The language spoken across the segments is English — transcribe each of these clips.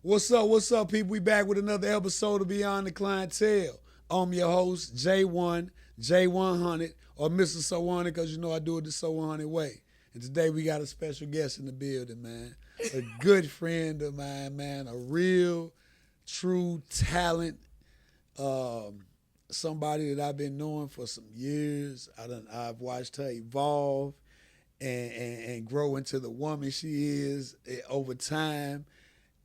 What's up, people? We back with another episode of Beyond the Clientele. I'm your host, J1, J100, or Mr. So 100, because you know I do it the So 100 way. And today we got a special guest in the building, man. A good friend of mine, man. A real, true talent. Somebody that I've been knowing for some years. I've watched her evolve and grow into the woman she is over time.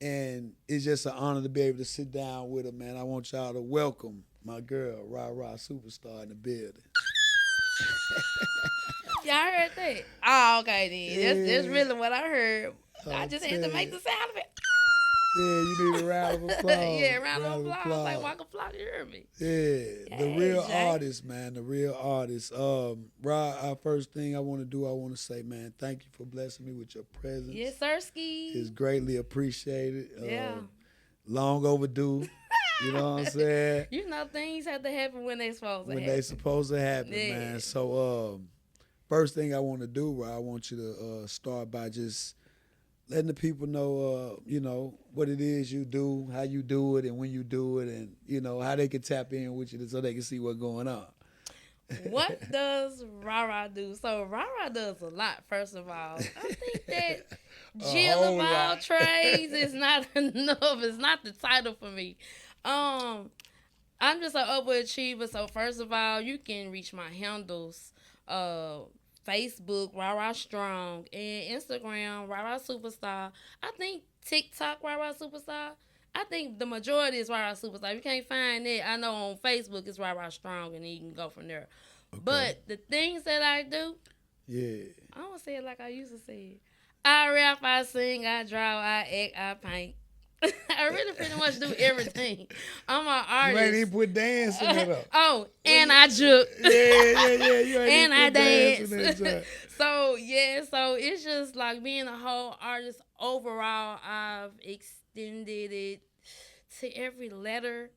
And it's just an honor to be able to sit down with her, man. I want y'all to welcome my girl, RaRaSupastar, in the building. Y'all heard that? Oh, okay then. Yeah. That's really what I heard. I I'll just had to tell make you. the sound of it. Yeah, you need a round of applause. Yeah, round of applause. Like Waka Flock, you heard me. Yeah, the Hey, real Jay. artist, man. The real artist. Ra, our first thing I want to say, man, thank you for blessing me with your presence. Yes, Sirski. It's greatly appreciated. Yeah. Long overdue. You know what I'm saying? You know things have to happen when they supposed to When happen. they supposed to happen, Yeah. man. So, first thing I want to do, Ra, I want you to start by just letting the people know, what it is you do, how you do it, and when you do it, and, how they can tap in with you so they can see what's going on. What does RaRa do? So RaRa does a lot, first of all. I think that Jill whole of all lot. trades is not enough. It's not the title for me. I'm just an upward achiever. So first of all, you can reach my handles. Facebook, RaRa Strong, and Instagram, RaRaSupastar. I think TikTok, RaRaSupastar. I think the majority is RaRaSupastar. If you can't find it, I know on Facebook it's RaRa Strong, and then you can go from there. Okay. But the things that I do, Yeah. I don't say it like I used to say it. I rap, I sing, I draw, I act, I paint. I really pretty much do everything. I'm an artist. You ain't even put dancing it up. Oh, and I juke. Yeah. You ain't And even I put dancing dance. in it. So it's just like being a whole artist overall. I've extended it to every letter.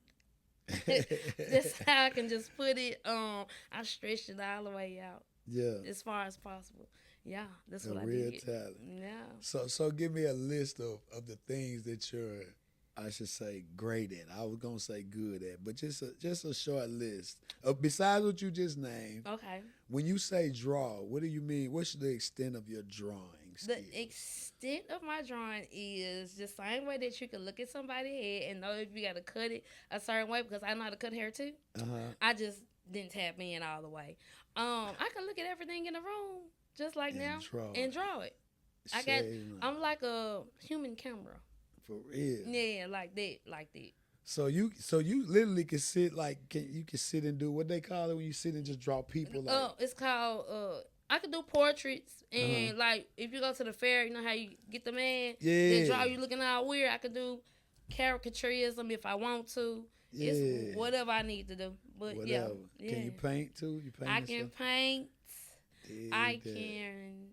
That's how I can just put it. I stretched it all the way out Yeah. as far as possible. Yeah, that's what A I real did. talent. Yeah. So give me a list of the things that you're, I should say, great at. I was gonna say good at, but just a short list. Besides what you just named, Okay. when you say draw, what do you mean? What's the extent of your drawing skills? The extent of my drawing is the same way that you can look at somebody's head and know if you got to cut it a certain way, because I know how to cut hair too. I just didn't tap in all the way. I can look at everything in the room just like now and draw it. I'm like a human camera. For real. Yeah, like that. So you literally can sit you can sit and do what they call it when you sit and just draw people like. It's called I can do portraits, and like if you go to the fair, you know how you get the man that draw you looking all weird. I can do caricaturism if I want to. Yeah. It's whatever I need to do. But Whatever. yeah. Can you paint too? You paint I and can stuff? paint. I Yeah. can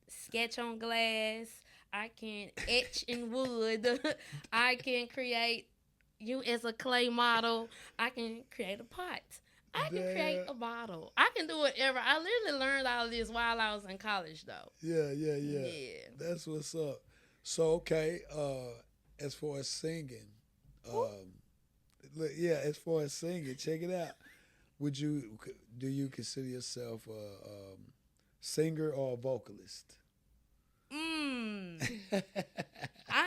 sketch on glass. I can etch in wood. I can create you as a clay model. I can create a pot. I can create a bottle. I can do whatever. I literally learned all this while I was in college, though. Yeah. Yeah. That's what's up. So okay, as far as singing, as far as singing, check it out. Do you consider yourself a singer or a vocalist? I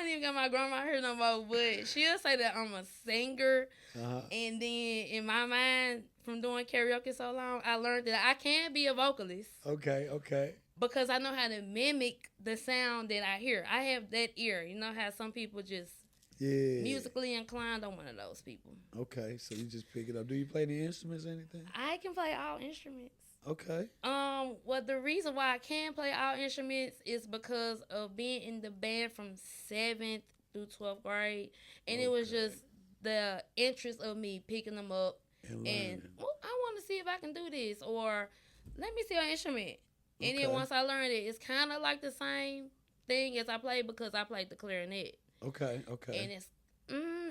ain't even got my grandma here no more, but she'll say that I'm a singer. And then in my mind, from doing karaoke so long, I learned that I can be a vocalist. Okay. Because I know how to mimic the sound that I hear. I have that ear. You know how some people just musically inclined? I'm one of those people. Okay, so you just pick it up. Do you play any instruments or anything? I can play all instruments. Okay. Well, the reason why I can play all instruments is because of being in the band from 7th through 12th grade. And it was just the interest of me picking them up. And well, I want to see if I can do this. Or let me see an instrument. And then once I learned it, it's kind of like the same thing as I played, because I played the clarinet. Okay. And it's,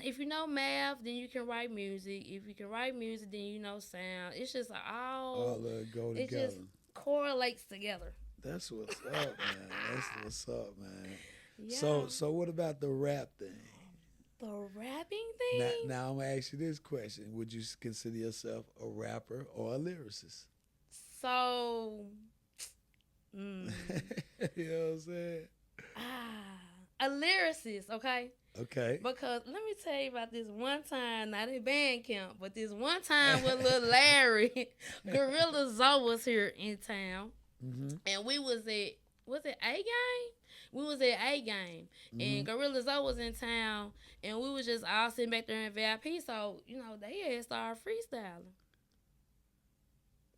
if you know math, then you can write music. If you can write music, then you know sound. It's just all go together. It just correlates together. That's what's up, man. Yeah. So what about the rap thing? The rapping Now, thing? now I'm gonna ask you this question: would you consider yourself a rapper or a lyricist? So, You know what I'm saying? a lyricist, okay? Okay. Because let me tell you about this one time, not in band camp, but this one time with little Larry, Gorilla Zoe was here in town, and we was it A game? We was at A game, and Gorilla Zoe was in town, and we was just all sitting back there in VIP. So they had started freestyling.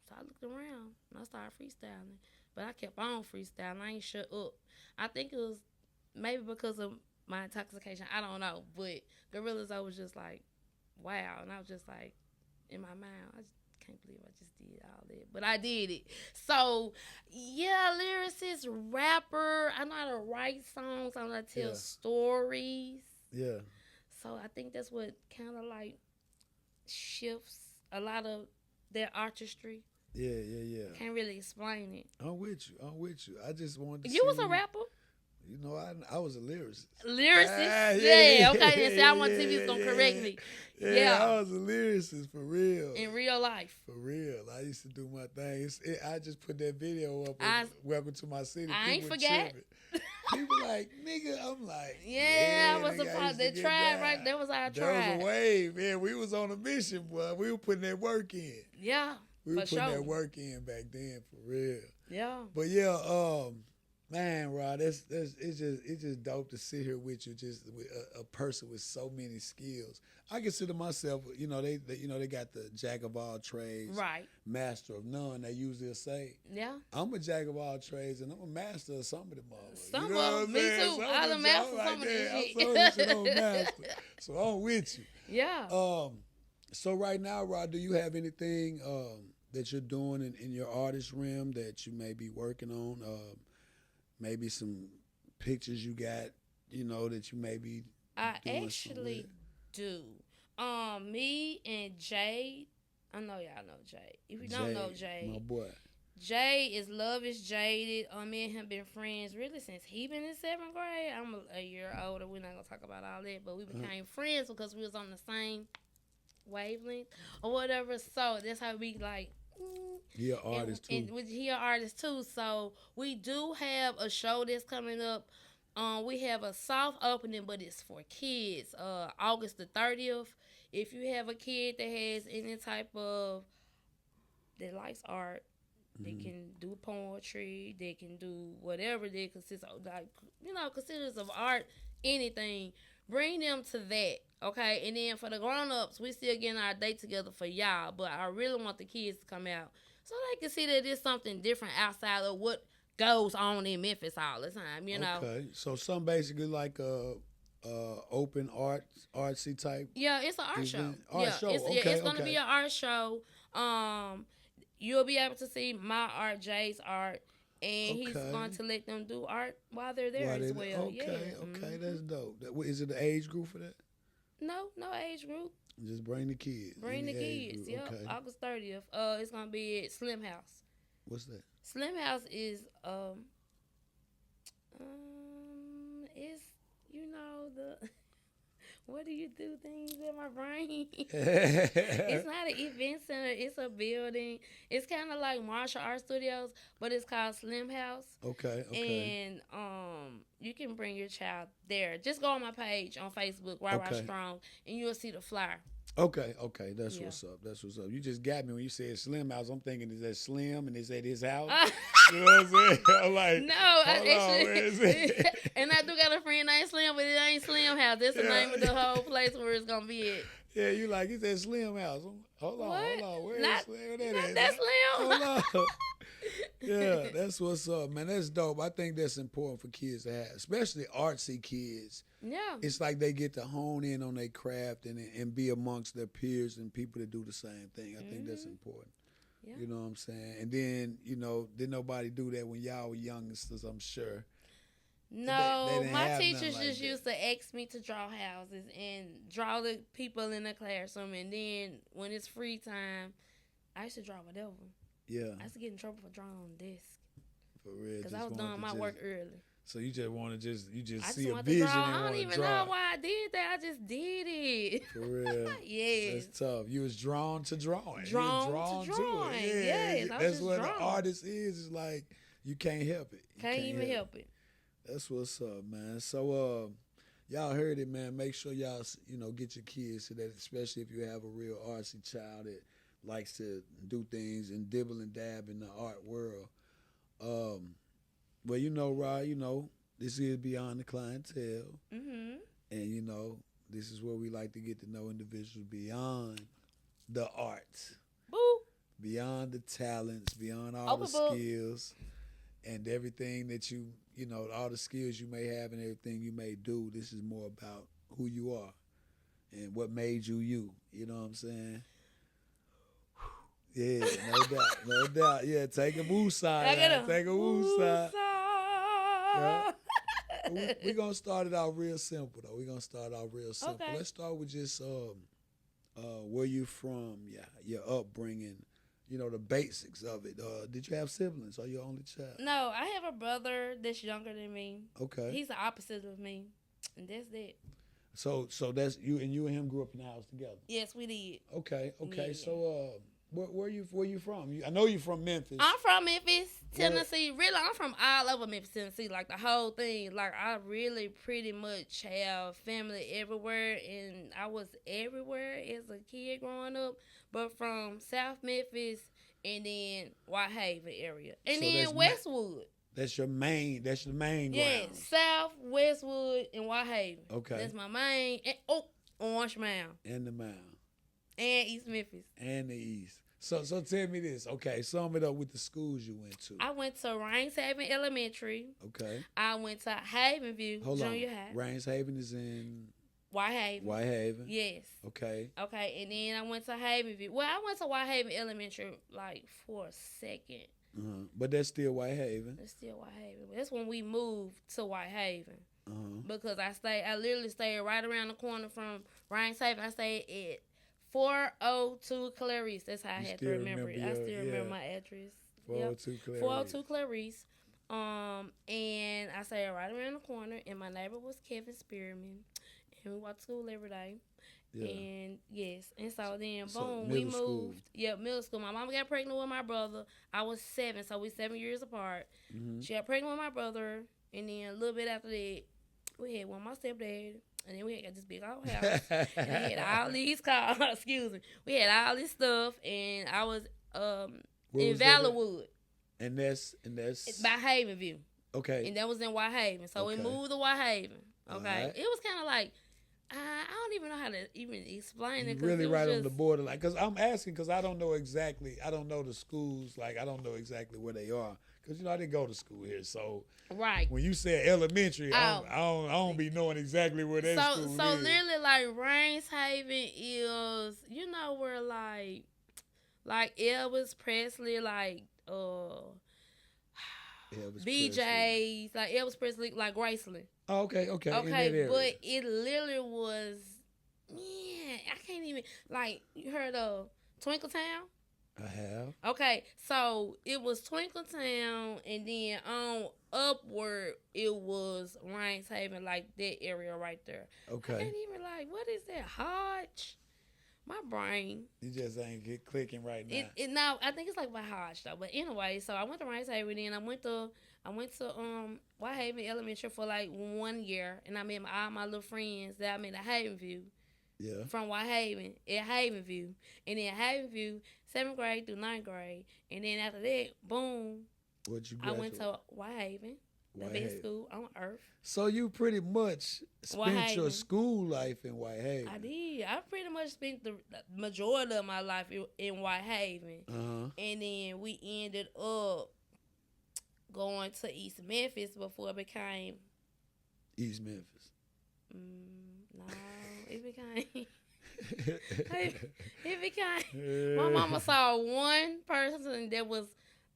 So I looked around and I started freestyling, but I kept on freestyling. I ain't shut up. I think it was maybe because of my intoxication. I don't know, but Gorillas, I was just like, wow, and I was just like, in my mind, I just can't believe I just did all that, but I did it. So yeah, lyricist, rapper. I know how to write songs. I know how to tell stories. Yeah. So I think that's what kind of like shifts a lot of their artistry. Yeah. Can't really explain it. I'm with you. I just wanted to You was a rapper? You know, I was a lyricist. Lyricist? Yeah, okay. And see, I want TV was going to correct me. Yeah, I was a lyricist for real. In real life. For real. I used to do my thing. I just put that video up Welcome to My City. I ain't forget. People like, nigga, I'm like, yeah, I was a part of the tribe, right? That was our tribe. There was a wave, man. We was on a mission, boy. We were putting that work in. Yeah, we were putting that work in back then, for real. Yeah. But yeah, man, Rod, it's just dope to sit here with you, just with a person with so many skills. I consider myself, they got the jack of all trades, right? Master of none. They usually say, yeah, I'm a jack of all trades and I'm a master of some of them all. Some of me too. I'm a master of some of this shit. I'm a master. So I'm with you. Yeah. So right now, Rod, do you have anything that you're doing in your artist realm that you may be working on? Maybe some pictures you got, that you may be I actually do. Me and Jade, I know y'all know Jade. If you don't know Jade, my boy. Jade is Love is Jaded. Me and him been friends really since he been in 7th grade. I'm a year older. We're not gonna talk about all that, but we became friends because we was on the same wavelength or whatever. So that's how we like. He an artist too. And he an artist too. So we do have a show that's coming up. We have a soft opening, but it's for kids. August the 30th. If you have a kid that has any type of that likes art, they can do poetry. They can do whatever they consider considers of art. Anything. Bring them to that. Okay, and then for the grown-ups, we still getting our date together for y'all, but I really want the kids to come out so they can see that there's something different outside of what goes on in Memphis all the time, Okay, so some basically like open artsy type. Yeah, it's an art show. Show. It's gonna be an art show. You'll be able to see my art, Jay's art, and he's going to let them do art while they're there as well. Okay, that's dope. Is it an age group for that? No age group. Just bring the kids. Bring the kids. Yep. Okay. August 30th. It's gonna be at Slim House. What's that? Slim House is it's the what do you do things in my brain? It's not an event center. It's a building. It's kind of like martial arts studios, but it's called Slim House. Okay. And you can bring your child there. Just go on my page on Facebook, RaRaStrong, and you'll see the flyer. Okay. That's what's up. You just got me when you said Slim House. I'm thinking, is that Slim and is at his house? You know what I'm saying? I'm like, no, actually, and I do got a friend named Slim, but it ain't Slim House. That's the name of the whole place where it's gonna be at. Yeah, you like, he said Slim House. Hold on. Where's Slim? That's Slim. Hold on. Yeah, that's what's up, man. That's dope. I think that's important for kids to have, especially artsy kids. Yeah. It's like they get to hone in on their craft and be amongst their peers and people that do the same thing. I think that's important. Yeah. You know what I'm saying? And then, didn't nobody do that when y'all were youngsters, I'm sure. No, my teachers just used to ask me to draw houses and draw the people in the classroom. And then when it's free time, I used to draw whatever. Yeah. I used to get in trouble for drawing on the desk. For real. Because I was doing my work early. So you just want to see a vision. I don't even know why I did that. I just did it. For real. Yes. That's tough. You was drawn to drawing. Drawn to drawing. it. Yeah. Yes, I was That's just what drawn. an artist is. It's like you can't help it. You Can't even help it. That's what's up, man. So y'all heard it, man. Make sure y'all, get your kids to that, especially if you have a real artsy child that likes to do things and dibble and dab in the art world. Well, Ra, this is Beyond the Clientele. Mm-hmm. And, this is where we like to get to know individuals beyond the arts, Boo. beyond the talents, beyond all the skills and everything that all the skills you may have and everything you may do. This is more about who you are and what made you you. You know what I'm saying? Yeah, no doubt. Yeah, take a woo side. Take a woo side. Yeah. We're going to start it out real simple, though. Okay. Let's start with just where you from, your upbringing, the basics of it. Did you have siblings? Are you only child? No, I have a brother that's younger than me. Okay. He's the opposite of me, and that's it. So that's you and him grew up in the house together? Yes, we did. Okay. Yeah. So where you from? I know you're from Memphis. I'm from Memphis, Tennessee. Really, I'm from all over Memphis, Tennessee. Like the whole thing. Like I really pretty much have family everywhere, and I was everywhere as a kid growing up. But from South Memphis and then Whitehaven area, and so then Westwood. That's your main. That's the main ground. Yeah, South, Westwood, and Whitehaven. Okay. That's my main. And, Orange Mound. And the Mound. And East Memphis. And the East. So tell me this. Okay, sum it up with the schools you went to. I went to Rainshaven Elementary. Okay. I went to Havenview Junior High. Rainshaven is in Whitehaven. Yes. Okay. Okay, and then I went to Havenview. Well, I went to Whitehaven Elementary like for a second. But that's still Whitehaven. It's still Whitehaven. That's when we moved to Whitehaven. Because I literally stayed right around the corner from Rainshaven. I stayed at 402 Clarice. That's how I had to remember it. I still remember my address. 402 Clarice. 402 Clarice. And I stayed right around the corner, and my neighbor was Kevin Spearman. And we walked to school every day. Yeah. And yes, and so then boom, we moved. School. Yeah, middle school. My mom got pregnant with my brother. I was 7, so we 7 years apart. She got pregnant with my brother, and then a little bit after that, we had one of my stepdad, and then we had this big old house, and we had all these cars. Excuse me, we had all this stuff, and I was in Valorwood. And that's by Havenview. Okay. And that was in Whitehaven, so we moved to Whitehaven. Okay, right. It was kind of like. I don't even know how to even explain it. Really right on the border. Like, because I'm asking because I don't know exactly. I don't know the schools. Like, I don't know exactly where they are. Because, I didn't go to school here. So, right. When you said elementary, I don't be knowing exactly where that school is. So, literally, like, Rainshaven is, where, like Elvis Presley, like, Elvis BJ's, Presley. like Elvis Presley, like Graceland. Oh, okay. Okay, but it literally was, I can't even, like, you heard of Twinkletown? I have. Okay, so it was Twinkletown, and then on upward, it was Rainshaven, like that area right there. Okay. I can't even, like, what is that, Hodge? My brain. You just ain't clicking right now. No, I think it's like by Hodge though. But anyway, so I went to Rainshaven, then I went to Whitehaven Elementary for like 1 year, and I met all my little friends that I met at Havenview. Yeah. From Whitehaven at Havenview, and then Havenview 7th grade through 9th grade, and then after that, boom. What you? I went to Whitehaven. The best school on earth. So you pretty much spent your school life in Whitehaven. I did. I pretty much spent the majority of my life in Whitehaven. And then we ended up going to East Memphis before it became... East Memphis? No, it became... it became... My mama saw one person that was...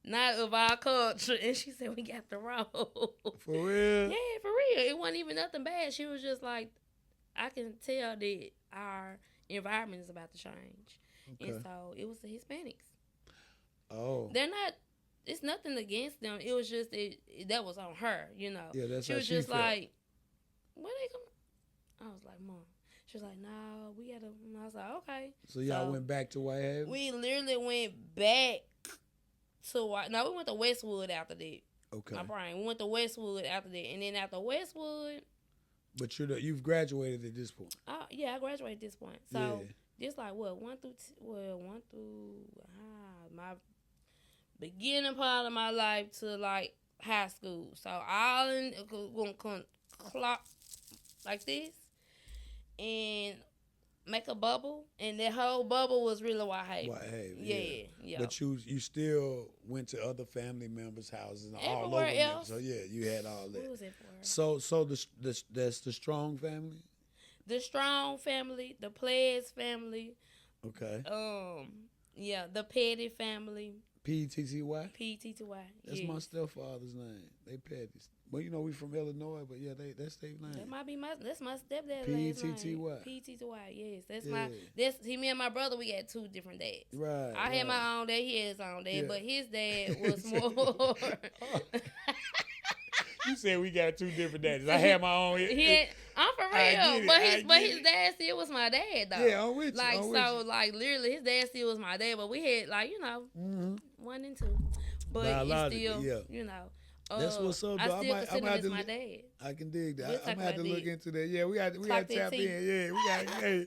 not of our culture, and she said we got the roll. For real? Yeah, for real. It wasn't even nothing bad. She was just like, I can tell that our environment is about to change. Okay. And so it was the Hispanics. Oh. They're not, it's nothing against them. It was just, that was on her, Yeah, that's she how was just felt. like, where they come? I was like, Mom. She was like, no, we gotta. And I was like, okay. So y'all went back to Whitehaven? We literally went back to White. No, we went to Westwood after that. Okay. My brain. We went to Westwood after that, and then after Westwood. But you've graduated at this point. Yeah, I graduated at this point. So just like what one through my beginning part of my life to like high school. So all in gonna clock like this and make a bubble, and that whole bubble was really Whitehaven. Yeah. But you still went to other family members' houses and all Everywhere over. else. So yeah, you had all that. What was it for? So that's the Strong family. The Strong family, the Pledge family. Okay. Yeah, the Petty family. P-E-T-T-Y? P-E-T-T-Y. That's my stepfather's name. They Petties. Well, you know, we from Illinois, but yeah, that's their name. That might be that's my stepdad's P-E-T-T-Y. name. P-E-T-T-Y, yes. That's me and my brother, we got two different dads. Right. I had my own dad, he had his own dad, but his dad was more... You said we got two different daddies. I had my own. I'm for real, but his dad still was my dad though. Yeah, I'm with you. Like literally, his dad still was my dad, but we had like 1 and 2, but it's still That's what's up, I though. still consider him as my dad. I can dig that. We'll I'm gonna have to look into that. Yeah, we got to tap in. tea. Yeah, we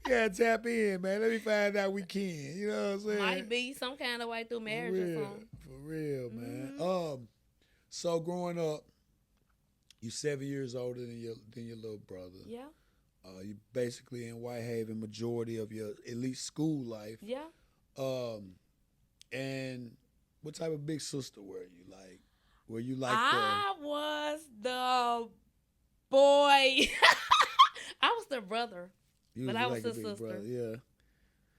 got to tap in, man. Let me find out we can. You know what I'm saying? Might be some kind of way through marriage or something. For real, man. So growing up, you 7 years older than your little brother. Yeah. You basically in Whitehaven majority of your at least school life. Yeah. And what type of big sister were you? Like, were you like I was the boy. I was the brother, but I was the sister. Brother. Yeah.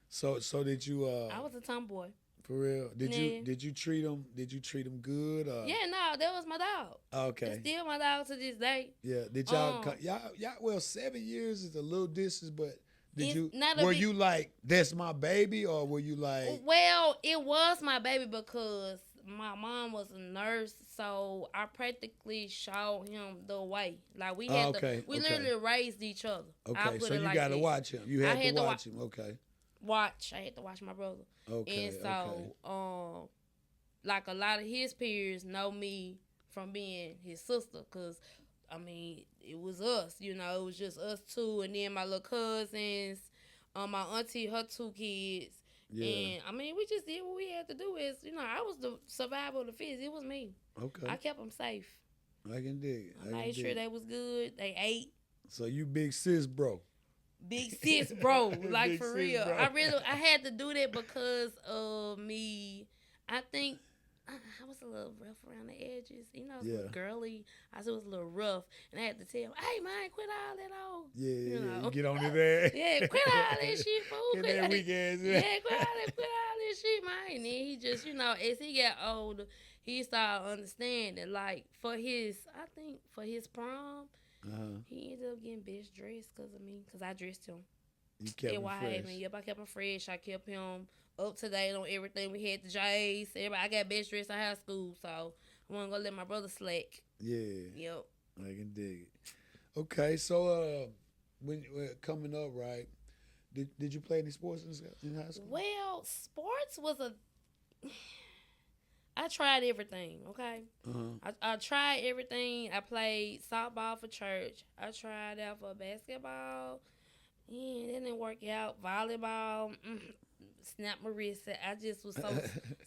So did you? I was a tomboy. For real? Did you treat him? Did you treat him good? Yeah, no, that was my dog. Okay. It's still my dog to this day. Yeah. Did y'all? Y'all? Well, 7 years is a little distance, but were you like, that's my baby, or were you like? Well, it was my baby because my mom was a nurse, so I practically showed him the way. Like we had we literally raised each other. Okay, so you got to watch him. You had to watch him. Okay. I had to watch my brother. Okay. And so, like a lot of his peers know me from being his sister, cause I mean it was us. It was just us two, and then my little cousins, my auntie, her 2 kids. Yeah. And I mean, we just did what we had to do. I was the survival of the fittest. It was me. Okay. I kept them safe. I can dig it. I made sure they was good. They ate. So you big sis, bro. Big sis, bro. Like Big for sis, real. bro. I had to do that because of me. I think I was a little rough around the edges. I was a little girly. I was a little rough. And I had to tell him, hey, man, quit all that old. Yeah. You get on his ass. Yeah, quit all that shit, fool. Quit that weak ass. Yeah, quit all that shit, man. And then he just, as he got older, he started understanding. Like, for his prom, he ended up getting best dressed because of me, because I dressed him. You kept him fresh. Yep, I kept him fresh. I kept him up to date on everything. We had the J's. I got best dressed in high school, so I wasn't going to let my brother slack. Yeah. Yep. I can dig it. Okay, so when coming up, right, did you play any sports in high school? Well, sports was I tried everything, okay? I tried everything. I played softball for church. I tried out for basketball. Yeah, that didn't work out. Volleyball, snapped my wrist. I just was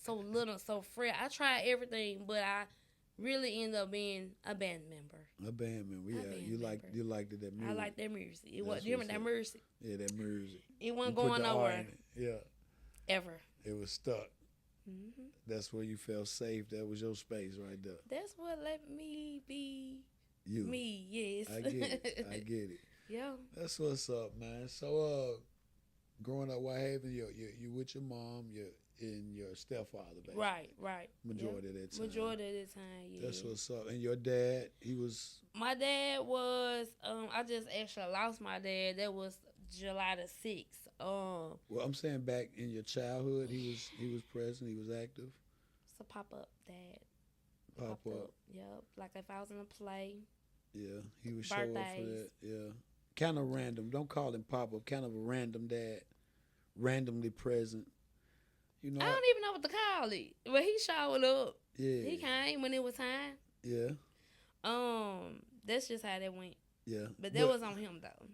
so little, so frail. I tried everything, but I really ended up being a band member. A band member, yeah. You liked it, that music. I liked that music. It was different, that music. Yeah, that music. It wasn't going nowhere. Yeah. Ever. It was stuck. Mm-hmm. That's where you felt safe. That was your space right there. That's what let me be you. Me, yes. I get it. Yeah. That's what's up, man. So, growing up Whitehaven, you with your mom, and your stepfather, baby. Right. Majority of that time. Majority of the time, yeah. That's what's up. And your dad, he was? My dad was, I just actually lost my dad. That was July the 6th. Well, I'm saying back in your childhood, he was present, he was active. It's a pop-up dad. Pop up. Yep. Like if I was in a play. Yeah, he would show up for that. Yeah. kind of random. Don't call him pop-up. Kind of a random dad, randomly present. You know, I don't even know what to call it. But he showed up. yeah, He came when it was time. yeah, That's just how that went. yeah. But that was on him though.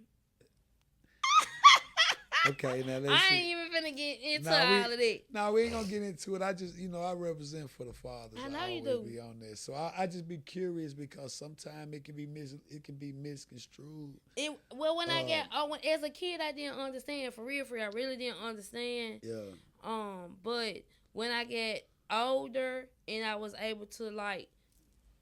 Okay, now let's I see. ain't even finna get into Nah, all of that. No, we ain't gonna get into it. I just, I represent for the fathers. I know you always do. Be on there, so I just be curious because sometimes it can be misconstrued. When I as a kid, I didn't understand for real. I really didn't understand. Yeah. But when I get older and I was able to like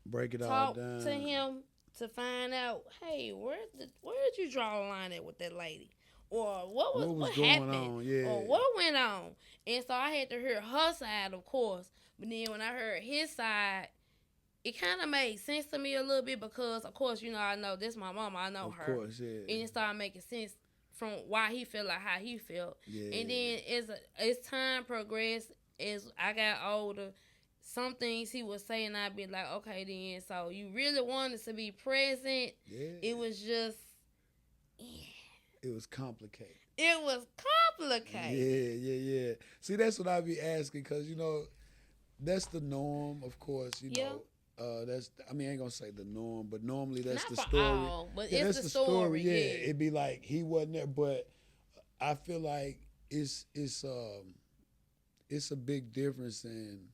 Break it all talk down to him to find out, hey, where did you draw the line at with that lady? Or what going happened? on? Yeah. Or what went on? And so I had to hear her side, of course. But then when I heard his side, it kind of made sense to me a little bit because, of course, I know this my mama. I know her. Of course, yeah. And it started making sense from why he felt like how he felt. Yeah. And then as time progressed, as I got older, some things he would say and I'd be like, okay then, so you really wanted to be present. Yeah. It was just, It was complicated. It was complicated. Yeah. See, that's what I be asking because, that's the norm, of course, Yeah. I ain't gonna say the norm, but normally that's Not the for story. all, but yeah, it's that's the story. Yeah. It'd be like he wasn't there, but I feel like it's a big difference in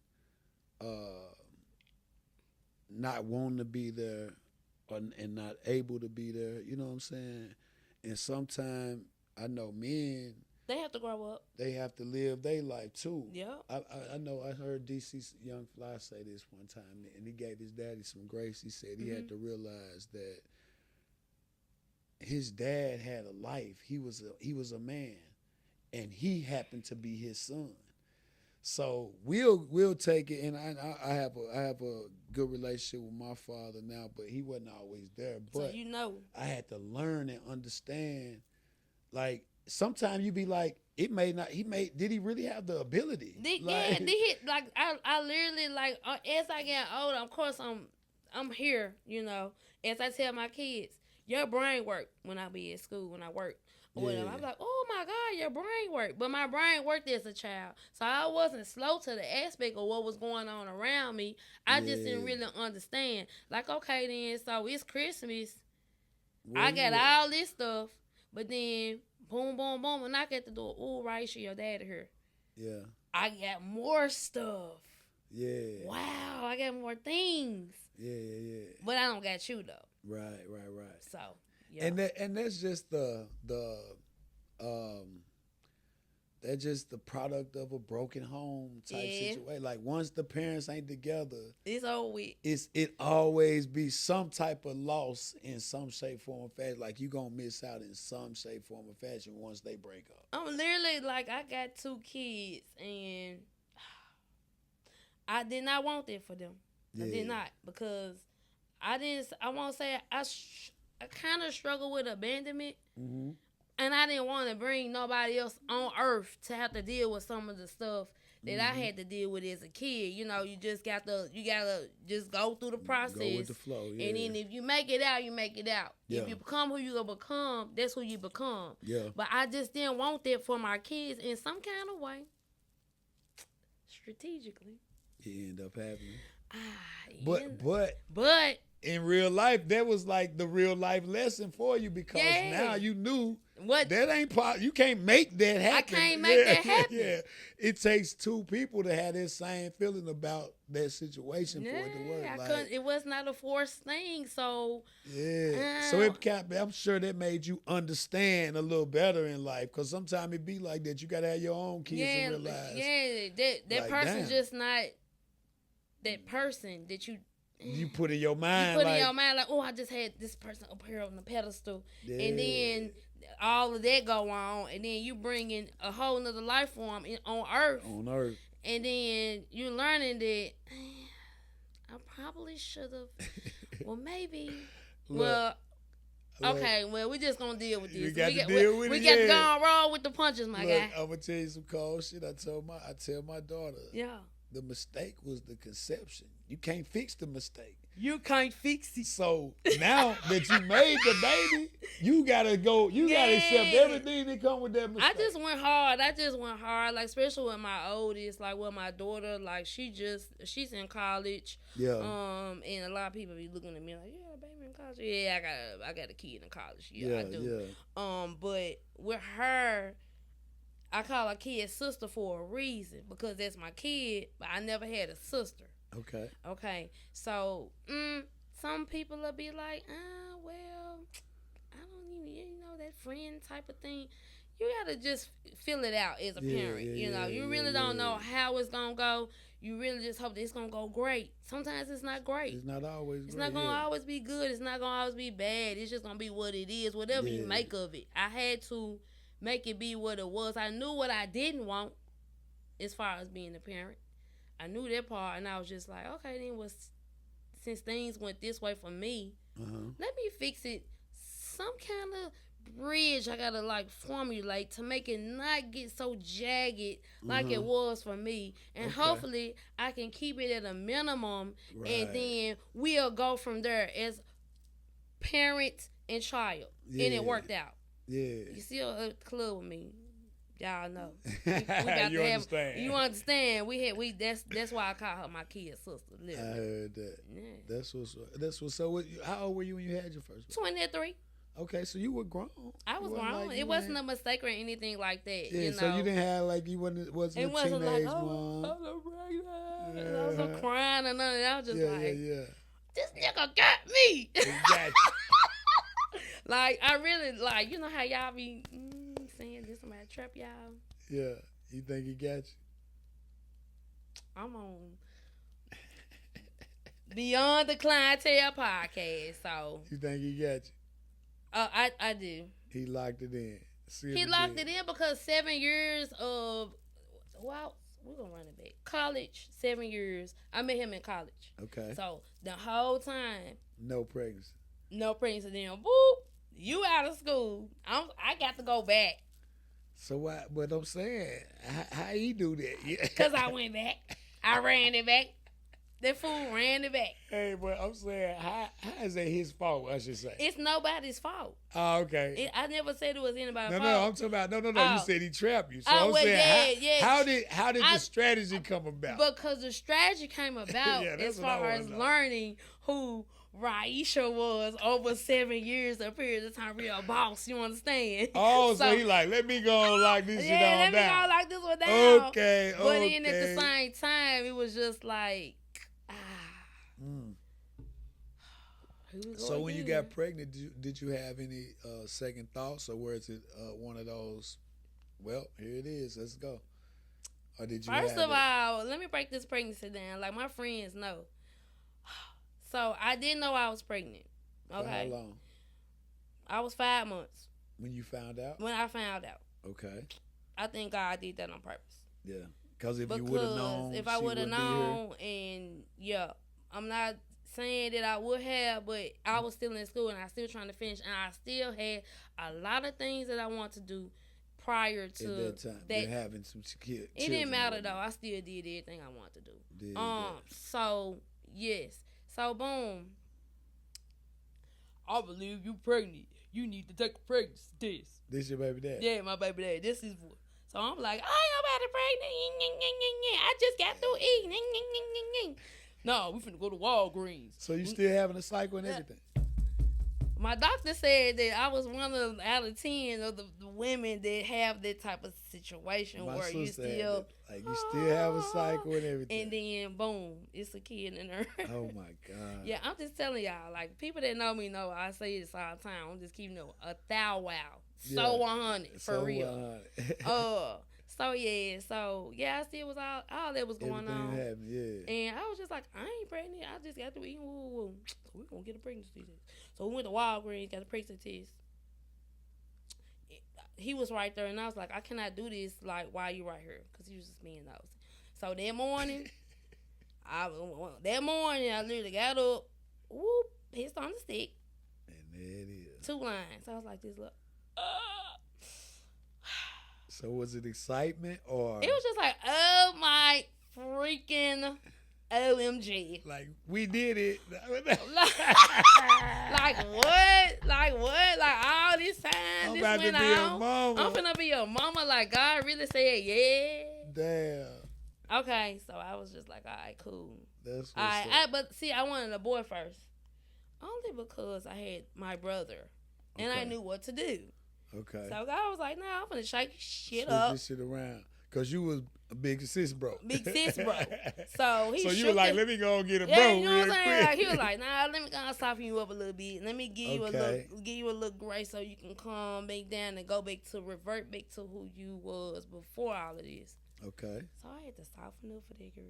not wanting to be there and not able to be there. You know what I'm saying? And sometimes I know men, They have to grow up. they have to live their life too. Yeah. I know I heard DC Young Fly say this one time, and he gave his daddy some grace. He said he had to realize that his dad had a life. He was a man, and he happened to be his son. So we'll take it, and I have a good relationship with my father now, but he wasn't always there. But So I had to learn and understand. Like sometimes you be like, did he really have the ability? I literally as I get older, of course I'm here. As I tell my kids, your brain work when I be at school when I work. Whatever. I'm like, oh my God, your brain worked. But my brain worked as a child. So I wasn't slow to the aspect of what was going on around me. I just didn't really understand. Like, okay, then, so it's Christmas. I got all this stuff. But then, boom, boom, boom, and knock at the door. Oh, Raisha, your daddy here. Yeah. I got more stuff. Yeah. Wow, I got more things. Yeah. But I don't got you, though. Right. So... Yeah. And that's just that's just the product of a broken home type situation. Like once the parents ain't together, it's over with. It always be some type of loss in some shape, form, or fashion. Like you gonna miss out in some shape, form, or fashion once they break up. I'm literally like I got 2 kids and I did not want that for them. Yeah. I did not because I won't say I kind of struggle with abandonment, and I didn't want to bring nobody else on earth to have to deal with some of the stuff that I had to deal with as a kid. You just gotta just go through the process, go with the flow, yeah. And then if you make it out, you make it out. Yeah. If you become who you gonna become, that's who you become. Yeah. But I just didn't want that for my kids in some kind of way, strategically. It ended up happening. But. In real life, that was like the real life lesson for you because now you knew that ain't possible. You can't make that happen. I can't make that happen. Yeah, it takes 2 people to have that same feeling about that situation for it to work. It was not a forced thing, so so I'm sure that made you understand a little better in life because sometimes it be like that. You gotta have your own kids and realize. Yeah, that person's just not that person that you put in your mind. In your mind like, oh, I just had this person up here on the pedestal. Yeah. And then all of that go on. And then you bring in a whole nother life form on earth. And then you're learning that, I probably should have. Well, maybe. Okay, we just going to deal with this. We got to go on roll with the punches, my guy. I'm going to tell you some cold shit. I tell my daughter. Yeah. The mistake was the conception. You can't fix the mistake. You can't fix it. So now that you made the baby, you gotta go. You gotta accept everything that come with that mistake. I just went hard. Like especially with my oldest, like with my daughter, like she's in college. Yeah. And a lot of people be looking at me like, yeah, baby in college. Yeah, I got a kid in college. Yeah, I do. Yeah. But with her, I call her kid sister for a reason because that's my kid. But I never had a sister. Okay. So, some people will be like, well, I don't even, that friend type of thing. You gotta just feel it out as a parent. You really don't know how it's gonna go. You really just hope that it's gonna go great. Sometimes it's not great. It's not always. It's not gonna always be good. It's not gonna always be bad. It's just gonna be what it is. Whatever you make of it. I had to make it be what it was. I knew what I didn't want, as far as being a parent. I knew that part, and I was just like, okay, then since things went this way for me, let me fix it. Some kind of bridge I gotta like formulate to make it not get so jagged like it was for me, and hopefully I can keep it at a minimum, and then we'll go from there as parent and child, and it worked out. Yeah, you still at the club with me. Y'all know. We got you understand. You understand. That's why I call her my kid sister. Literally. I heard that. Yeah. That's what's so. How old were you when you had your first one? 23. Okay, so you were grown. I was grown. It wasn't a mistake or anything like that. Yeah, so you didn't have like you wasn't a teenage like, mom. I was so crying and none of that. I was just this nigga got me. Exactly. Like I really like how y'all be saying this somebody trap y'all. Yeah, you think he got you? I'm on Beyond the Clientele podcast, so you think he got you? I do. He locked it in. He locked it in because 7 years of we're gonna run it back. College, 7 years. I met him in college. Okay. So the whole time, no pregnancy. No pregnancy. Then boop, you out of school. I got to go back. So what? But I'm saying, how he do that? Cause I went back. I ran it back. That fool ran it back. Hey, but I'm saying, how is that his fault? I should say it's nobody's fault. Oh, okay. I never said it was anybody's fault. No, I'm talking about no. You said he trapped you. So I'm well, saying, how did the strategy come about? Because the strategy came about as far as learning who Raisha was over 7 years, a period of time, real boss. You understand? Oh, so he like, let me go lock this shit on down. Let me go lock this one down. Okay. But then at the same time, it was just like, So when you got pregnant, did you have any second thoughts, or was it one of those? Well, here it is. Let's go. Or did you? First of all, let me break this pregnancy down. Like my friends know. So I didn't know I was pregnant. Okay. For how long? I was 5 months. When you found out? When I found out. Okay. I think God did that on purpose. Yeah. Because if you would have known, if I would have known, and I'm not saying that I would have, but I was still in school and I was still trying to finish, and I still had a lot of things that I want to do prior to that time. That having some kids. It didn't matter though. I still did everything I wanted to do. So yes. So boom. I believe you pregnant. You need to take a pregnancy test. This your baby dad? Yeah, my baby dad. This is what. So I'm like, I ain't nobody pregnant. I just got through eating. No, we finna go to Walgreens. So you still having a cycle and everything? My doctor said that I was one of out of 10 of the women that have that type of situation where you still have a cycle and everything. And then boom, it's a kid in there. Oh my God. Yeah, I'm just telling y'all, like people that know me know I say this all the time. I'm just keeping it a thou wow. So 100 for real. So I still was all that was going on. Happened, yeah. And I was just like, I ain't pregnant. I just got through eating. Woo. So we're gonna get a pregnancy test. So we went to Walgreens, got a pregnancy test. He was right there, and I was like, I cannot do this like while you right here, because he was just being nosy. So that morning, I literally got up, whoop, pissed on the stick. And there it is. 2 lines. I was like this, look. So was it excitement or? It was just like, oh my freaking OMG. Like, we did it. Like what? Like what? Like all this time, I'm this about went to be a on. mama. I'm finna be your mama. Like God really said, yeah. Damn. Okay, so I was just like, all right, cool. That's what's All right, up. but see, I wanted a boy first, only because I had my brother, and I Okay. knew what to do. Okay. So God was like, nah, I'm finna shake shit Switch up. this shit around. Because you was a big sis bro. Big sis bro. So he So you shook were like, it. let me go and get a Yeah, bro you know real what I'm saying? quick. Like, he was like, nah, let me go and soften you up a little bit. Let me give you Okay. give you a little grace so you can calm back down and go back to revert back to who you was before all of this. Okay. So I had to soften up for that girl.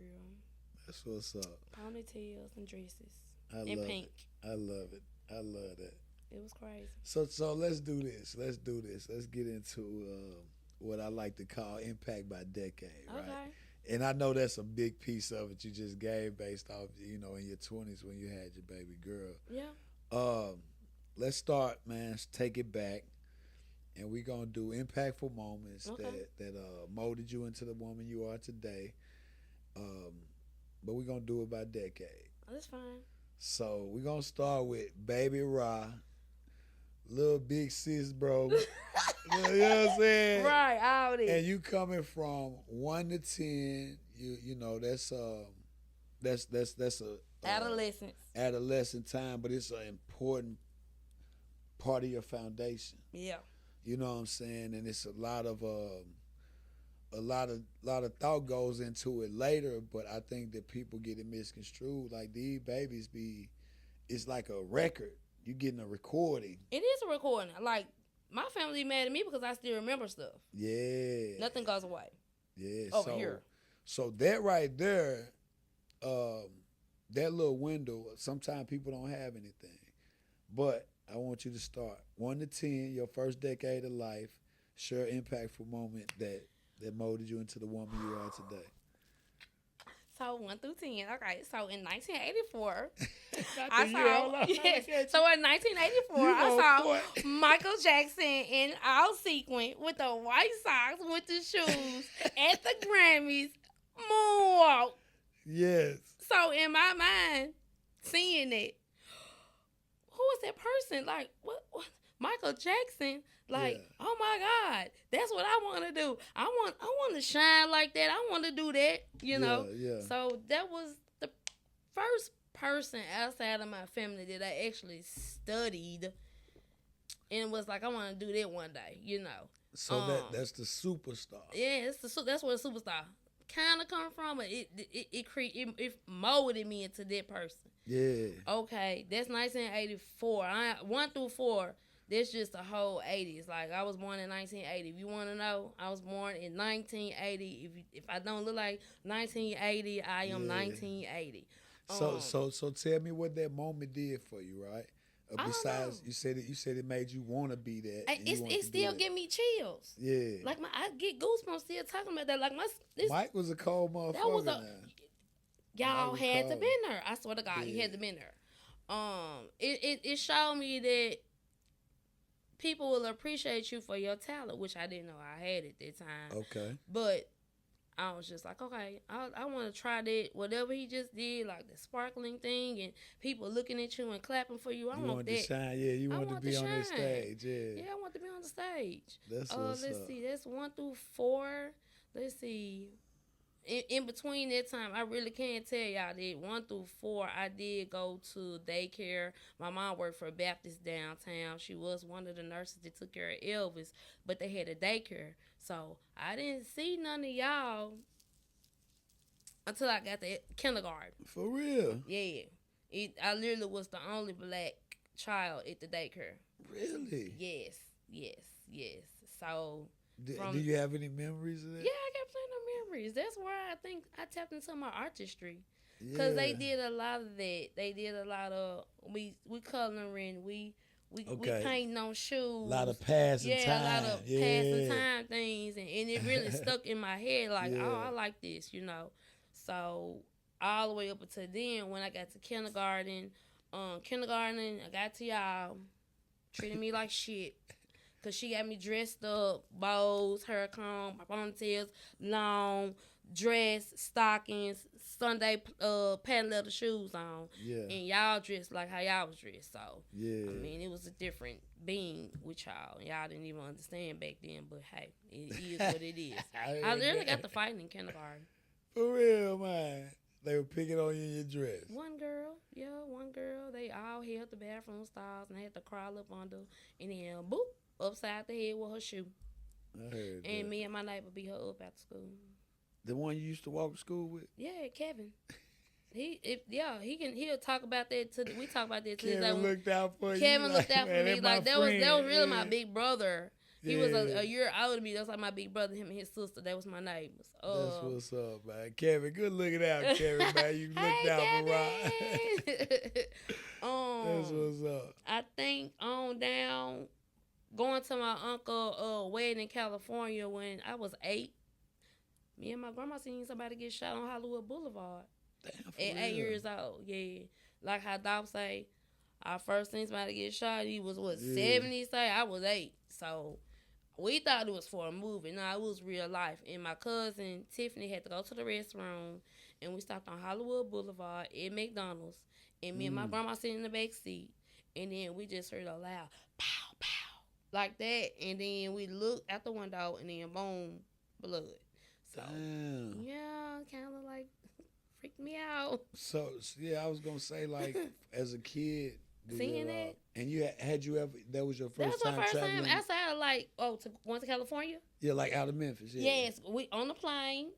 That's what's up. Ponytails and dresses. I and love pink. it. I love it. I love that. It was crazy. So let's do this. Let's get into what I like to call impact by decade, right? Okay. And I know that's a big piece of it you just gave based off, in your 20s when you had your baby girl. Yeah. Let's start, man. Let's take it back. And we're going to do impactful moments that molded you into the woman you are today. But we're going to do it by decade. That's fine. So we're going to start with Baby Ra, little big sis, bro. You know what I'm saying? Right, all this. And you coming from 1 to 10, you know that's a Adolescence. adolescent time, but it's an important part of your foundation. Yeah. You know what I'm saying? And it's a lot of thought goes into it later, but I think that people get it misconstrued. Like these babies it's like a record. You getting a recording. It is a recording. Like my family mad at me because I still remember stuff. Yeah. Nothing goes away. Yeah. Over here. So that right there, that little window, sometimes people don't have anything. But I want you to start 1 to 10, your first decade of life, share an impactful moment that molded you into the woman you are today. So 1 through 10. Okay. So in 1984, So in 1984, I saw Michael Jackson in all sequin with the white socks with the shoes at the Grammys moonwalk. Yes. So in my mind, seeing it, who is that person? Like what Michael Jackson? Like, Yeah. Oh my God, that's what I want to do. I want to shine like that. I want to do that, you know. Yeah. So that was the first person outside of my family that I actually studied and was like, I want to do that one day, you know. So that's the superstar. Yeah, that's where the superstar kind of come from. But it molded me into that person. Yeah. Okay, that's 1984. 1 through 4. That's just the whole 80s. Like, I was born in 1980. If you want to know, I was born in 1980. If I don't look like 1980, I am 1980. So tell me what that moment did for you, right? Besides, know. you said it made you want to be that. It still give me chills. Yeah. Like I get goosebumps still talking about that. Like Mike was a cold motherfucker. That was y'all was had cold. to been there. I swear to God, you had to been there. It showed me that people will appreciate you for your talent, which I didn't know I had at that time. Okay. But I was just like, okay, I want to try that. Whatever he just did, like the sparkling thing, and people looking at you and clapping for you. I want that. To shine, yeah. You want to be on shine. the stage, yeah. Yeah, I want to be on the stage. That's what's let's up. see, that's 1 through 4. Let's see. In between that time, I really can't tell y'all that 1 through 4, I did go to daycare. My mom worked for Baptist downtown. She was one of the nurses that took care of Elvis, but they had a daycare. So I didn't see none of y'all until I got to kindergarten. For real? Yeah. I literally was the only black child at the daycare. Really? Yes. So do you have any memories of that? yeah, I got plenty of memories. That's where I think I tapped into my artistry. Because they did a lot of that. They did a lot of, we coloring, we painting on shoes. A lot of passing time. Yeah, a lot of passing time things. And it really stuck in my head like, oh, I like this, you know. So all the way up until then, when I got to kindergarten, I got to y'all treating me like shit. Because she got me dressed up, bows, hair comb, my ponytails, long, dress, stockings, Sunday patent leather shoes on, Yeah. and y'all dressed like how y'all was dressed. So Yeah. I mean, it was a different being with y'all. Y'all didn't even understand back then, but hey, it is what it is. I literally got to fighting in kindergarten. For real, man. They were picking on you in your dress. One girl. They all held the bathroom stalls and I had to crawl up under and then boop upside the head with her shoe. I heard And that. me and my neighbor beat her up after school. The one you used to walk to school with? Yeah, Kevin. He'll talk about that. We talk about that. Kevin looked out for you. Kevin looked out for me. Like that was really my yeah. big brother. He Yeah. was a year older than me. That was like my big brother. Him and his sister. That was my neighbors. That's what's up, man. Kevin, good looking out, Kevin, man. You looked out for Rod. That's what's up. I think on down, going to my uncle wedding in California when I was 8. Me and my grandma seen somebody get shot on Hollywood Boulevard. Damn, At 8 years old. Yeah. Like how Doc say, our first seen somebody get shot, he was 70 say? I was 8. So we thought it was for a movie. No, it was real life. And my cousin Tiffany had to go to the restroom, and we stopped on Hollywood Boulevard at McDonald's. And me and my grandma sitting in the back seat, and then we just heard a loud pow pow like that. And then we looked out the window, and then boom, blood. So damn. yeah, kind of like freaked me out. So yeah, I was gonna say like as a kid. Seeing that. And had you ever? That was your first time. That was my first traveling? time outside of like went to California. Yeah, like out of Memphis. Yeah. Yes, we on the plane.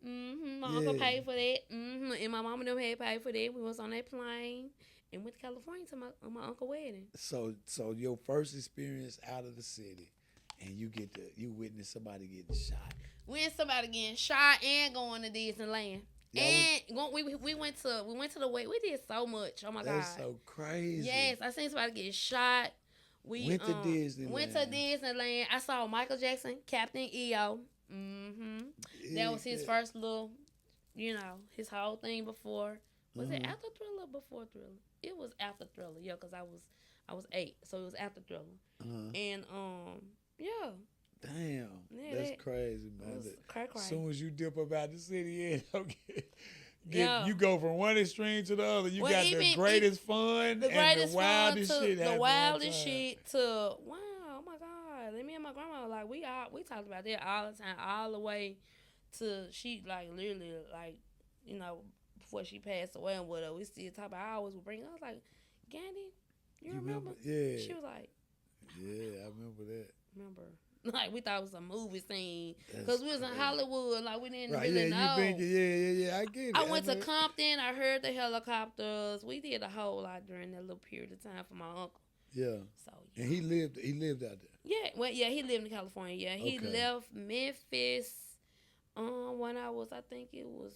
My uncle paid for that. And my mom and them had paid for that. We was on that plane and went to California to my uncle's wedding. So your first experience out of the city, and you witness somebody getting shot. When somebody getting shot and going to Disneyland. Yeah, and we went to the wedding. We did so much. Oh my God. That's so crazy. Yes, I seen somebody get shot. We went to Disneyland. I saw Michael Jackson, Captain EO. That was his first little, his whole thing before. Was it after Thriller or before Thriller? It was after Thriller, yeah, because I was 8, so it was after Thriller. And yeah. Damn, yeah, that's crazy, man. Cray. As soon as you dip up out the city, you go from one extreme to the other. You got the greatest fun, the wildest shit. The wildest shit to wow, oh my God! And me and my grandma like we talked about that all the time, all the way to she like literally like before she passed away and whatever. We still talk about. I always would bring. I was like, Gandhi, you remember? Yeah. She was like, yeah, I remember that. Remember. Like, we thought it was a movie scene. Because we was in Hollywood. Like, we didn't know. really Yeah, I get it. I went to Compton. I heard the helicopters. We did a whole lot during that little period of time for my uncle. Yeah. So, yeah. And he lived out there? Yeah. Well, yeah, he lived in California. Yeah, he left Memphis when I think it was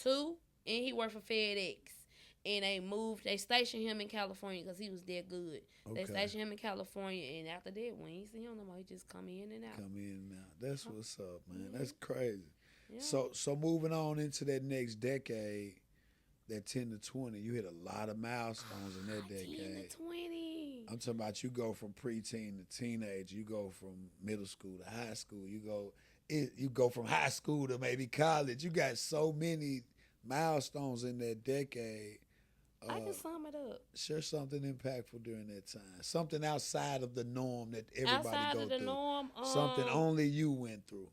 2. And he worked for FedEx. And they stationed him in California because he was that good. Okay. They stationed him in California, and after that, when he see him no more, he just come in and out. That's what's up, man. That's crazy. Yeah. So moving on into that next decade, that 10 to 20, you hit a lot of milestones in that decade. 10 to 20. I'm talking about you go from preteen to teenage. You go from middle school to high school. You go from high school to maybe college. You got so many milestones in that decade. I can sum it up. Share something impactful during that time. Something outside of the norm that everybody go through. Outside of the norm. Something only you went through.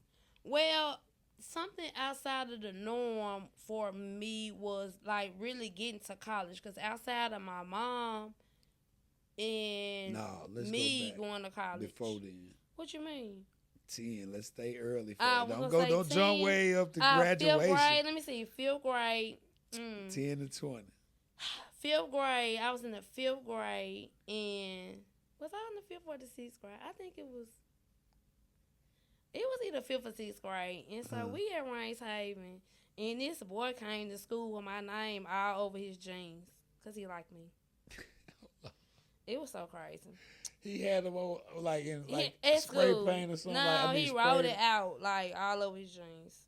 Well, something outside of the norm for me was like really getting to college. Because outside of my mom and me going to college. Before then. What you mean? 10. Let's stay early. Don't jump way up to graduation. 5th grade. Let me see. 5th grade. 10 to 20. 5th grade, I was in the 5th grade, and was I in the 5th or the 6th grade? I think it was either 5th or 6th grade, and so we at Rains Haven, and this boy came to school with my name all over his jeans, because he liked me. It was so crazy. He had them all, like in at spray school. paint or something? No, he wrote it out, like, all over his jeans.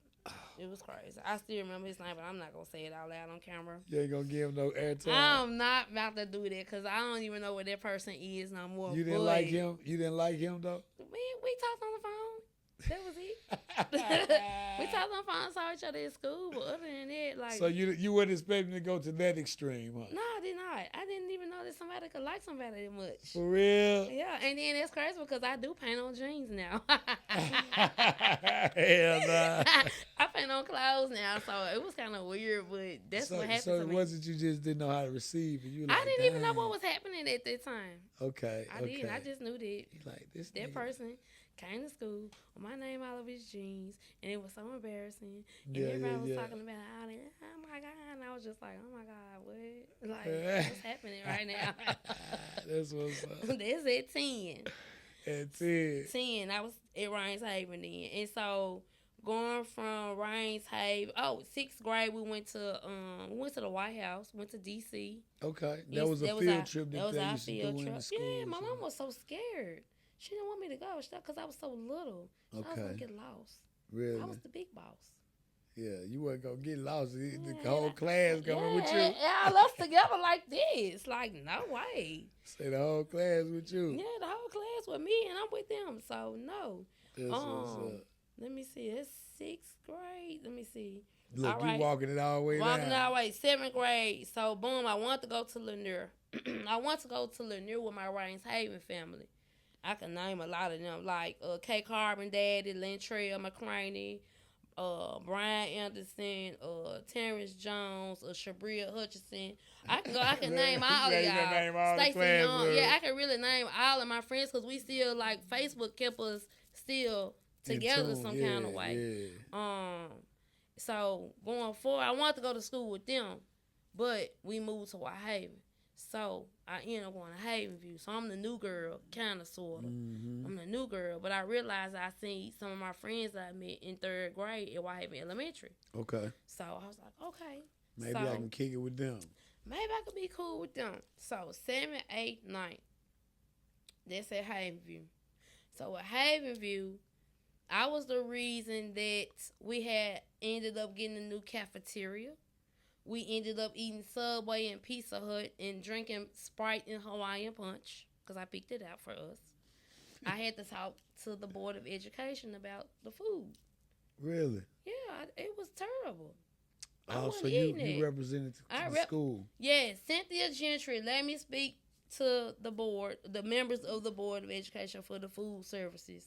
It was crazy. I still remember his name, but I'm not going to say it out loud on camera. You ain't going to give him no airtime? I'm not about to do that because I don't even know what that person is no more. You didn't like him? You didn't like him, though? We talked on the phone. That was it. We talked on the phone, saw each other at school, but other than that, like. So you wouldn't expect me to go to that extreme, huh? No, I did not. I didn't even know that somebody could like somebody that much. For real? Yeah, and then that's crazy because I do paint on jeans now. Hell nah. I paint on clothes now, so it was kind of weird, but that's what happened so to it me. wasn't you just didn't know how to receive it. You I like, didn't even know "Dang." what was happening at that time. Okay. I didn't. I just knew that You like this that nigga. person came to school with my name all over his jeans, and it was so embarrassing. And Yeah, everybody was yeah. talking about all that. Oh my God! And I was just like, oh my God, what? Like, what's happening right now? That's what's up. That's at 10. At 10. 10. I was at Rains Haven then, and so going from Rains Haven, sixth grade, we went to the White House, went to DC. Okay, that was a field trip that they used to do in the school. Yeah, my mom was so scared. She didn't want me to go because I was so little. So I was gonna get lost. Really? I was the big boss. Yeah, you wasn't gonna get lost. The whole class coming with you. Yeah, all us together like this. Like, no way. Say the whole class with you. Yeah, the whole class with me, and I'm with them. So no. That's what's up. Let me see. It's sixth grade. Let me see. Look, you walking it all the way Walking down. all the way, seventh grade. So boom, I wanted to go to Lanier. I want to go to Lanier with my Rains Haven family. I can name a lot of them, like K. Carbon Daddy, Lentrell McCraney, Brian Anderson, Terrence Jones, Shabril Hutchinson. I can name all of y'all. Stacey Young. Yeah, I can really name all of my friends because we still, like, Facebook kept us still together some kind of way. Yeah. So going forward, I wanted to go to school with them, but we moved to White Haven. So I ended up going to Havenview. So I'm the new girl, kind of, sort of. Mm-hmm. I'm the new girl. But I realized I seen some of my friends that I met in third grade at White Haven Elementary. Okay. So I was like, okay. Maybe I can kick it with them. Maybe I could be cool with them. So 7, 8, 9. That's at Havenview. So at Havenview, I was the reason that we had ended up getting a new cafeteria. We ended up eating Subway and Pizza Hut and drinking Sprite and Hawaiian Punch because I picked it out for us. I had to talk to the Board of Education about the food. Really? Yeah, it was terrible. So you represented the school. Yeah, Cynthia Gentry let me speak to the board, the members of the Board of Education for the food services.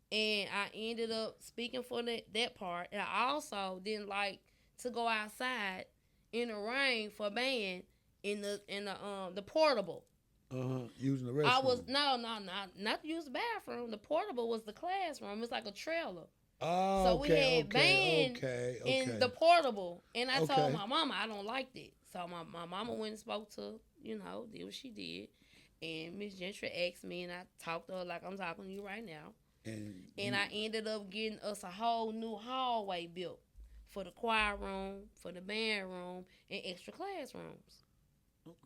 And I ended up speaking for that part. And I also didn't like to go outside in the rain for band in the portable. Using the restroom. I was not to use the bathroom. The portable was the classroom. It's like a trailer. Oh, so we had band in the portable, and I told my mama I don't like that. So my mama went and spoke to, did what she did, and Miss Gentry asked me, and I talked to her like I'm talking to you right now. And I ended up getting us a whole new hallway built for the choir room, for the band room, and extra classrooms.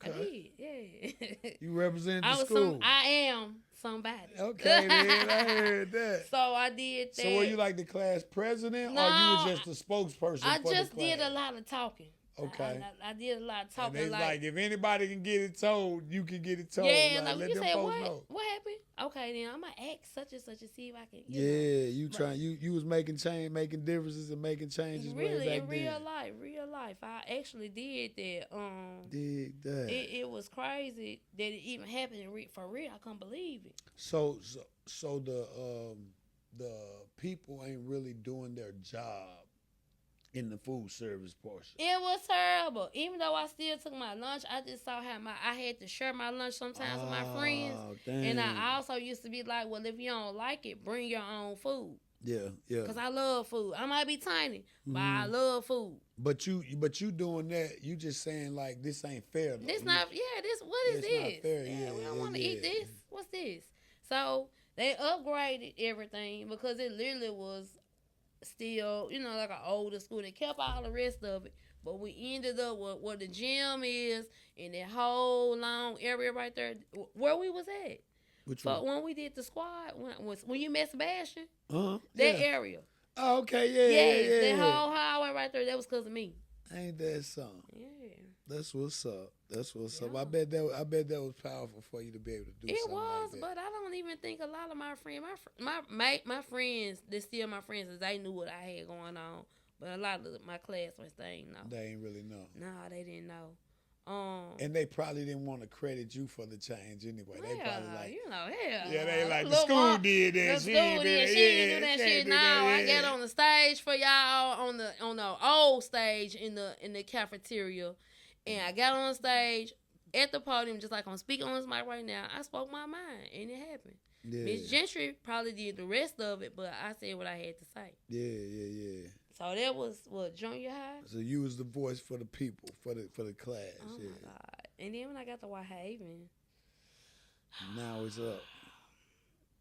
Okay. I did, yeah. You represent the school. I am somebody. Okay, then I heard that. So I did that. So were you like the class president, or you were just the spokesperson for the class? I just did a lot of talking. Okay. I did a lot of talking. And it's like if anybody can get it told, you can get it told. Yeah, like, let them say folks know. What happened? Okay, then I'm gonna ask such and such and see if I can. You was making differences and making changes. Really, way back in real life, I actually did that. Dig that. It was crazy that it even happened for real. I couldn't believe it. So the people ain't really doing their job in the food service portion. It was terrible. Even though I still took my lunch, I just saw how I had to share my lunch sometimes with my friends. Dang. And I also used to be like, well, if you don't like it, bring your own food. Yeah. Because I love food. I might be tiny, but I love food. But you doing that, you just saying like this ain't fair. This not, what is this? Not fair. We don't want to eat this. What's this? So they upgraded everything because it literally was still, like an older school. They kept all the rest of it, but we ended up where the gym is in that whole long area right there where we was at. Which one? When we did the squad, when you met Sebastian, that area. Oh, okay, yeah. That whole highway right there, that was because of me. Ain't that something? Yeah. That's what's up. That's what's up. Yeah. I bet that was powerful for you to be able to do It something was, like that. but I don't even think a lot of my friends, my friends, they're still my friends, is they knew what I had going on. But a lot of my classmates, they ain't know. They ain't really know. No, they didn't know. And they probably didn't want to credit you for the change anyway. They probably like, hell. yeah, they like the Little school mom- did The that. school She ain't did. do She didn't do that she shit. ain't do Now I that, get on the stage for y'all on the old stage in the cafeteria, and I got on stage at the podium just like I'm speaking on this mic right now. I spoke my mind, and it happened. Yeah. Miss Gentry probably did the rest of it, but I said what I had to say. Yeah. So that was what, junior high? So you was the voice for the people, for the class. Oh yeah. my God. And then when I got to White Haven, Now it's up.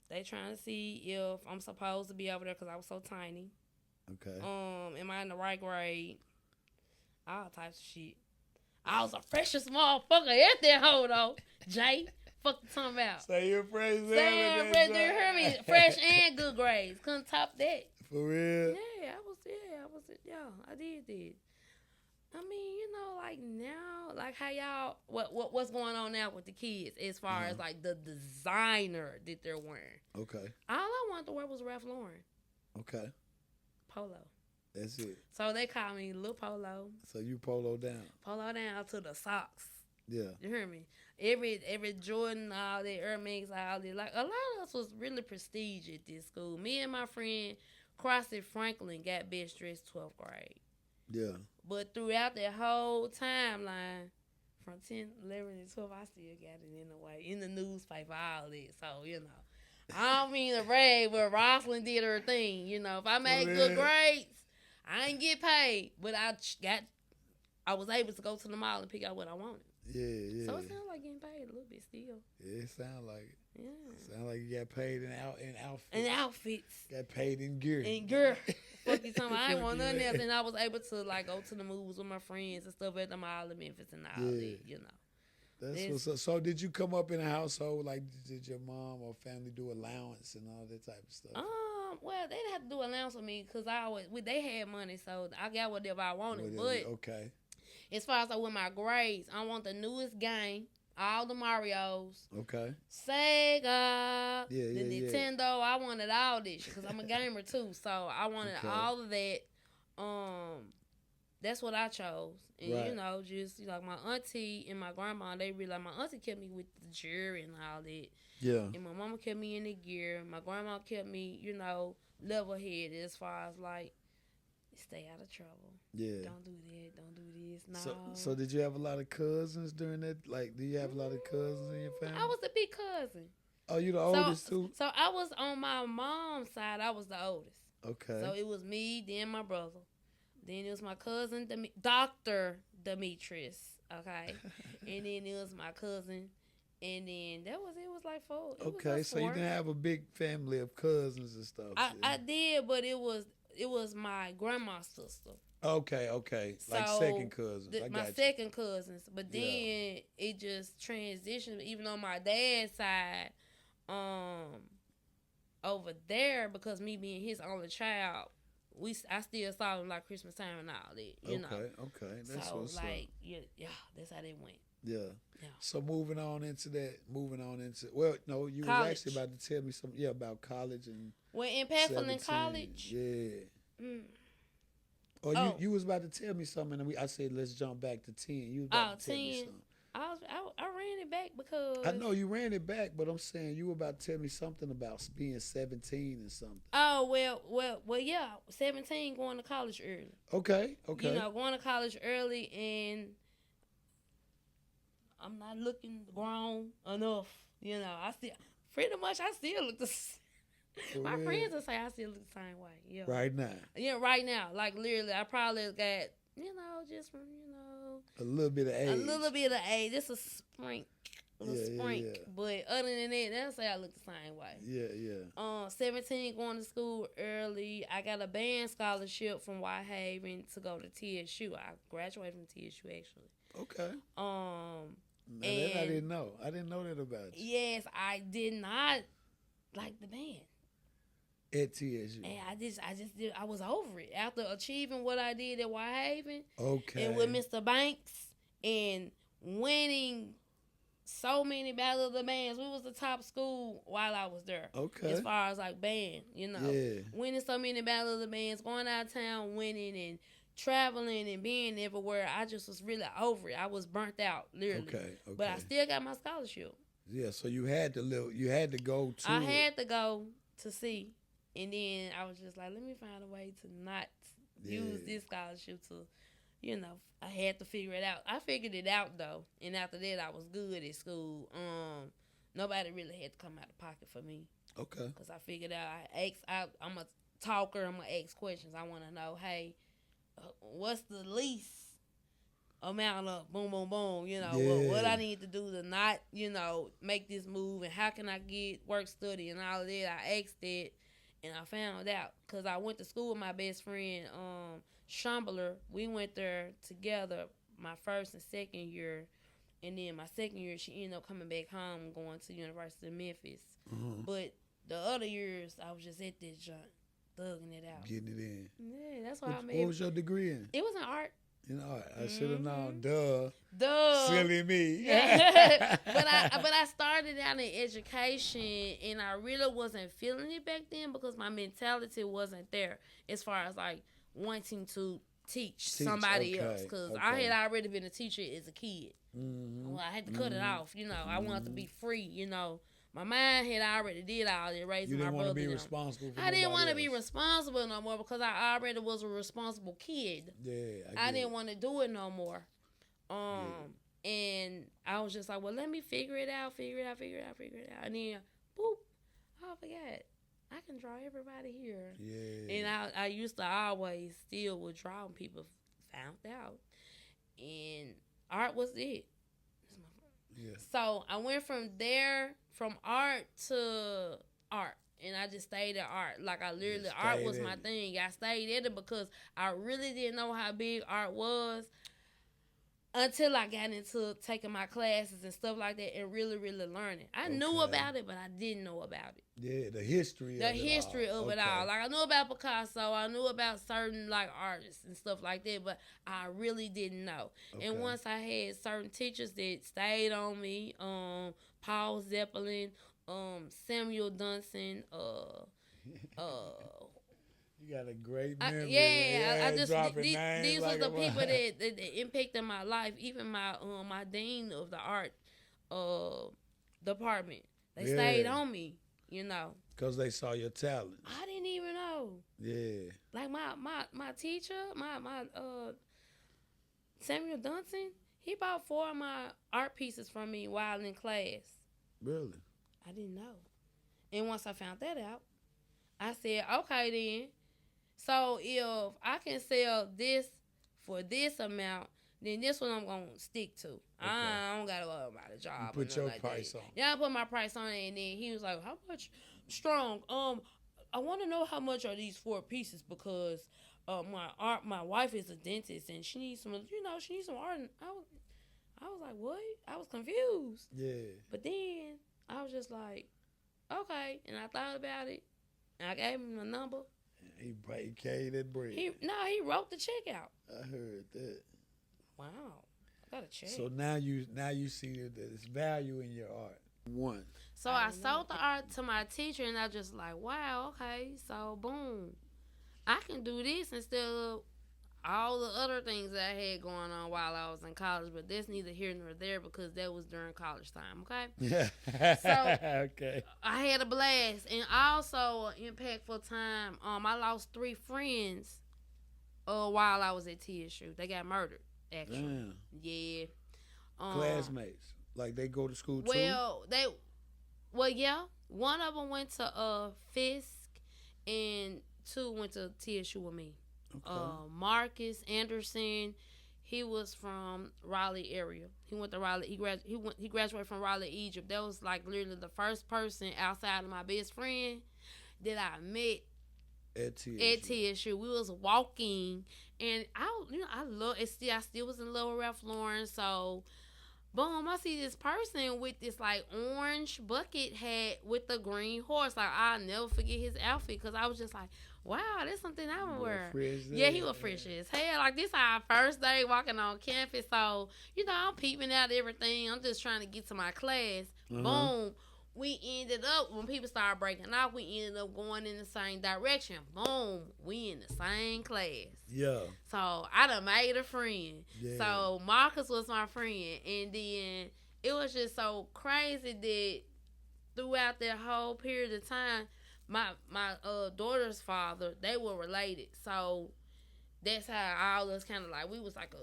they trying to see if I'm supposed to be over there because I was so tiny. Okay. Am I in the right grade? All types of shit. I was a freshest motherfucker at that hoe though. Jay, fuck you talking about? Say your phrase. Saying fresh, do you hear me? Fresh and good grades. Couldn't top that. For real? Yeah, I did that. I mean, like now, like how y'all, what's going on now with the kids as far as like the designer that they're wearing. Okay. All I wanted to wear was Ralph Lauren. Okay. Polo. That's it. So they call me Lil Polo. So you polo down. Polo down to the socks. Yeah. You hear me? Every Jordan, all that, Air Max, all that. Like, a lot of us was really prestige at this school. Me and my friend, Crossy Franklin, got best dressed 12th grade. Yeah. But throughout that whole timeline, from 10, 11, and 12, I still got it in the way. In the newspaper, all that. So, I don't mean to brag, but Rosalind did her thing. If I made good grades, I ain't get paid. But I was able to go to the mall and pick out what I wanted. Yeah. So it sounds like getting paid a little bit still. Yeah, it sound like it. Yeah. Sound like you got paid in outfits. And outfits. Got paid in gear. And girl, fuck you talking about. I ain't want nothing else. And I was able to like go to the movies with my friends and stuff at the mall in Memphis and all that, That's what's up. So did you come up in a household, like did your mom or family do allowance and all that type of stuff? Well, they didn't have to do allowance for me because they had money, so I got whatever I wanted. But okay. As far as with my grades, I want the newest game, all the Marios. Okay. Sega, the Nintendo. I wanted all this because I'm a gamer too, so I wanted all of that. That's what I chose. And just like my auntie and my grandma, they really like my auntie kept me with the jewelry and all that. Yeah. And my mama kept me in the gear. My grandma kept me, level headed as far as like stay out of trouble. Yeah. Don't do that. Don't do this. No. So did you have a lot of cousins during that? Like, do you have a lot of cousins in your family? I was the big cousin. Oh, you the oldest too? So I was on my mom's side. I was the oldest. Okay. So it was me, then my brother. Then it was my cousin, Dr. Demetrius. Okay. And then it was my cousin. And then it was like four. Okay, so you didn't have a big family of cousins and stuff. I did, but it was my grandma's sister. Okay. Like second cousins. My second cousins. But then it just transitioned, even on my dad's side, over there, because me being his only child, I still saw him like Christmas time and all that, you know. Okay. That's so, what's like, up. yeah, that's how they went. Yeah. Yeah. So moving on into well, no, you college. was actually about to tell me something, about college and. Well, in Pathfinder College. Yeah. Mm. Or you was about to tell me something, and I said let's jump back to 10. You was about to tell me something. I ran it back because I know you ran it back, but I'm saying you were about to tell me something about being 17 and something. Oh well, yeah, 17, going to college early. Okay. Going to college early, and I'm not looking grown enough. I still look the same. My friends will say I still look the same way. Yeah. Right now. Yeah, right now. Like literally, I probably got just from a little bit of age. A little bit of age. Just a sprink. Yeah. But other than that, they'll say I look the same way. Yeah. 17, going to school early. I got a band scholarship from White Haven to go to TSU. I graduated from TSU actually. Okay. That I didn't know. I didn't know that about you. Yes, I did not like the band. At TSU. And I was over it after achieving what I did at Whitehaven. Okay. And with Mr. Banks and winning so many Battle of the Bands. We was the top school while I was there. Okay. As far as like band, you know. Yeah. Winning so many Battle of the Bands, going out of town, winning and traveling and being everywhere. I just was really over it. I was burnt out, literally. Okay. But I still got my scholarship. Yeah, so you had to go to I had to go to see. And then I was just like, let me find a way to not use this scholarship to, you know, I had to figure it out. I figured it out, though. And after that, I was good at school. Nobody really had to come out of pocket for me. Okay. Because I figured out, I'm a talker. I'm going to ask questions. I want to know, hey, what's the least amount of boom, boom, boom, you know, what I need to do to not, you know, make this move, and how can I get work study and all of that. I asked that, and I found out because I went to school with my best friend, Schambler. We went there together my first and second year, and then my second year, she ended up coming back home, going to the University of Memphis. Mm-hmm. But the other years, I was just at this joint, thugging it out. Getting it in. Yeah, that's why I made. What was your degree in? It was in art. You know, I should have known. Duh. Silly me. But I started out in education, and I really wasn't feeling it back then because my mentality wasn't there as far as like wanting to teach somebody else. Because I had already been a teacher as a kid. Mm-hmm. Well, I had to cut it off. You know, I wanted to be free. You know. My mind had already did all that, raising my brother. You didn't want to be responsible for I didn't want to be responsible no more because I already was a responsible kid. Yeah, I didn't want to do it no more. And I was just like, well, let me figure it out. And then, boop, I forgot. I can draw everybody here. Yeah. And I used to always still would draw when people found out. And art was it. Yeah. So I went from art to art. And I just stayed at art. Like, I literally, art was my thing. I stayed at it because I really didn't know how big art was until I got into taking my classes and stuff like that and really, really learning. I knew about it, but I didn't know about it. Yeah, the history of it all. Like, I knew about Picasso. I knew about certain, like, artists and stuff like that, but I really didn't know. Okay. And once I had certain teachers that stayed on me, Paul Zeppelin, Samuel Dunson, you got a great memory. These were the people that impacted my life. Even my dean of the art department, they stayed on me. You know, because they saw your talent. I didn't even know. Yeah, like my teacher, my Samuel Dunson, he bought 4 of my art pieces from me while in class. Really? I didn't know. And once I found that out, I said, okay then. So if I can sell this for this amount, then this one I'm going to stick to. Okay. I don't got to worry about a job. You put your price on. Yeah, I put my price on it, and then he was like, how much? Strong. I want to know how much are these 4 pieces because my wife is a dentist, and she needs some art. And I was like, what? I was confused. Yeah. But then I was just like, okay. And I thought about it, and I gave him the number. He carried that bread. He wrote the check out. I heard that. Wow, I got a check. So now you see that there's value in your art. One. So I sold the art to my teacher, and I just like, wow, okay. So boom, I can do this instead of all the other things that I had going on while I was in college. But that's neither here nor there because that was during college time. Okay. Yeah. So okay. I had a blast, and also an impactful time. I lost 3 friends while I was at TSU. They got murdered. Actually. Damn. Yeah. Classmates. Like they go to school too? Yeah. One of them went to Fisk, and 2 went to TSU with me. Okay. Marcus Anderson, he was from Raleigh area. He went to Raleigh. He graduated from Raleigh, Egypt. That was like literally the first person outside of my best friend that I met at TSU. We was walking, and I love it. I still was in love with Ralph Lauren. So Boom, I see this person with this like orange bucket hat with the green horse. Like I'll never forget his outfit because I was just like, wow, that's something I would wear. Yeah, he was fresh as hell. Like this our first day walking on campus, so I'm peeping out everything. I'm just trying to get to my class. Boom. We ended up when people started breaking off. We ended up going in the same direction. Boom, we in the same class. Yeah. So I done made a friend. Yeah. So Marcus was my friend, and then it was just so crazy that throughout that whole period of time, my daughter's father, they were related. So that's how all us kind of like we was like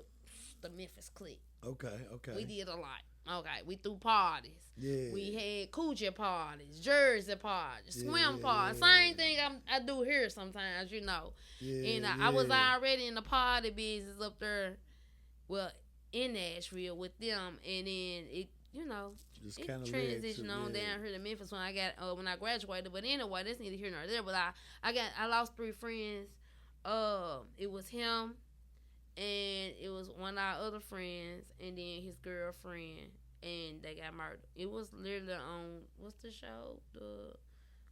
the Memphis clique. Okay. We did a lot. Okay, we threw parties. Yeah. We had coochie parties, jersey parties, swim parties. Same thing I do here sometimes, Yeah, and I was already in the party business up there, well, in Nashville with them, and then it just it kind of transitioned on down here to Memphis when I graduated. But anyway, that's neither here nor there. But I lost 3 friends. It was him, and it was one of our other friends, and then his girlfriend, and they got murdered. It was literally on what's the show, the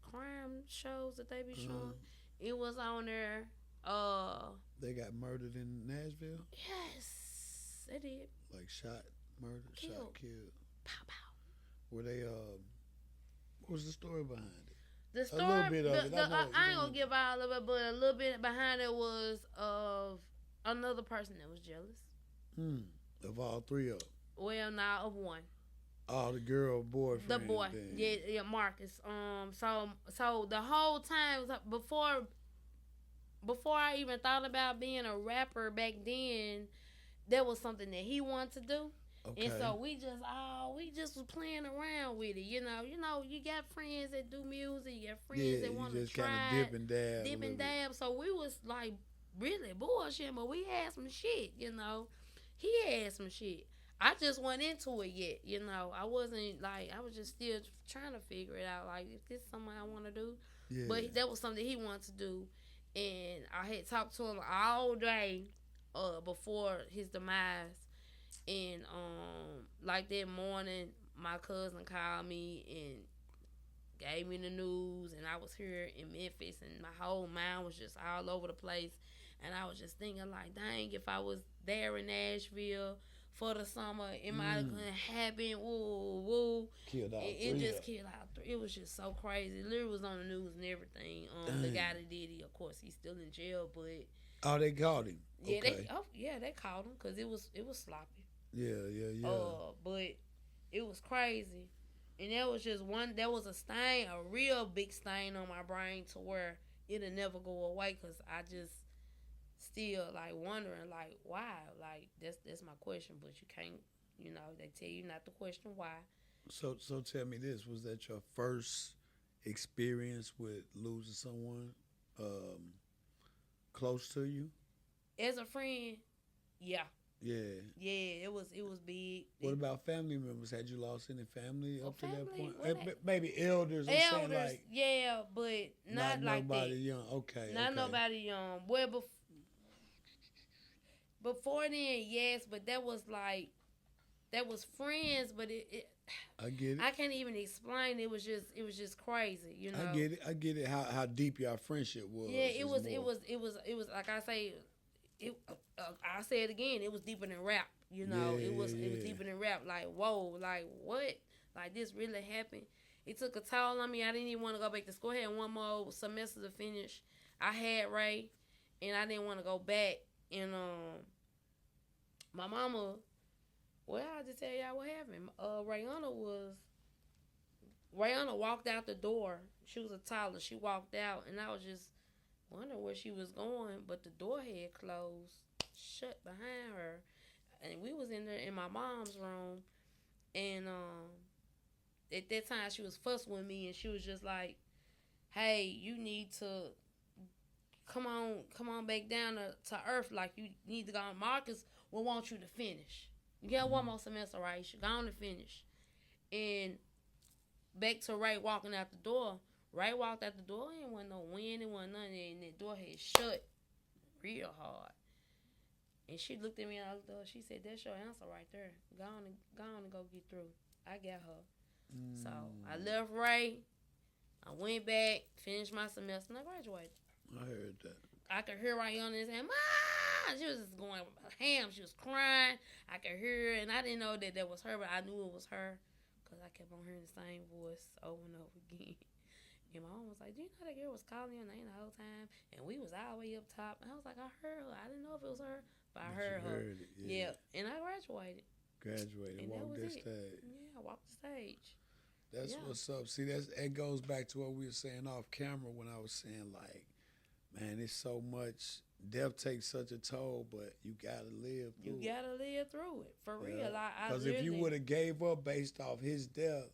crime shows that they be showing. It was on there. They got murdered in Nashville. Yes, they did. Like shot, murdered, killed. Pow pow. Were they? What was the story behind it? The story. A little bit of it. I ain't gonna give all of it, but a little bit behind it was of another person that was jealous. Of all 3 of them. Well, now of one. Oh, the girl boyfriend. The boy, thing. yeah, Marcus. So the whole time before I even thought about being a rapper back then, that was something that he wanted to do. Okay. And so we just was playing around with it. You got friends that do music, you got friends that want to try. Kind of dip and dab. So we was like really bullshit, but we had some shit. He had some shit. I just wasn't into it yet. I wasn't like, I was just still trying to figure it out. Like, if this is something I want to do. Yeah. But that was something he wanted to do. And I had talked to him all day before his demise. And like that morning, my cousin called me and gave me the news. And I was here in Memphis, and my whole mind was just all over the place. And I was just thinking, like, dang, if I was there in Nashville for the summer, it might have happened. Woo. Killed out it just killed out 3. It was just so crazy. It literally was on the news and everything. The guy that did it, of course, he's still in jail, but they caught him. Yeah, okay. they caught him because it was sloppy. Yeah. But it was crazy, and there was just one. There was a stain, a real big stain on my brain to where it'll never go away because I just still like wondering like why. Like that's my question, but you can't. They tell you not to question why. So tell me this: was that your first experience with losing someone close to you? As a friend, yeah. Yeah, it was big. What about family members? Had you lost any family up to that point? Well, maybe elders. Elders, like, yeah, but not like nobody that. Young. Okay, not nobody young. Well, before then, yes, but that was friends. But it I get it. I can't even explain. It was just crazy. I get it. How deep your friendship was. Yeah, it was like I say. I say it again. It was deeper than rap. It was deeper than rap. Like, whoa, like what? Like this really happened. It took a toll on me. I didn't even want to go back to school. I had one more semester to finish. I had Ray, and I didn't want to go back. And my mama, well, I'll just tell y'all what happened. Rayana walked out the door. She was a toddler. She walked out, and I was just wondering where she was going, but the door had closed, shut behind her, and we was in there in my mom's room, and at that time she was fussing with me, and she was just like, "Hey, you need to come on back down to earth, like you need to go." Marcus will want you to finish. You got one more semester, right? You should go on and finish. And back to Ray walking out the door. Ray walked out the door, and wasn't no wind, it wasn't nothing, and the door had shut real hard. And she looked at me and I looked at her. She said, "That's your answer right there. Go on and go get through. I got her." So I left Ray. I went back, finished my semester, and I graduated. I heard that. I could hear Ryan in saying, "Ma!" She was just going ham. She was crying. I could hear her, and I didn't know that was her, but I knew it was her because I kept on hearing the same voice over and over again. And my mom was like, "Do you know that girl was calling your name the whole time?" And we was all the way up top. And I was like, "I heard her. I didn't know if it was her, but I heard her." Heard it, yeah. And I graduated. And walked that stage. Yeah, I walked the stage. That's what's up. See, it goes back to what we were saying off camera when I was saying, like, man, it's so much. Death takes such a toll, but you gotta live through it. You gotta live through it for real. Because if you would have gave up based off his death,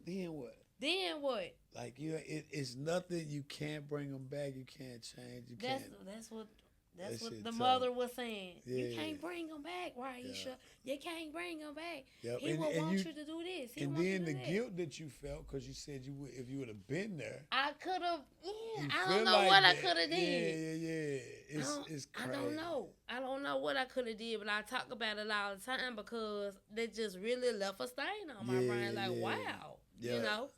then what? Then what? Like it's nothing. You can't bring them back. You can't change. That's what the mother was saying. Yeah. You can't bring them back, Raisha. You can't bring them back. Yep. He would want you to do this. And then the guilt that you felt because you said if you would have been there. I could have. Yeah, I don't know what I could have did. Yeah. It's crazy. I don't know what I could have did, but I talk about it all the time because they just really left a stain on my brain. Like, wow. Yeah. You know?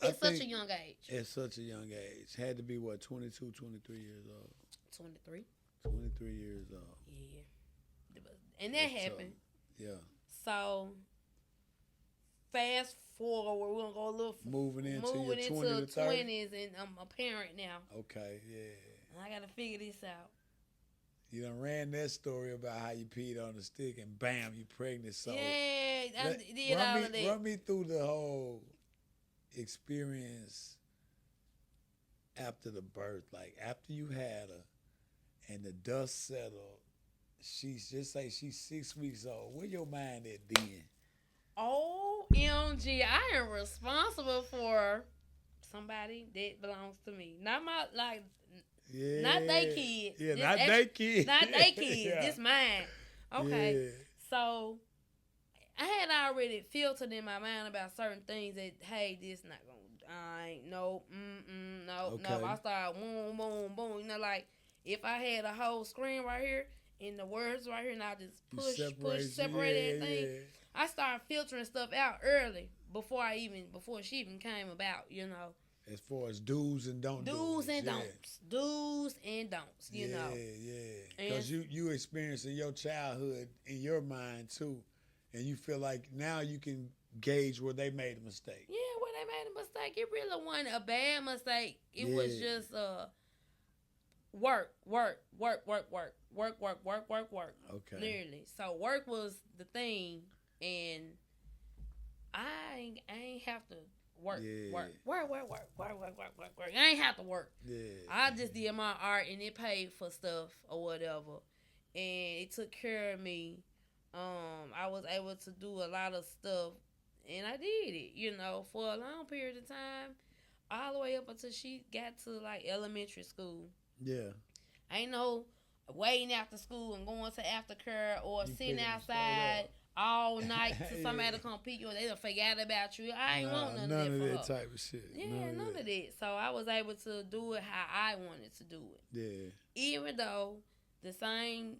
At such a young age. At such a young age. Had to be, 22, 23 years old? 23. 23 years old. Yeah. And that happened. Yeah. So, fast forward, we're going to go a little... Moving into 20s, and I'm a parent now. Okay, yeah. And I got to figure this out. You done ran that story about how you peed on the stick and bam, you pregnant. So yeah, I did all of that. Run me through the whole experience after the birth. Like, after you had her, and the dust settled, she's 6 weeks old. Where your mind at then? OMG, I am responsible for somebody that belongs to me. Not my, not they kid. Yeah, not they kid. Not they kid. Yeah. This mine. Okay. Yeah. So, I had already filtered in my mind about certain things that, hey, this not going to, no. Okay. I started boom, boom, boom. You know, like, if I had a whole screen right here and the words right here and I just separate everything, I started filtering stuff out early before she even came about, you know. As far as do's and don'ts. Do's and don'ts, you know. Yeah. Because you experiencing your childhood in your mind too. And you feel like now you can gauge where they made a mistake. Yeah, where they made a mistake. It really wasn't a bad mistake. It was just work. Okay. Literally. So work was the thing, and I ain't have to work. I ain't have to work. Yeah. I just did my art, and it paid for stuff or whatever, and it took care of me. I was able to do a lot of stuff, and I did it, you know, for a long period of time, all the way up until she got to like elementary school. Yeah. Ain't no waiting after school and going to aftercare or sitting outside all night to somebody to come pick you up. They done forgot about you. I ain't want none of that type of shit. Yeah, none of that. So I was able to do it how I wanted to do it. Yeah. Even though the same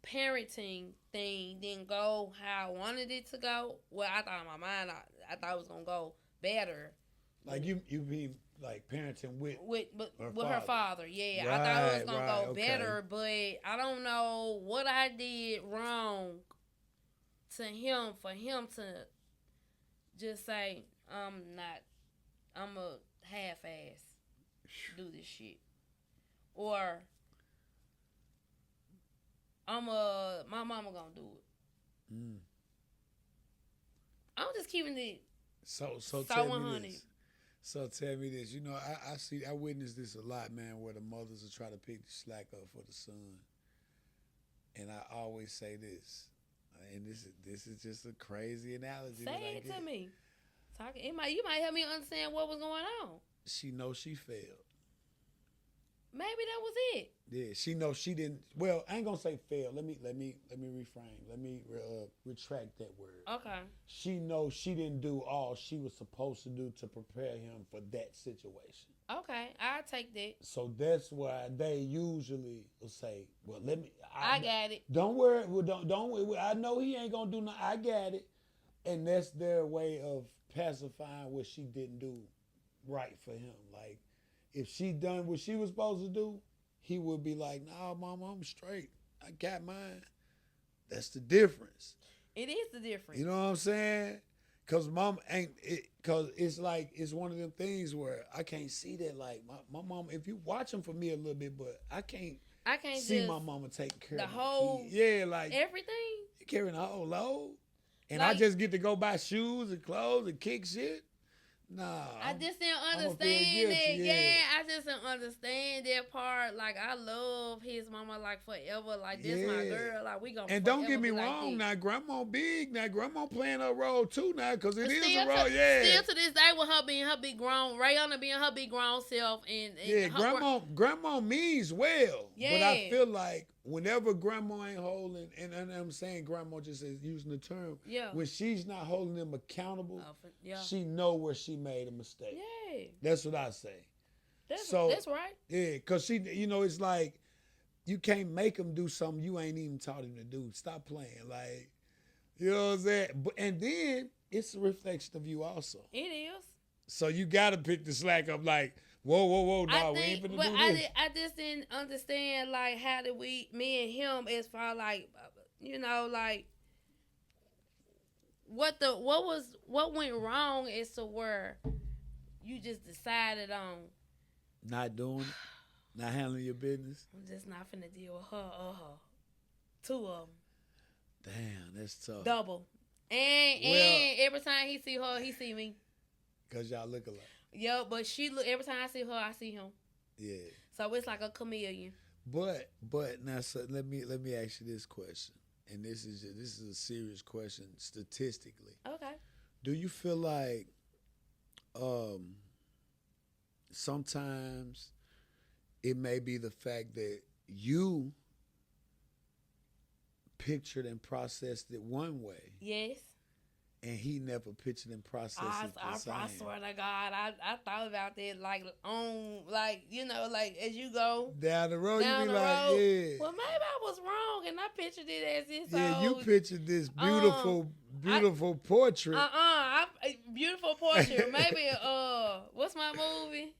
parenting thing didn't go how I wanted it to go. Well, I thought in my mind, I thought it was going to go better. Like you be like parenting with her father. Yeah, right, I thought it was going to go okay. better, but I don't know what I did wrong to him for him to just say, I'm a half-ass do this shit. Or my mama gonna do it. I'm just keeping it so tell me this. So tell me this. You know, I witness this a lot, man, where the mothers will try to pick the slack up for the son. And I always say this, and this is just a crazy analogy. Say it to me. You might help me understand what was going on. She knows she failed. maybe that was it. Yeah, she knows she didn't. Well, I ain't gonna say fail. Let me reframe. Let me retract that word. Okay. She knows she didn't do all she was supposed to do to prepare him for that situation. Okay, I'll take that. So that's why they usually will say, "Well, let me." I got it. Don't worry. Well, don't. I know he ain't gonna do nothing. I got it, and that's their way of pacifying what she didn't do right for him. Like, if she done what she was supposed to do, he would be like, "Nah, mama, I'm straight. I got mine." That's the difference. It is the difference. You know what I'm saying? Cause mom ain't it. Cause it's like it's one of them things where I can't see that. Like my mom, if you watching for me a little bit, but I can't see my mama taking care the of whole kid. Yeah, like everything. carrying the whole load, and Like, I just get to go buy shoes and clothes and kick shit. Nah, I just didn't I'ma feel understand it. guilty, Yeah, I just didn't understand that part. Like, I love his mama like forever. Like, this my girl. Like, we gonna. And don't get me be wrong, like now grandma big, now grandma playing her role too now, cause it is still a role. Yeah, Still to this day with her being her big grown, Rayana being her big grown self, and yeah, her, grandma means well. Yeah. But I feel like whenever grandma ain't holding, and I'm saying grandma just is using the term. Yeah. When she's not holding them accountable, yeah. she know where she made a mistake. Yeah. That's what I say. That's right. Yeah, cause she, it's like you can't make them do something you ain't even taught him to do. Stop playing, like, you know what I'm saying. But and then it's a reflection of you also. It is. So you gotta pick the slack up, like, whoa, no, we ain't finna do this. I just didn't understand, like, how did me and him, as far like, like, what went wrong as to where you just decided on not doing it, not handling your business. I'm just not finna deal with her or her. Two of them. Damn, that's tough. Double. And every time he see her, he see me. Cause y'all look alike. Yeah, but every time I see her, I see him. Yeah. So it's like a chameleon. But now, so let me ask you this question, and this is a serious question statistically. Okay. Do you feel like sometimes it may be the fact that you pictured and processed it one way? Yes. And he never pictured and processed it the same. I swear to God, I thought about that, like, like as you go down the road, down you be the like, road, yeah. well, maybe I was wrong, and I pictured it as this. Yeah, you pictured this beautiful portrait. Beautiful portrait. Maybe what's my movie?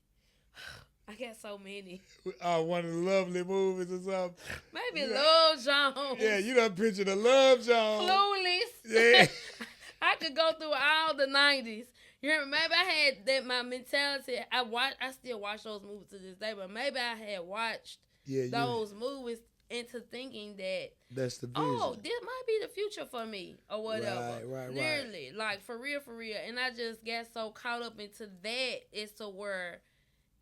I got so many. One of the lovely movies or something. Maybe Love Jones. Yeah, you done pictured the Love Jones. Clueless. Yeah. I could go through all the 90s. You remember, maybe I had that my mentality. I still watch those movies to this day, but maybe I had watched those movies into thinking that that's the vision. Oh, this might be the future for me or whatever. Right. Literally, like for real. And I just got so caught up into that as to where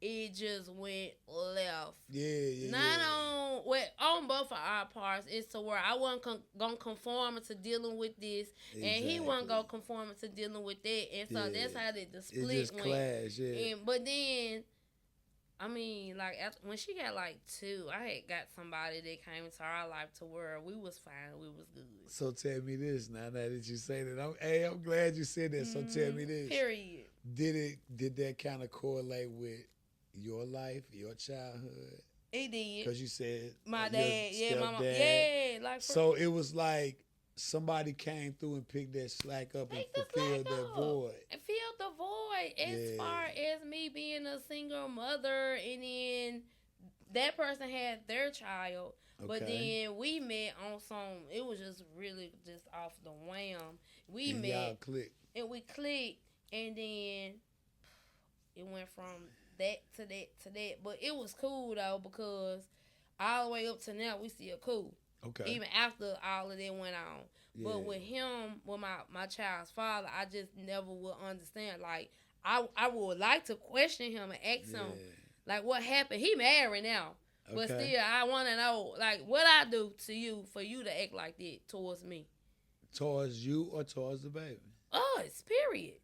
it just went left. Yeah. On both of our parts, it's to where I wasn't gonna conform to dealing with this, and he wasn't gonna conform to dealing with that, and so that's how the split just went. Clash, yeah. But then, I mean, like when she got like 2, I had got somebody that came into our life to where we was fine, we was good. So tell me this now that you say that, I'm glad you said that. So tell me this. Period. Did that kind of correlate with your life, your childhood? It did. Because you said my dad, my mom, like. So it was like somebody came through and picked that slack up and fulfilled that void. And filled the void as far as me being a single mother, and then that person had their child. Okay. But then we met on some. It was just really just off the wham. We met. Y'all clicked. And we clicked, and then it went from that to that. But it was cool though, because all the way up to now we still cool. Okay. Even after all of that went on. Yeah. But with him, with my child's father, I just never would understand. Like I would like to question him and ask him, like, what happened? He married now. Okay. But still I wanna know, like, what I do to you for you to act like that towards me. Towards you or towards the baby? Us, period.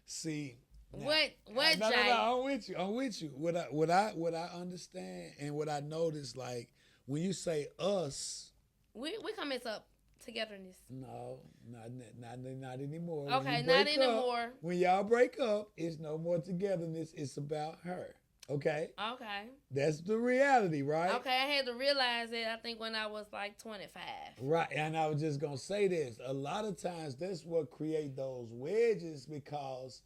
See, Now, What, no, Jay? I'm with you. I'm with you. What I understand and what I notice, like when you say us, We come into togetherness. no, not anymore. When Okay, you not break anymore. up, when y'all break up, it's no more togetherness. It's about her. Okay, Okay. that's the reality, right? Okay, I had to realize it, I think, when I was like 25. Right, and I was just gonna say this. A lot of times, that's what create those wedges because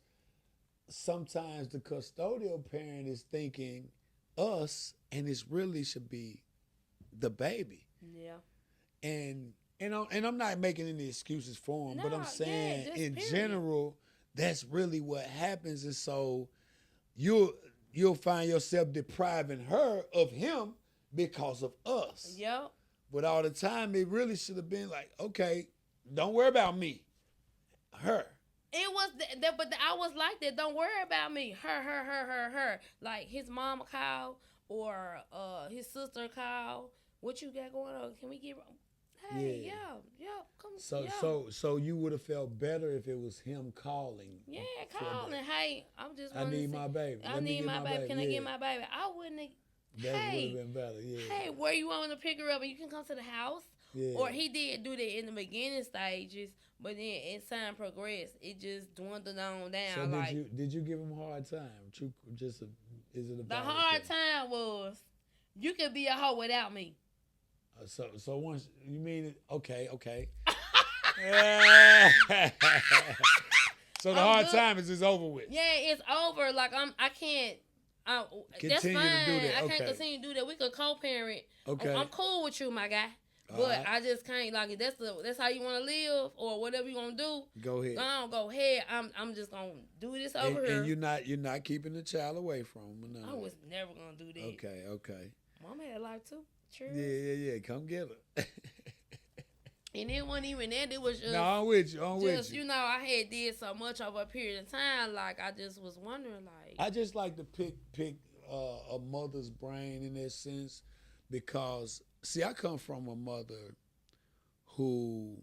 sometimes the custodial parent is thinking us, and it really should be the baby. Yeah. And I'm not making any excuses for him, but I'm No, saying just in period. general, that's really what happens, and so you'll find yourself depriving her of him because of us. Yep. But all the time, it really should have been like, okay, don't worry about me, her. It was, but I was like that. Don't worry about me. Her. Like his mama called or his sister called. What you got going on? Can we get? Hey, yeah, come. So you would have felt better if it was him calling. Yeah, calling. Hey, I'm just. I need my baby. I need my baby. Can I get my baby? I wouldn't. That would Hey, have been better. Yeah. hey, where you want to pick her up and you can come to the house? Yeah. Or he did do that in the beginning stages, but then as time progressed, it just dwindled on down. So like did you give him a hard time? Is it a the hard time was you could be a hoe without me. So once you mean it, okay. So the hard time is over with. Yeah, it's over. Like I can't. That's fine. Continue to do that. I can't continue to do that. We could co-parent. Okay. I'm cool with you, my guy. All But right. I just can't, like, that's how you want to live or whatever you want to do. Go ahead. Go ahead. I'm just gonna do this over here. And you're not keeping the child away from him. I was never gonna do that. Okay. Mom had life too. Sure. Yeah. Come get her. And it wasn't even that. It was just. No, I'm with you. You know, I had did so much over a period of time. Like I just was wondering, like. I just like to pick a mother's brain in that sense because see, I come from a mother who,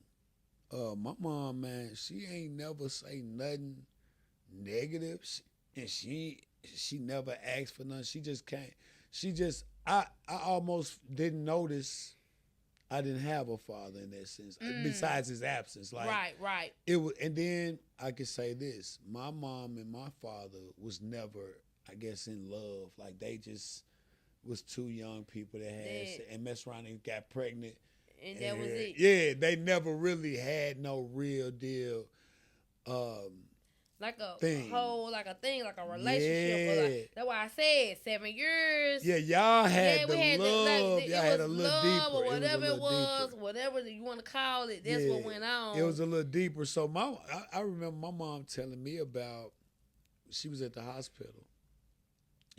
my mom, man, she ain't never say nothing negative, and she never asked for nothing. She just can't. I almost didn't notice I didn't have a father in that sense, besides his absence. Like Right. It was, and then I could say this: my mom and my father was never, I guess, in love. Like they just was two young people that had and messed around and got pregnant. And that was it. Yeah, they never really had no real deal. Like a thing. whole, like a thing, like a relationship. Yeah. Like, that's why I said 7 years. Yeah, y'all had we had love. Y'all had a little love deeper. or whatever it was, whatever you want to call it. That's what went on. It was a little deeper. So I remember my mom telling me about, she was at the hospital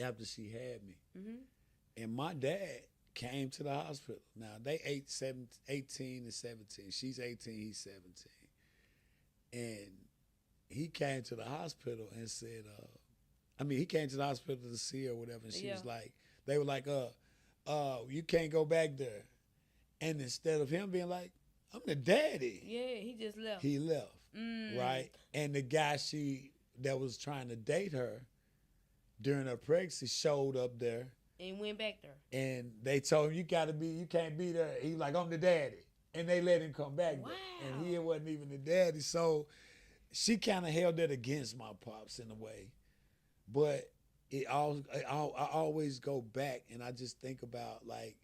after she had me. Mm-hmm. And my dad came to the hospital. Now, they 18 and 17. She's 18, he's 17. And he came to the hospital and said, he came to the hospital to see her or whatever. And she was like, they were like, you can't go back there. And instead of him being like, I'm the daddy. Yeah, he just left. He left, right? And the guy that was trying to date her during her pregnancy showed up there. And went back there. And they told him, you can't be there. He was like, I'm the daddy. And they let him come back there. And he wasn't even the daddy. So she kind of held that against my pops in a way. But I always go back and I just think about, like,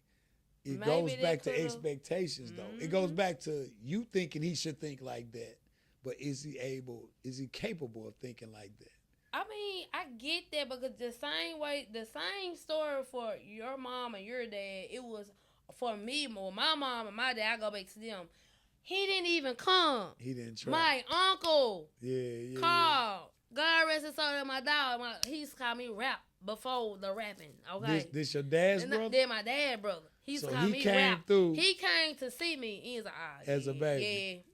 it goes back to expectations, though. It goes back to you thinking he should think like that. But is he capable of thinking like that? I mean, I get that because the same story for your mom and your dad, it was for me, more my mom and my dad, I go back to them. He didn't even come. He didn't try. My uncle called. Yeah. God rest his soul, my dog. He used to call me rap before the rapping. Okay. This your dad's brother? Then my dad brother. He used to call me came rap. Through he came to see me. He was like, as a baby.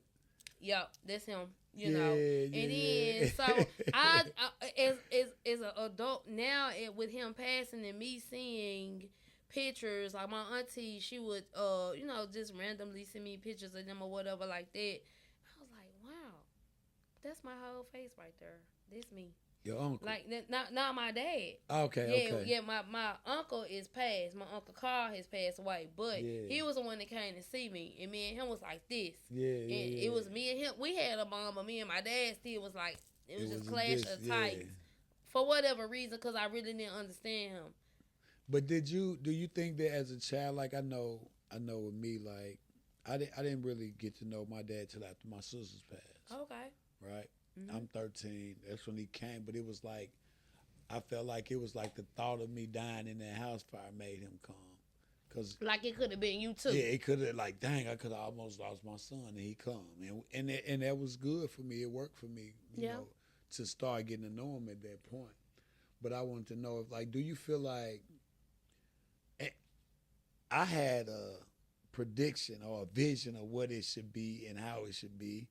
Yeah. Yup, that's him. You know, and then so I as an adult now, with him passing and me seeing pictures, like my auntie, she would just randomly send me pictures of them or whatever like that. I was like, wow, that's my whole face right there. That's me. Your uncle. Like not my dad. Okay. Yeah. My uncle is passed. My uncle Carl has passed away, but he was the one that came to see me, and me and him was like this. And it was me and him. We had a bond, but me and my dad still was like it was just clash of tights for whatever reason, because I really didn't understand him. But do you think that as a child, like I know with me, like I didn't really get to know my dad till after my sisters passed. Okay. Right. I'm 13. That's when he came, but it was like I felt like it was like the thought of me dying in that house fire made him come. Cause like it could have been you too. Yeah, it could have I could have almost lost my son, and he come, and that was good for me. It worked for me, you know, to start getting to know him at that point. But I wanted to know if do you feel like I had a prediction or a vision of what it should be and how it should be,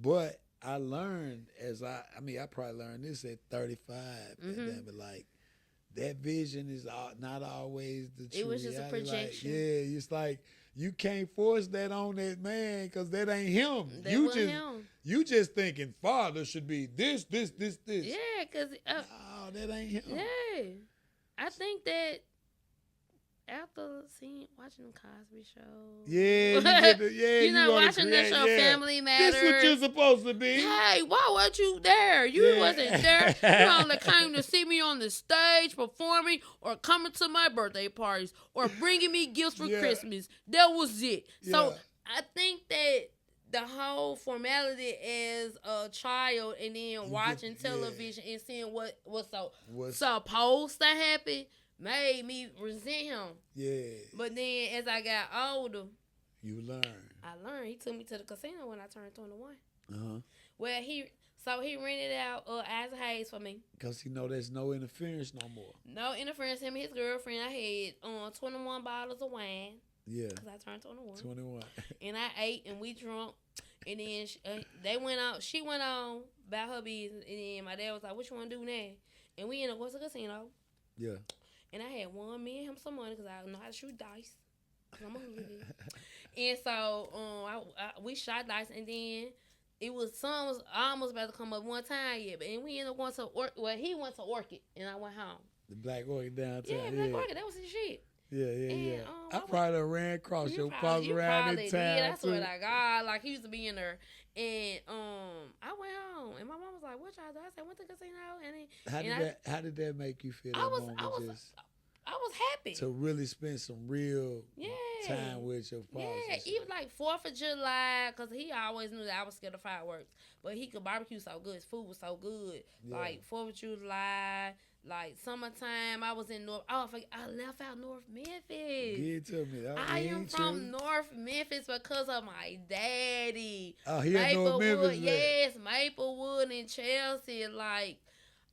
but I learned I probably learned this at 35, but that vision is not always the truth. It was just a projection. It's like you can't force that on that man because that ain't him. You just thinking father should be this. Yeah, because no, that ain't him. Yeah, I think that. After watching the Cosby Show, you watching the show Family Matters. This what you're supposed to be. Hey, why weren't you there? You wasn't there. You only came to see me on the stage performing, or coming to my birthday parties, or bringing me gifts for Christmas. That was it. So I think that the whole formality as a child, and then watching television and seeing what was supposed to happen, made me resent him. Yeah. But then as I got older, you learned. I learned. He took me to the casino when I turned 21. Uh-huh. Well, he rented out Isaac Hayes for me. Because he know there's no interference no more. No interference. Him and his girlfriend. I had 21 bottles of wine. Yeah. Because I turned 21. 21. And I ate and we drunk. And then they went out. She went on about her business. And then my dad was like, what you want to do now? And we ended up going to the casino. Yeah. And I had won me and him some money because I know how to shoot dice. I'm a hooligan. And so we shot dice, and then sun was almost about to come up one time yet, but we ended up going to he went to Orchid, and I went home. The Black Orchid downtown. Yeah, Black Orchid, that was his shit. Yeah. I probably ran across your pops around in town. Yeah, I swear to God, like he used to be in there. And I went home, and my mom was like, "What y'all do?" I said, "Went to the casino." And how did that make you feel? I was happy to really spend some real time with your pops. Yeah, even like 4th of July, because he always knew that I was scared of fireworks, but he could barbecue so good. His food was so good. Yeah. Like 4th of July. Like summertime, I was in North. Oh, I left out North Memphis. Get to me. I am from North Memphis because of my daddy. Oh, he in North Memphis. Yes, Maplewood and Chelsea. Like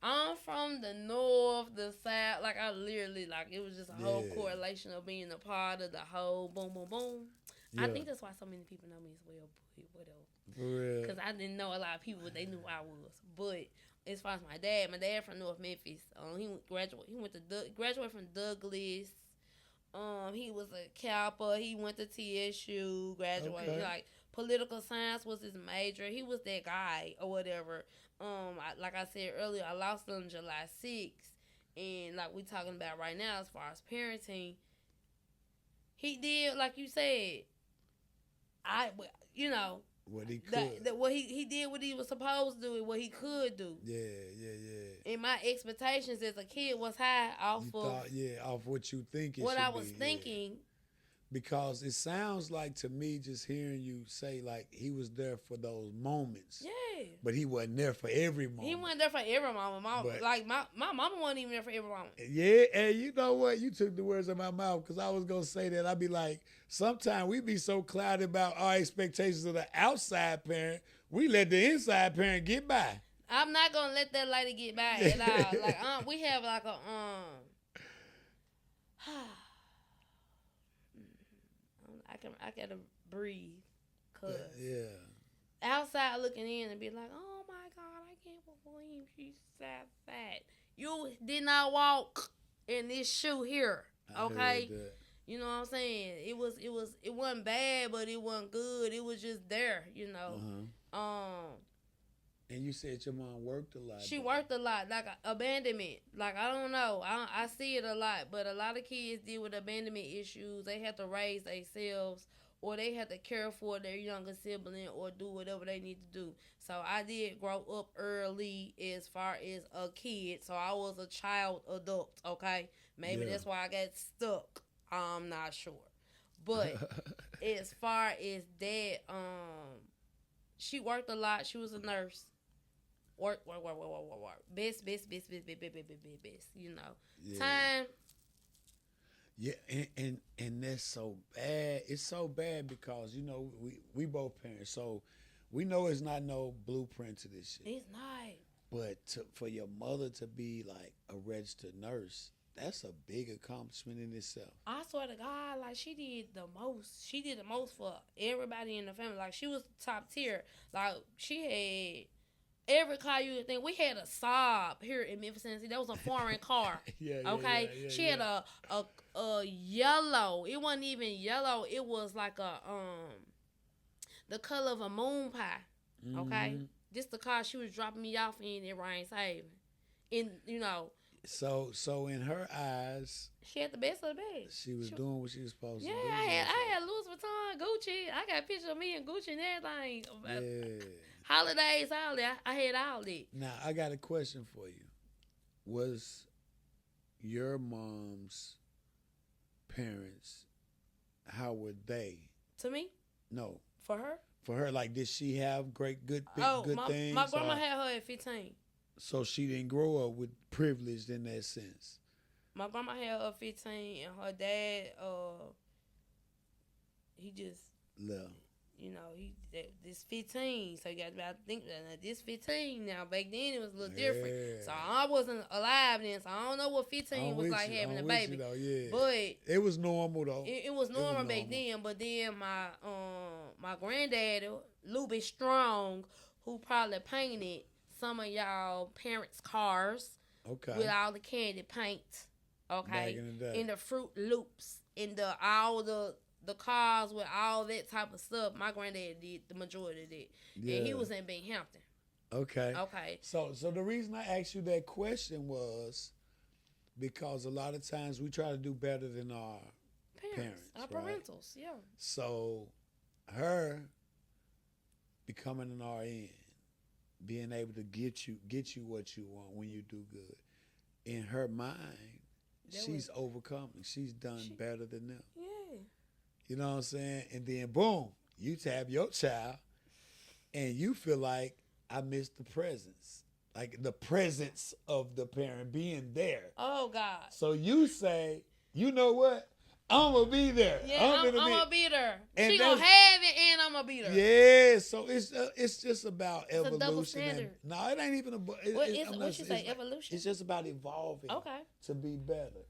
I'm from the north, the south. Like I literally, it was just a whole correlation of being a part of the whole boom, boom, boom. Yeah. I think that's why so many people know me as well. For real. Because I didn't know a lot of people, they knew I was, but. As far as my dad from North Memphis. He graduated from Douglas. He was a Kappa. He went to TSU. Graduated. Okay. Political science was his major. He was that guy or whatever. Like I said earlier, I lost him July 6th, and like we talking about right now, as far as parenting, he did like you said. What he could. What he did what he was supposed to do and what he could do. Yeah. And my expectations as a kid was high off what you think it what should I was be, thinking. Because it sounds like to me, just hearing you say, like, he was there for those moments. Yeah. But he wasn't there for every moment. He wasn't there for every moment. My mama wasn't even there for every moment. Yeah, and you know what? You took the words out of my mouth, because I was going to say that. I'd be like, sometimes we be so clouded about our expectations of the outside parent, we let the inside parent get by. I'm not going to let that lady get by at all. We have I gotta breathe, cause outside looking in and be like, oh my God, I can't believe she's that fat. You did not walk in this shoe here, okay? You know what I'm saying? It wasn't bad, but it wasn't good. It was just there, you know. And you said your mom worked a lot. She though. worked a lot, like abandonment. Like, I don't know. I see it a lot, but a lot of kids deal with abandonment issues. They have to raise themselves, or they have to care for their younger sibling, or do whatever they need to do. So I did grow up early as far as a kid. So I was a child adult, okay? Maybe Yeah. that's why I got stuck. I'm not sure. But as far as that, she worked a lot. She was a nurse. Work. Best. You know, Yeah. time. Yeah, and that's so bad. It's so bad because you know we both parents, so we know it's not no blueprint to this shit. It's not. But for your mother to be like a registered nurse, that's a big accomplishment in itself. I swear to God, like she did the most. She did the most for everybody in the family. Like she was top tier. Like she had every car you would think. We had a Saab here in Memphis, Tennessee. That was a foreign car. Okay, she had a yellow. It wasn't even yellow. It was like the color of a moon pie. Okay, this the car she was dropping me off in Rhines-Haven. In So in her eyes, she had the best of the best. she was doing what she was supposed to do. Yeah, I had Louis Vuitton, Gucci. I got pictures of me and Gucci and everything. Yeah. Holidays, all that. I had all that. Now I got a question for you. Was your mom's parents, how were they? To me? No. For her? For her, like, did she have good things? My grandma had her at 15. So she didn't grow up with privilege in that sense. My grandma had her at 15, and her dad, he just left. This 15, so you got to think that this 15 now. Back then it was a little different. So I wasn't alive then, so I don't know what 15 was like having a baby. But it was normal though. It was normal back then. But then my granddad, Lubie Strong, who probably painted some of y'all parents' cars with all the candy paint. Okay, back in the day. In the Fruit Loops, in all the cars with all that type of stuff. My granddad did the majority of that. Yeah. And he was in Binghampton. Okay. Okay. So the reason I asked you that question was because a lot of times we try to do better than our parents our parentals, yeah. So her becoming an RN, being able to get you what you want when you do good, in her mind, she's overcoming. She's done better than them. Yeah. You know what I'm saying? And then boom, you tab your child and you feel like I missed the presence. Like the presence of the parent being there. Oh God. So you say, you know what? I'm gonna be there. Yeah, I'm gonna be there. And she gonna have it, and I'm gonna be there. Yeah, so it's just about it's evolution. A double standard. No, it ain't even about. What you say? Evolution. It's just about evolving. Okay. To be better.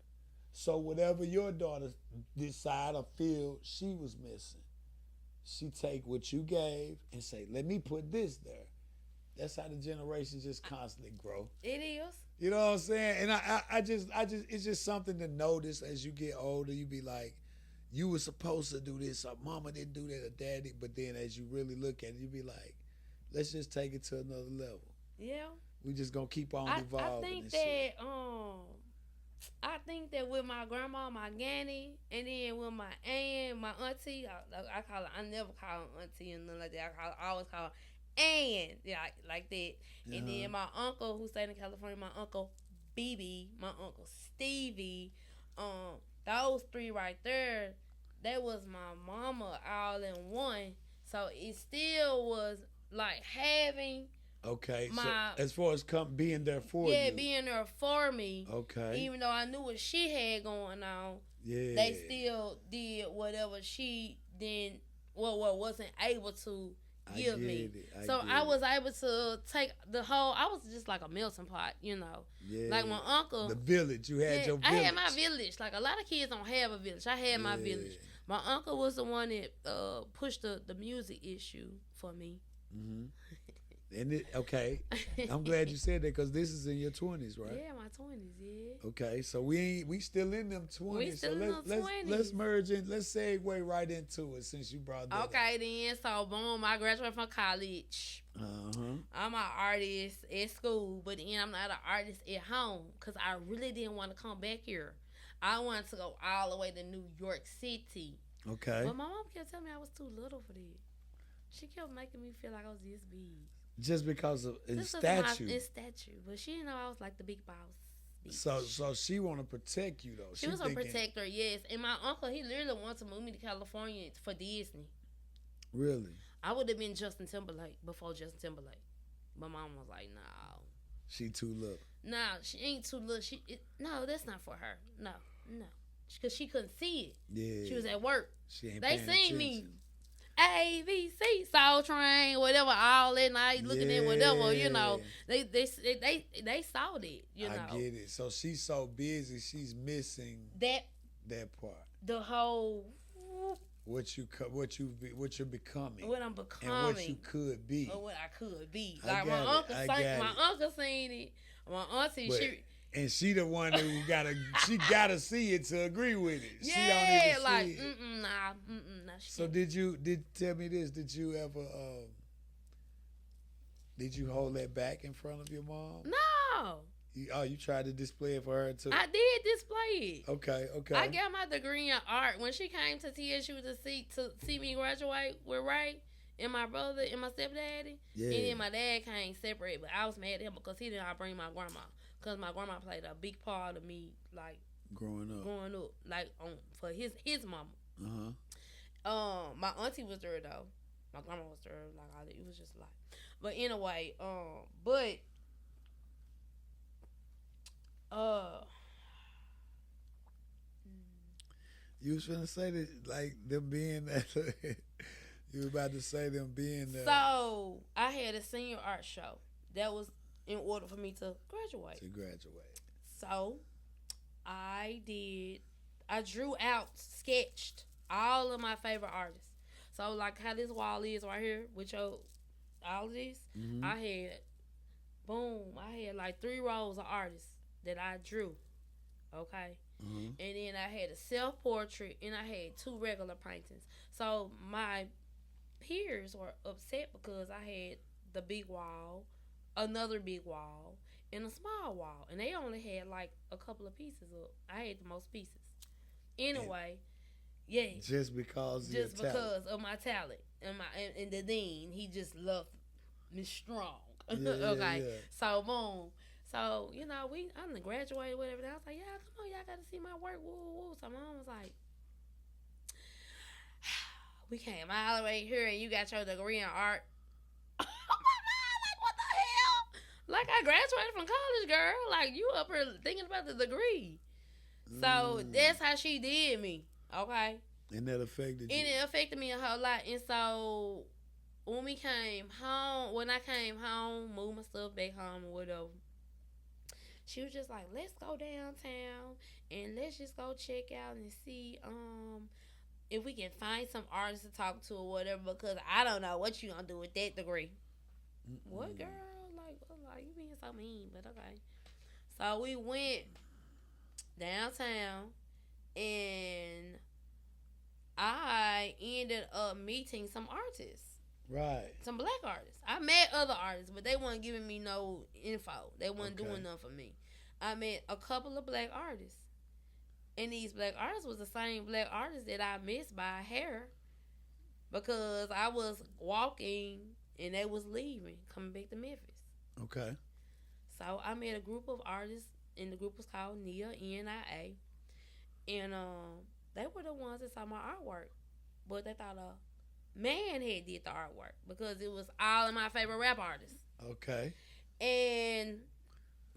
So whatever your daughter decide or feel she was missing, she take what you gave and say, "Let me put this there." That's how the generations just constantly grow. It is. You know what I'm saying? And I just, it's just something to notice as you get older. You be like, you were supposed to do this, or mama didn't do that, or daddy. But then as you really look at it, you be like, let's just take it to another level. Yeah. We just gonna keep on evolving. I think that with my grandma, my granny, and then with my aunt, my auntie, I call her. I never call her auntie and nothing like that. I always call her aunt, yeah, like that. Uh-huh. And then my uncle, who stayed in California, my uncle BB, my uncle Stevie, those three right there, that was my mama all in one. So it still was like having. Okay, so as far as being there for you. Yeah, being there for me. Okay. Even though I knew what she had going on, they still did whatever she wasn't able to give me. I was able to take I was just like a melting pot, you know. Yeah. Like my uncle. The village, you had your village. I had my village. Like a lot of kids don't have a village. I had my village. My uncle was the one that pushed the music issue for me. Mm-hmm. And okay, I'm glad you said that because this is in your 20s, right? Yeah, my 20s, yeah. Okay, so we still in them 20s. We still so in let's them let's 20s. merge in. Let's segue right into it since you brought that up. Okay, then. So, boom, I graduated from college. I'm an artist at school, but then I'm not an artist at home because I really didn't want to come back here. I wanted to go all the way to New York City. Okay. But my mom kept telling me I was too little for that. She kept making me feel like I was this big. Just because of in Just statue. In statue. But she didn't know I was like the big boss. Bitch. So she want to protect you though. She was a protector, yes. And my uncle, he literally wanted to move me to California for Disney. Really? I would have been Justin Timberlake before Justin Timberlake. But mom was like, no. She too little. No, she ain't too little. No, that's not for her. No. Because she couldn't see it. Yeah. She was at work. She ain't They paying seen attention. me. A, B, C, Soul Train, whatever, all that night, looking at whatever, you know. They saw that, you know. I get it. So she's so busy, she's missing that part. The whole what you're becoming. What I'm becoming. And what you could be. Or what I could be. Like my uncle seen it. My auntie, she the one who gotta see it to agree with it. Yeah, she don't even like see it. nah. So tell me this? Did you ever did you hold that back in front of your mom? No. You tried to display it for her too? I did display it. Okay. I got my degree in art when she came to TSU to see me graduate with Ray and my brother and my stepdaddy. Yeah. And then my dad came separate, but I was mad at him because he did not bring my grandma. Because my grandma played a big part of me, like growing up, like for his mama. My auntie was there though. My grandma was there. Like it was just like, but anyway, you was gonna say that like them being that. You were about to say them being there. So I had a senior art show that was in order for me to graduate. So I drew out, sketched all of my favorite artists. So like how this wall is right here with all of this, I had like 3 rows of artists that I drew. Okay. And then I had a self-portrait and I had 2 regular paintings. So my peers were upset because I had the big wall, another big wall, and a small wall, and they only had like a couple of pieces up. I had the most pieces. Anyway, just because of my talent and the dean, he just loved me strong. Yeah. So boom. So I done graduated, whatever. I was like, yeah, come on, y'all got to see my work. Woo. So mom was like, we came all the way here and you got your degree in art. Oh my God, like what the hell? Like I graduated from college, girl. Like you up here thinking about the degree. So that's how she did me. Okay. And that affected you. And it affected me a whole lot. And so when I came home, moved my stuff back home or whatever, she was just like, let's go downtown and let's just go check out and see if we can find some artists to talk to or whatever, because I don't know what you gonna do with that degree. What, girl? Like you being so mean, but okay. So we went downtown and I ended up meeting some artists. Right. Some black artists. I met other artists, but they weren't giving me no info. They weren't doing nothing for me. I met a couple of black artists. And these black artists was the same black artists that I missed by hair, because I was walking and they was leaving, coming back to Memphis. Okay. So I met a group of artists, and the group was called NIA, N-I-A. And they were the ones that saw my artwork. But they thought a man had did the artwork because it was all of my favorite rap artists. Okay. And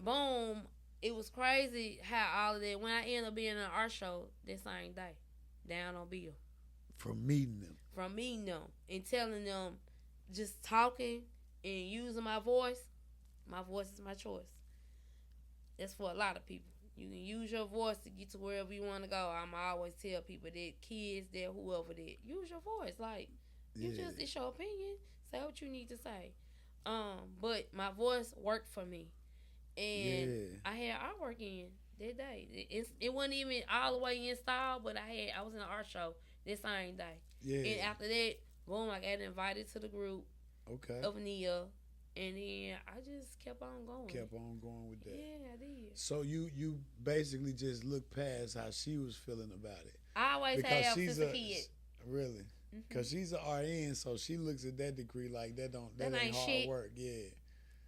boom, it was crazy how all of that, when I ended up being in an art show that same day, down on Bill. From meeting them and telling them, just talking and using my voice. My voice is my choice. That's for a lot of people. You can use your voice to get to wherever you want to go. I'm always tell people that, kids, that whoever that, use your voice. Like, it's your opinion. Say what you need to say. But my voice worked for me, and Yeah. I had artwork in that day. It wasn't even all the way installed, but I was in an art show this same day, and Yeah. after that, boom, I got invited to the group Okay. of Nia, and then I just kept on going. Kept on going with that. Yeah, I did. So you basically just looked past how she was feeling about it I always because have she's since a kid. really because she's an RN, so she looks at that degree like that That ain't ain't hard shit. work. Yeah.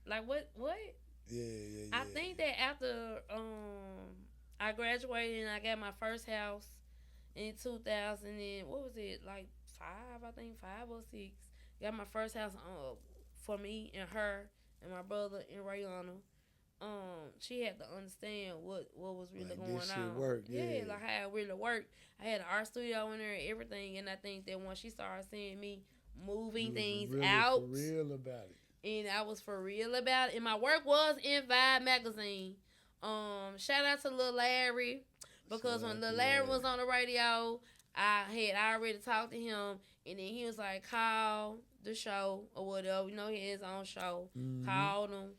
Like what? What? Yeah. I think that after I graduated and I got my first house in 2000 and what was it, like 5? I think 5 or 6. Got my first house for me and her and my brother and Rayana. She had to understand what was really Like, going this shit on. work, yeah. Like how it really worked. I had an art studio in there and everything, and I think that once she started seeing me moving things really out, for real about it. and I was for real about it. And my work was in Vibe magazine. Shout out to Lil Larry, because when Lil Larry was on the radio, I had already talked to him, and then he was like, call the show or whatever. You know, he had his own show. Mm-hmm. Called him,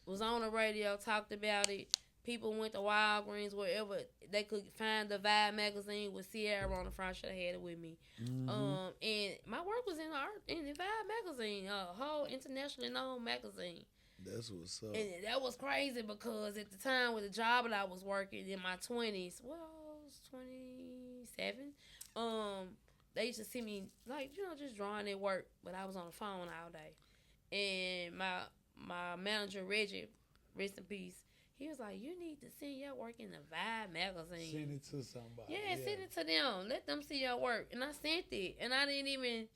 was on the radio, talked about it. People went to Walgreens, wherever they could find the Vibe magazine with Sierra on the front. Should have had it with me. Mm-hmm. And my work was in the Vibe magazine, a whole internationally known magazine. That's what's up. And that was crazy because at the time with the job that I was working in my 20s, well, I was 27. They used to see me like, just drawing at work, but I was on the phone all day. And my manager Reggie, rest in peace, he was like, you need to send your work in the Vibe magazine. Send it to somebody. Yeah, send it to them. Let them see your work. And I sent it. And I didn't even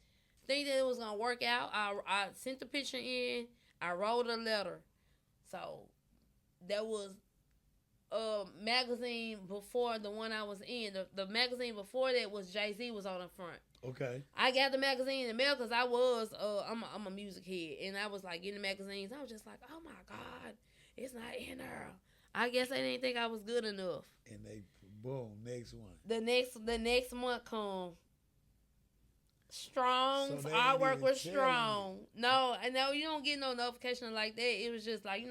think that it was going to work out. I sent the picture in. I wrote a letter. So that was a magazine before the one I was in. The magazine before that was Jay-Z was on the front. Okay. I got the magazine in the mail because I'm a music head. And I was like in the magazines. I was just like, oh my God, it's not in there. I guess they didn't think I was good enough. And they, boom, next one. The next month come. Strong. So Our work was strong. No, you don't get no notification like that. It was just like,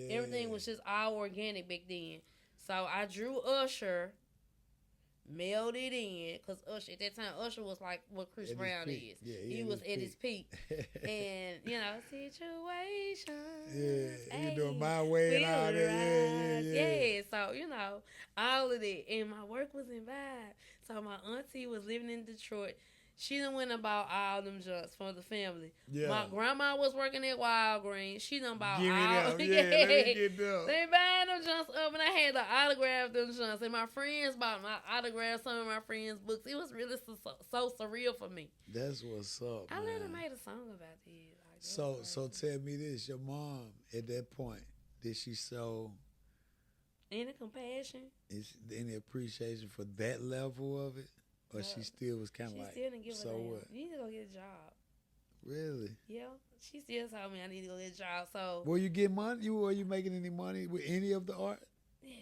everything was just all organic back then. So I drew Usher, mailed it in, because Usher, at that time, Usher was like what Chris Brown is. Yeah, he was at his peak. And, situation. Yeah, my way and all that. Yeah. So, all of that. And my work was in Vibe. So my auntie was living in Detroit. She done went and bought all them junks for the family. Yeah. My grandma was working at Walgreens. She done bought all them. Yeah, let me get them. They buying them junks up, and I had to autograph them junks. And my friends bought my autograph some of my friends' books. It was really so surreal for me. That's what's up. I later made a song about it. So tell me this: your mom at that point, did she show any compassion, any appreciation for that level of it? Or she still was kind of like, she still didn't give a damn. What? You need to go get a job. Really? Yeah. She still told me I need to go get a job. So. Were you getting money? Were you making any money with any of the art? Yes,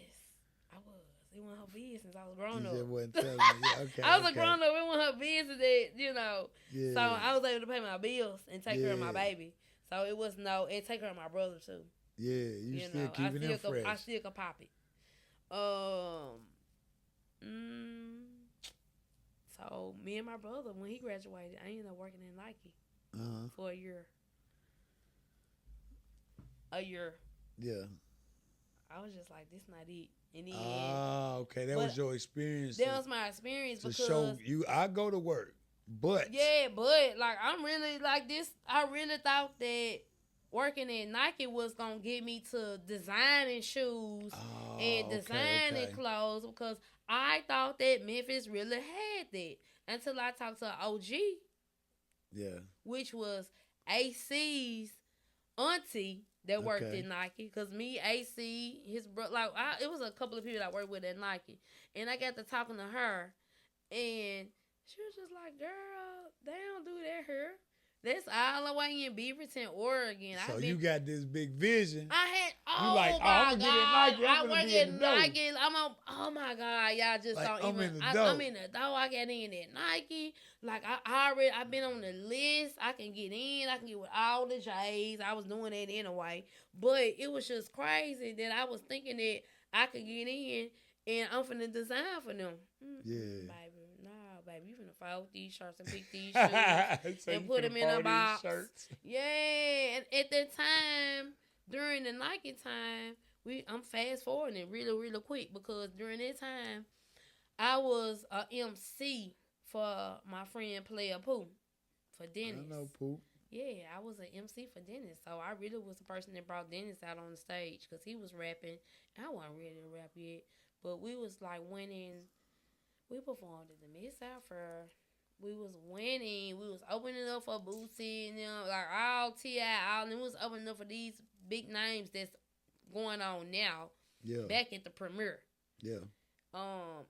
I was. It wasn't her business. I was grown up. You just wasn't telling me. Okay, I was a grown up. It wasn't her business that, Yeah. So I was able to pay my bills and take care of my baby. So it was and take care of my brother too. Yeah, you still keeping him fresh. I still could pop it. So me and my brother, when he graduated, I ended up working in Nike for a year. Yeah. I was just like, this not it. In the end. Okay. That was your experience. That was my experience to because show you I go to work. But like I'm really like this. I really thought that working at Nike was gonna get me to designing shoes and designing clothes because I thought that Memphis really had that until I talked to an OG. Yeah. Which was AC's auntie that worked at Nike. Because me, AC, his brother, it was a couple of people that worked with at Nike. And I got to talking to her. And she was just like, girl, they don't do that here. That's all the way in Beaverton, Oregon. So you got this big vision. I had, You like, oh, I'm gonna get in Nike. I'm I gonna work be in at the door. Nike. I'm on, oh my God, y'all just Like, don't I'm even. in the door. I'm in the door. I get in at Nike. Like I've been on the list. I can get in. I can get with all the J's. I was doing that anyway. But it was just crazy that I was thinking that I could get in and I'm finna design for them. Yeah. Baby, nah, baby, you finna fold these shirts and pick these shoes So and put them in a box. Shirts. Yeah, and at that time, during the Nike time, I'm fast forwarding it really, really quick because during that time, I was a MC for my friend Player Pooh for Dennis. I know Pooh. Yeah, I was an MC for Dennis, so I really was the person that brought Dennis out on the stage because he was rapping. I wasn't ready to rap yet, but we was like winning. We performed at the Mid-South Fair. We was winning. We was opening up for Bootsy and them, like all T.I., all, and it was opening up for these big names that's going on now. Yeah. Back at the premiere. Yeah.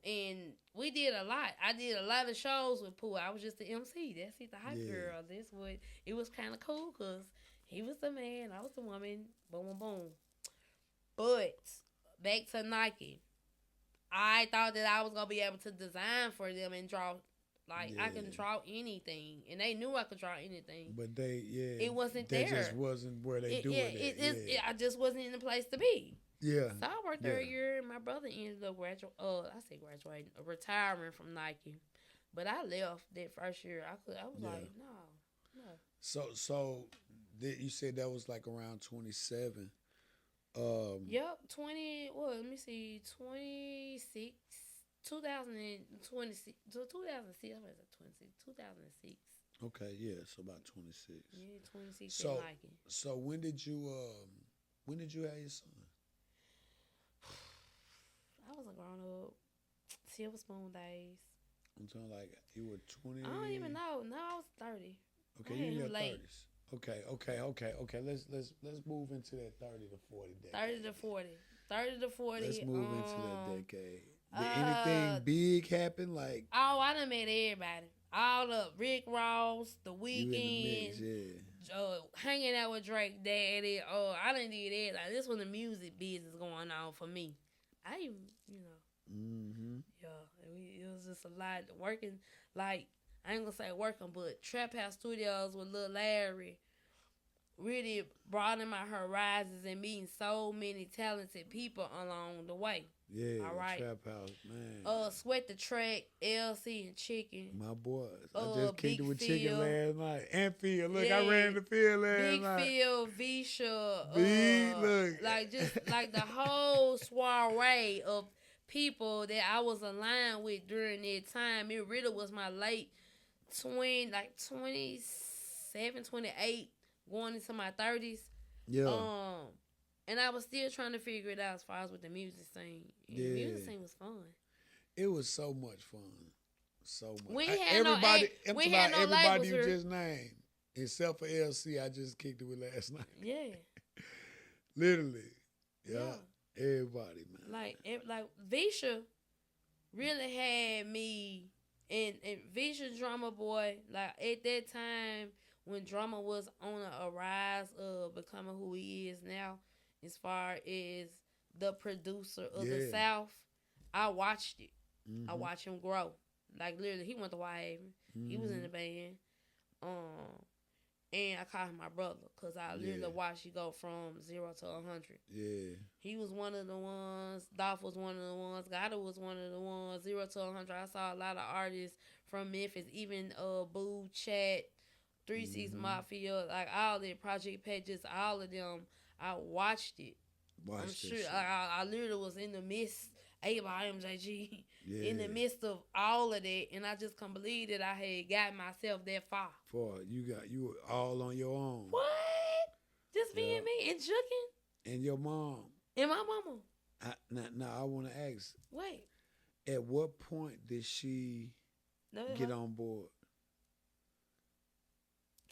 And we did a lot. I did a lot of shows with Pooh. I was just the MC. That's it, the hype girl. That's what, it was kind of cool because he was the man, I was the woman. Boom, boom, boom. But back to Nike. I thought that I was going to be able to design for them and draw. Like, I can draw anything. And they knew I could draw anything. But it wasn't there. there. Just wasn't where they doing it. I just wasn't in the place to be. Yeah. So I worked there a year, and my brother ended up graduating, retiring from Nike. But I left that first year. I was like, no. So you said that was like around 27. Yep, 20. Well, let me see, 26, 2026, 2006. I was at 26, 2006. Okay, yeah, so about 26. Yeah, 26. So, Nike. So when did you have your son? I was a grown up. Silver spoon days. I'm talking like you were 20. I don't even know. No, I was 30. Okay, you in your 30s. Okay. Let's move into that 30 to 40 decade. 30 to 40. Let's move into that decade. Did anything big happen? Like, oh, I done met everybody. All the Rick Ross, The Weeknd, hanging out with Drake Daddy. Oh, I done did that. Like, this was the music business going on for me. I even, yeah, it was just a lot working. Like, I ain't gonna say working, but Trap House Studios with Lil Larry really broadened my horizons and meeting so many talented people along the way. Yeah, all right. Trap House, man. Sweat the Track, LC and Chicken. My boys. I just kicked it with Big Chicken Phil. last night. And Phil. Look, I ran the field last night. Big Phil, Visha. Look. Like, just like the whole soiree of people that I was aligned with during that time. It really was my late 27, 28, going into my 30s. Yeah. And I was still trying to figure it out as far as with the music scene. And the music scene was fun. It was so much fun. So much. We had everybody labels you just named, except for LC, I just kicked it with last night. Yeah. Literally. Yeah. Everybody, man. Like Visha really had me, and Visha Drama Boy, like at that time when drama was on a rise of becoming who he is now, as far as the producer of the South, I watched it. I watched him grow. Like, literally, he went to Wyhaven. He was in the band. And I called him my brother because I literally watched you go from 0 to 100. Yeah. He was one of the ones. Dolph was one of the ones. Gotta was one of the ones. 0 to 100. I saw a lot of artists from Memphis, even Boo, Chat, 3 C's Mafia, like all the Project Pages, all of them. I watched it. I'm sure I literally was in the midst, MJG, in the midst of all of that, and I just can't believe that I had got myself that far. You were all on your own. What? Just being me and juking. And your mom. And my mama. Now I want to ask. Wait. At what point did she get on board?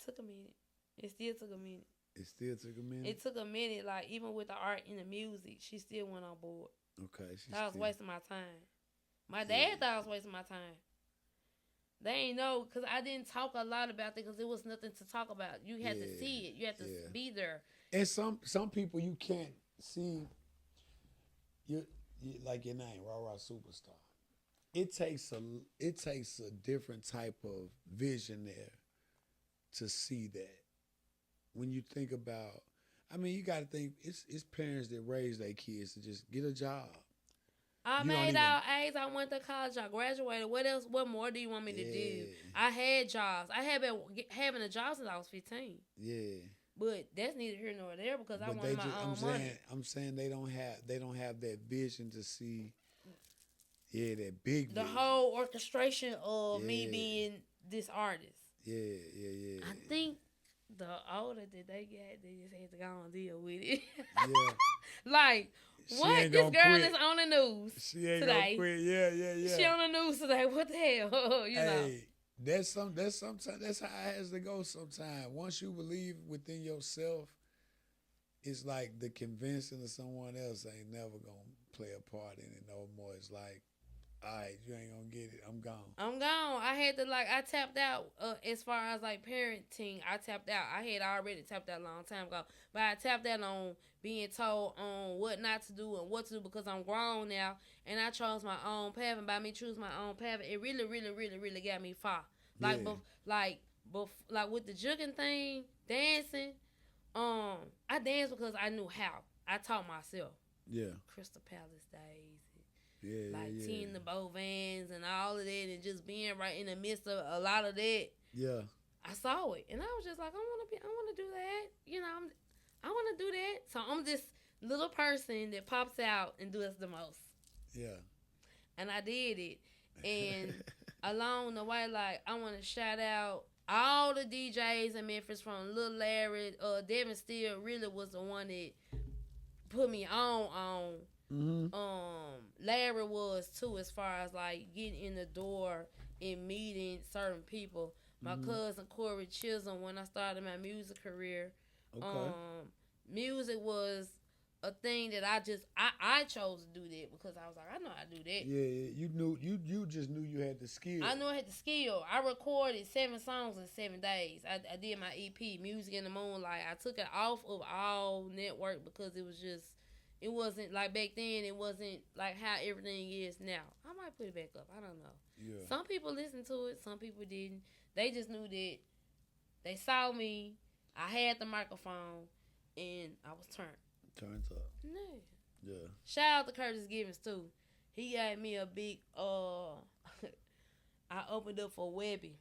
Took a minute. It still took a minute. It still took a minute? It took a minute. Like, even with the art and the music, she still went on board. Okay. I was wasting my time. My dad thought I was wasting my time. They ain't know because I didn't talk a lot about it because there was nothing to talk about. You had to see it. You had to be there. And some people you can't see. You like your name, RaRaSupastar. It takes a different type of vision there to see that. When you think about, I mean, you got to think it's parents that raise their kids to just get a job. I You don't made even- out A's. I went to college. I graduated. What else? What more do you want me to do? I had jobs. I had been having a job since I was 15. Yeah. But that's neither here nor there because I But wanted my own money. I'm saying they don't have that vision to see. Yeah, that big The vision. whole orchestration of me being this artist. Yeah. I think the older that they got, they just had to go and deal with it. Yeah. Like, She what? ain't This gonna girl quit. is on the news She ain't today. gonna quit. Yeah. She on the news today. What the hell? you know. Hey, that's sometimes that's how it has to go sometimes. Once you believe within yourself, it's like the convincing of someone else ain't never gonna play a part in it no more. It's like, all right, you ain't gonna get it. I'm gone. I had to I tapped out as far as like parenting. I tapped out. I had already tapped out a long time ago, but I tapped out on being told on what not to do and what to do because I'm grown now and I chose my own path. And by me choosing my own path, it really got me far. Like, Yeah. like with the jugging thing, dancing. I danced because I knew how. I taught myself. Yeah. Crystal Palace days. Yeah. Team the Bow Vans and all of that and just being right in the midst of a lot of that. Yeah. I saw it and I was just like, I want to do that. You know, I want to do that. So I'm this little person that pops out and does the most. Yeah. And I did it. And along the way, like, I want to shout out all the DJs in Memphis from Lil Larry. Devin Steele really was the one that put me on. Mm-hmm. Larry was too, as far as like getting in the door and meeting certain people. My cousin Corey Chisholm, when I started my music career, music was a thing that I chose to do that because I was like, I know how to do that. Yeah, you just knew you had the skill. I knew I had the skill. I recorded 7 songs in 7 days. I did my EP, Music in the Moonlight. I took it off of all network because it wasn't like back then. It wasn't like how everything is now. I might put it back up. I don't know. Yeah. Some people listened to it. Some people didn't. They just knew that they saw me. I had the microphone, and I was turned. Turned up. Yeah. Yeah. Shout out to Curtis Givens too. He gave me a big I opened up for Webby.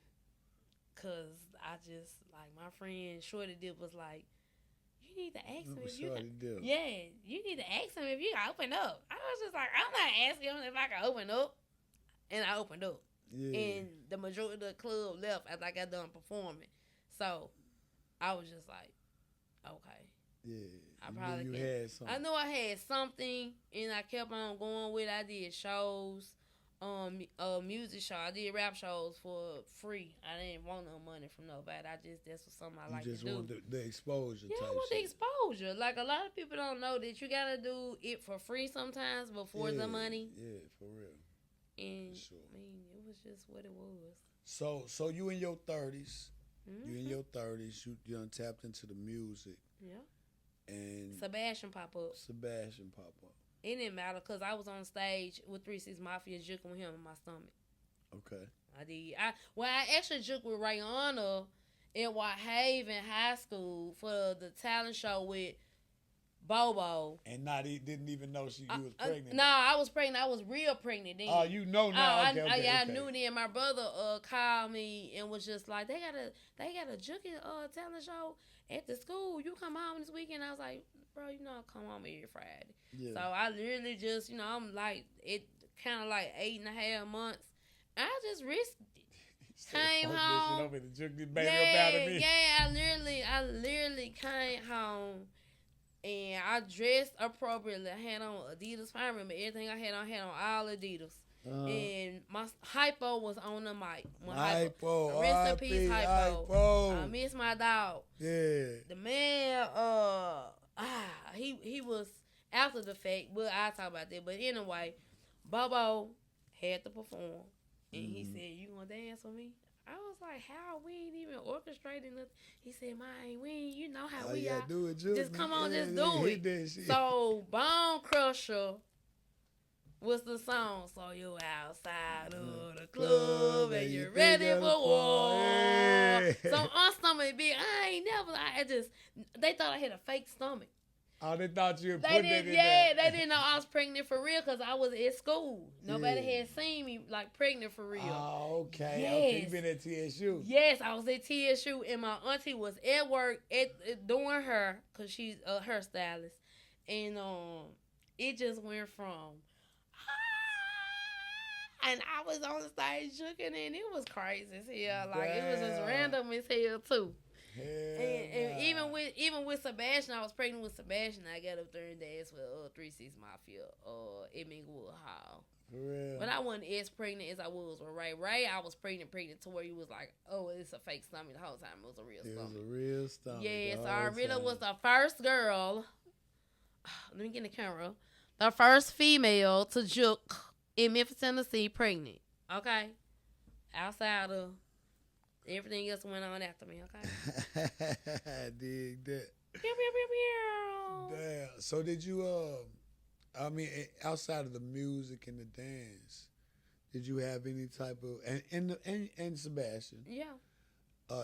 Cause I just like my friend Shorty Dip was like, you need to ask him if you can. Yeah, you need to ask him if you can open up. I was just like, I'm not asking him if I can open up. And I opened up. Yeah. And the majority of the club left after I got done performing. So I was just like, okay. Yeah. I probably had something. I knew I had something, and I kept on going with it. I did shows, music show. I did rap shows for free. I didn't want no money from nobody. That's something I like to do. You just want the exposure. Yeah, I want the exposure. Like, a lot of people don't know that you gotta do it for free sometimes before the money. Yeah, for real. And sure. I mean, it was just what it was. So you in your 30s. Mm-hmm. You in your 30s. You done tapped into the music. Yeah. And Sebastian pop up. It didn't matter because I was on stage with 3 6 Mafia juking with him in my stomach. Okay. I did. I actually juked with Rihanna in White Haven High School for the talent show with Bobo. And didn't even know you was pregnant. No, I was pregnant. I was real pregnant then. Oh, you know now. I knew then. My brother called me and was just like, they got a juking talent show at the school. You come home this weekend. I was like, bro, I come home every Friday. Yeah. So I literally just, I'm like, it kind of like 8.5 months. I just risked it. Came home. I literally came home. And I dressed appropriately. I had on Adidas. I remember everything I had on all Adidas. And my Hypo was on the mic. Hypo. Rest in peace, Hypo. I miss my dog. Yeah. The man, he was after the fact, but I'll talk about that. But anyway, Bobo had to perform. And he said, "You gonna dance with me?" I was like, "How? We ain't even orchestrating nothing." He said, "Man, we ain't, you know how we are. Do it, just come on, just do it." So Bone Crusher was the song. So you outside of the club and you're ready for war. Hey. So on stomach big, they thought I had a fake stomach. Oh, they thought you were putting it in there. Yeah, they didn't know I was pregnant for real because I was at school. Nobody had seen me like pregnant for real. Oh, okay. Yes. Okay, you been at TSU. Yes, I was at TSU and my auntie was at work doing her because she's a hairstylist. And it just went from and I was on the stage joking and it was crazy as hell. Like it was just random as hell too. And even with Sebastian, I was pregnant with Sebastian. I got up there and danced with 36 Mafia, Edmingwood Hall. For real. But I wasn't as pregnant as I was with Ray. Ray, I was pregnant to where he was like, "Oh, it's a fake stomach." The whole time it was a real stomach. It was a real stomach. Yeah, so I really was the first girl. Let me get in the camera. The first female to juke in Memphis, Tennessee, pregnant. Okay, outside of. Everything else went on after me, okay? I dig that. Pew, pew, pew, pew. Damn. So did you, outside of the music and the dance, did you have any type of, and Sebastian? Yeah.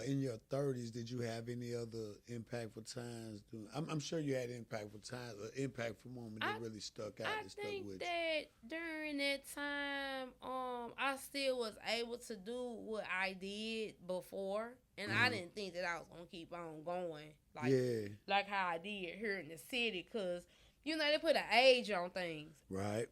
In your 30s, did you have any other impactful times? I'm sure you had impactful times, an impactful moment that really stuck out and stuck with you. I think that during that time, I still was able to do what I did before, and I didn't think that I was gonna keep on going, like how I did here in the city, cause they put an age on things. Right.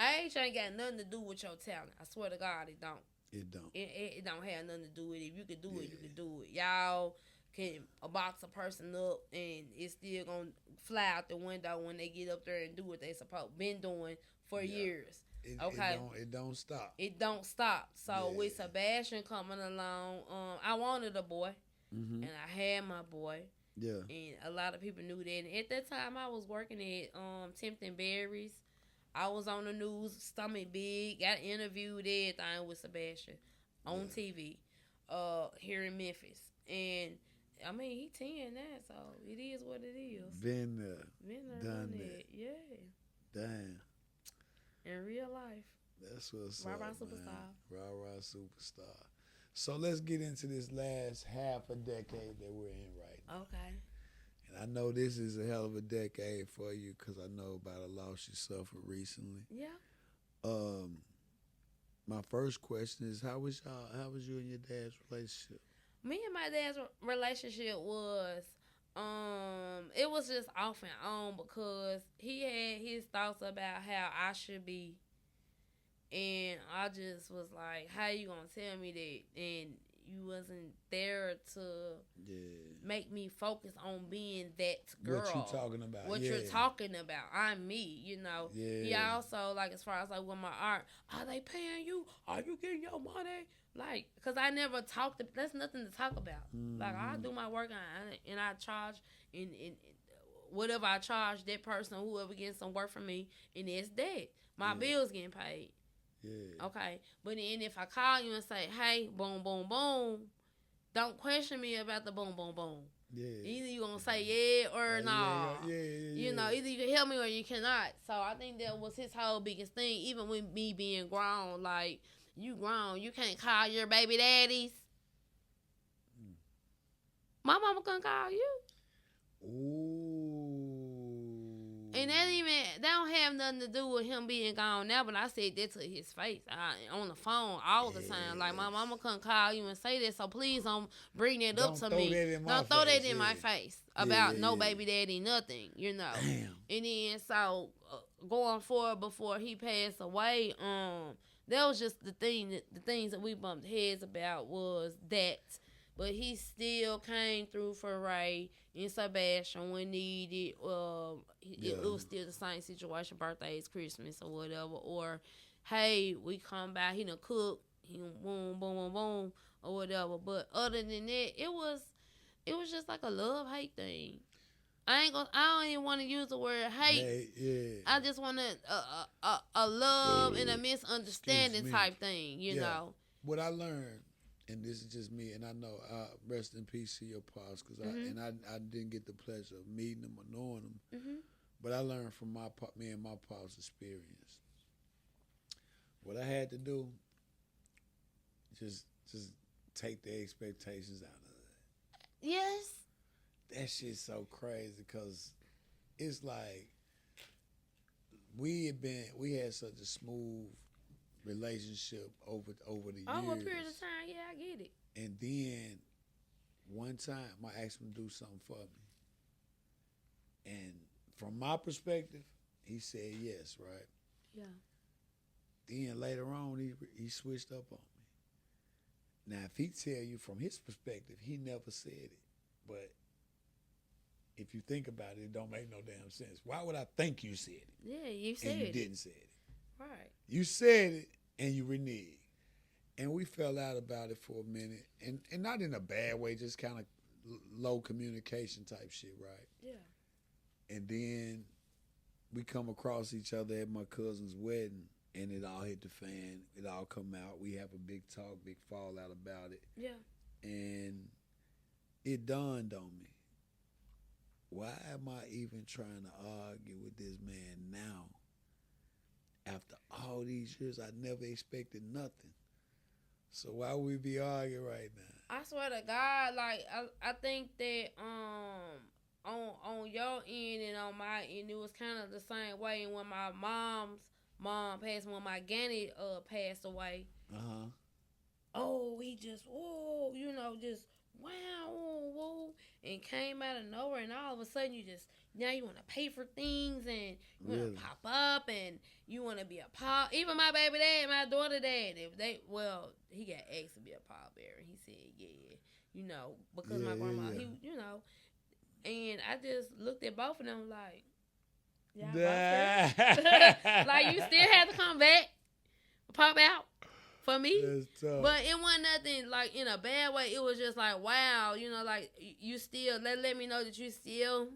Age ain't got nothing to do with your talent. I swear to God, it don't. It don't. It don't have nothing to do with it. If you could do it, you could do it. Y'all can box a person up and it's still gonna fly out the window when they get up there and do what they been doing for years. It don't stop. It don't stop. So with Sebastian coming along, I wanted a boy, and I had my boy. Yeah. And a lot of people knew that. And at that time, I was working at Tempting Berries. I was on the news, stomach big, got interviewed, everything with Sebastian on TV here in Memphis. And, I mean, he 10 now, so it is what it is. Been there. Done that. Yeah. Damn. In real life. That's what's up, RaRaSupastar. RaRaSupastar. So let's get into this last half a decade that we're in right now. Okay. And I know this is a hell of a decade for you because I know about a loss you suffered recently. Yeah. My first question is, how was you and your dad's relationship? Me and my dad's relationship was, it was just off and on because he had his thoughts about how I should be. And I just was like, how you gonna tell me that? And you wasn't there to make me focus on being that girl. What you talking about? What you're talking about. I'm me, Yeah. He also, like, as far as, like, with my art, are they paying you? Are you getting your money? Like, because I never talked. That's nothing to talk about. Like, I do my work and I charge in whatever I charge that person, whoever gets some work from me, and it's that. My bills getting paid. Yeah. Okay. But then if I call you and say, hey, boom, boom, boom, don't question me about the boom, boom, boom. Yeah. Either you going to say yeah or no. Yeah. Either you can help me or you cannot. So I think that was his whole biggest thing. Even with me being grown, like, you grown. You can't call your baby daddies. My mama couldn't call you. Ooh. And that don't have nothing to do with him being gone now, but I said that to his face on the phone all the time. Like, my mama couldn't call you and say that, so please don't bring that up to me. Don't throw that in my face about no baby daddy, nothing, Damn. And then, so, going forward before he passed away, that was just the things that we bumped heads about was that. But he still came through for Ray and Sebastian when needed. It was still the same situation, birthdays, Christmas, or whatever. Or, hey, we come by, he done cook, he done boom, boom, boom, boom, or whatever. But other than that, it was just like a love-hate thing. I don't even want to use the word hate. Hey, yeah. I just want a love and a Excuse misunderstanding me. type thing, you Yeah. know. What I learned, and this is just me, and I know, rest in peace to your pops, because I didn't get the pleasure of meeting them or knowing them, but I learned from me and my pops' experience. What I had to do, just take the expectations out of it. Yes. That shit's so crazy, because it's like we had such a smooth relationship over the years. Over a period of time, yeah, I get it. And then one time I asked him to do something for me. And from my perspective, he said yes, right? Yeah. Then later on, he switched up on me. Now, if he tell you from his perspective, he never said it. But if you think about it, it don't make no damn sense. Why would I think you said it? Yeah, you said and you it. didn't say it. Right. You said it and you reneged. And we fell out about it for a minute. And not in a bad way, just kind of low communication type shit, right? Yeah. And then we come across each other at my cousin's wedding, and it all hit the fan. It all come out. We have a big talk, big fallout about it. Yeah. And it dawned on me, why am I even trying to argue with this man now? After all these years, I never expected nothing. So why would we be arguing right now? I swear to God, like I think that on your end and on my end, it was kind of the same way. And when my mom's mom passed, when my granny passed away, oh, he just just wow, woo, woo, and came out of nowhere, and all of a sudden now you want to pay for things, and you want to pop up, and you want to be a pop. Even my baby dad, my daughter dad, he got asked to be a pallbearer. He said, yeah, because my grandma, he, and I just looked at both of them like, y'all both like you still have to come back, pop out. For me, but it wasn't nothing like in a bad way. It was just like, wow, like you still let me know that you still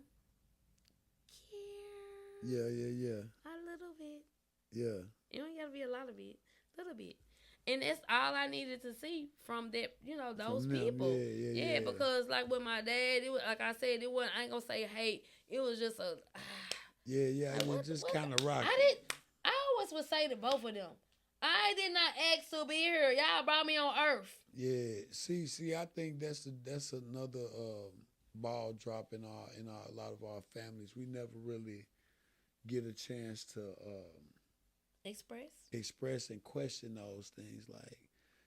care. Yeah. A little bit. Yeah. It don't gotta be a lot of it, little bit. And that's all I needed to see from that, those people. Yeah, because like with my dad, it was like I said, it wasn't. I ain't gonna say hate. It was just a. Yeah. It was just kind of rocky. I always would say to both of them, I did not ask to be here. Y'all brought me on earth. Yeah. See. I think that's another ball drop in a lot of our families. We never really get a chance to express and question those things, like,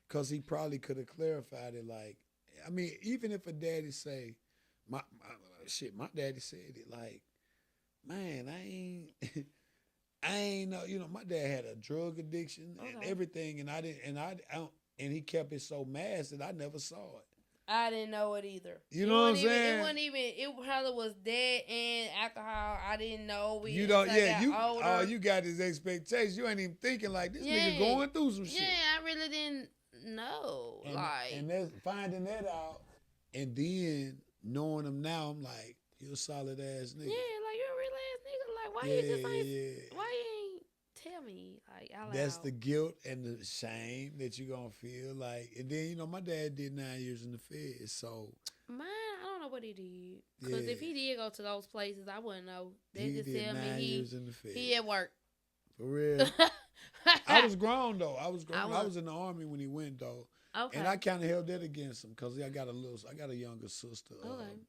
because he probably could have clarified it. Like, I mean, even if a daddy say, my daddy said it, like, man, I ain't know, my dad had a drug addiction and everything, and he kept it so masked that I never saw it. I didn't know it either. You know what I'm saying? It wasn't even. It probably was that and alcohol. I didn't know. You don't. Yeah. You got his expectations. You ain't even thinking like this nigga going through some shit. Yeah, I really didn't know. And that's finding that out, and then knowing him now, I'm like, you're a solid ass nigga. Yeah, like you're a real ass nigga. Like why you just ain't? Why you ain't tell me like out loud? That's the guilt and the shame that you're gonna feel like. And then my dad did 9 years in the Fed, so mine, I don't know what he did. Because if he did go to those places, I wouldn't know. They just tell me 9 years in the Fed. He at work. For real. I was grown though. I was in the Army when he went though. Okay. And I kind of held that against him because I got a younger sister. Okay.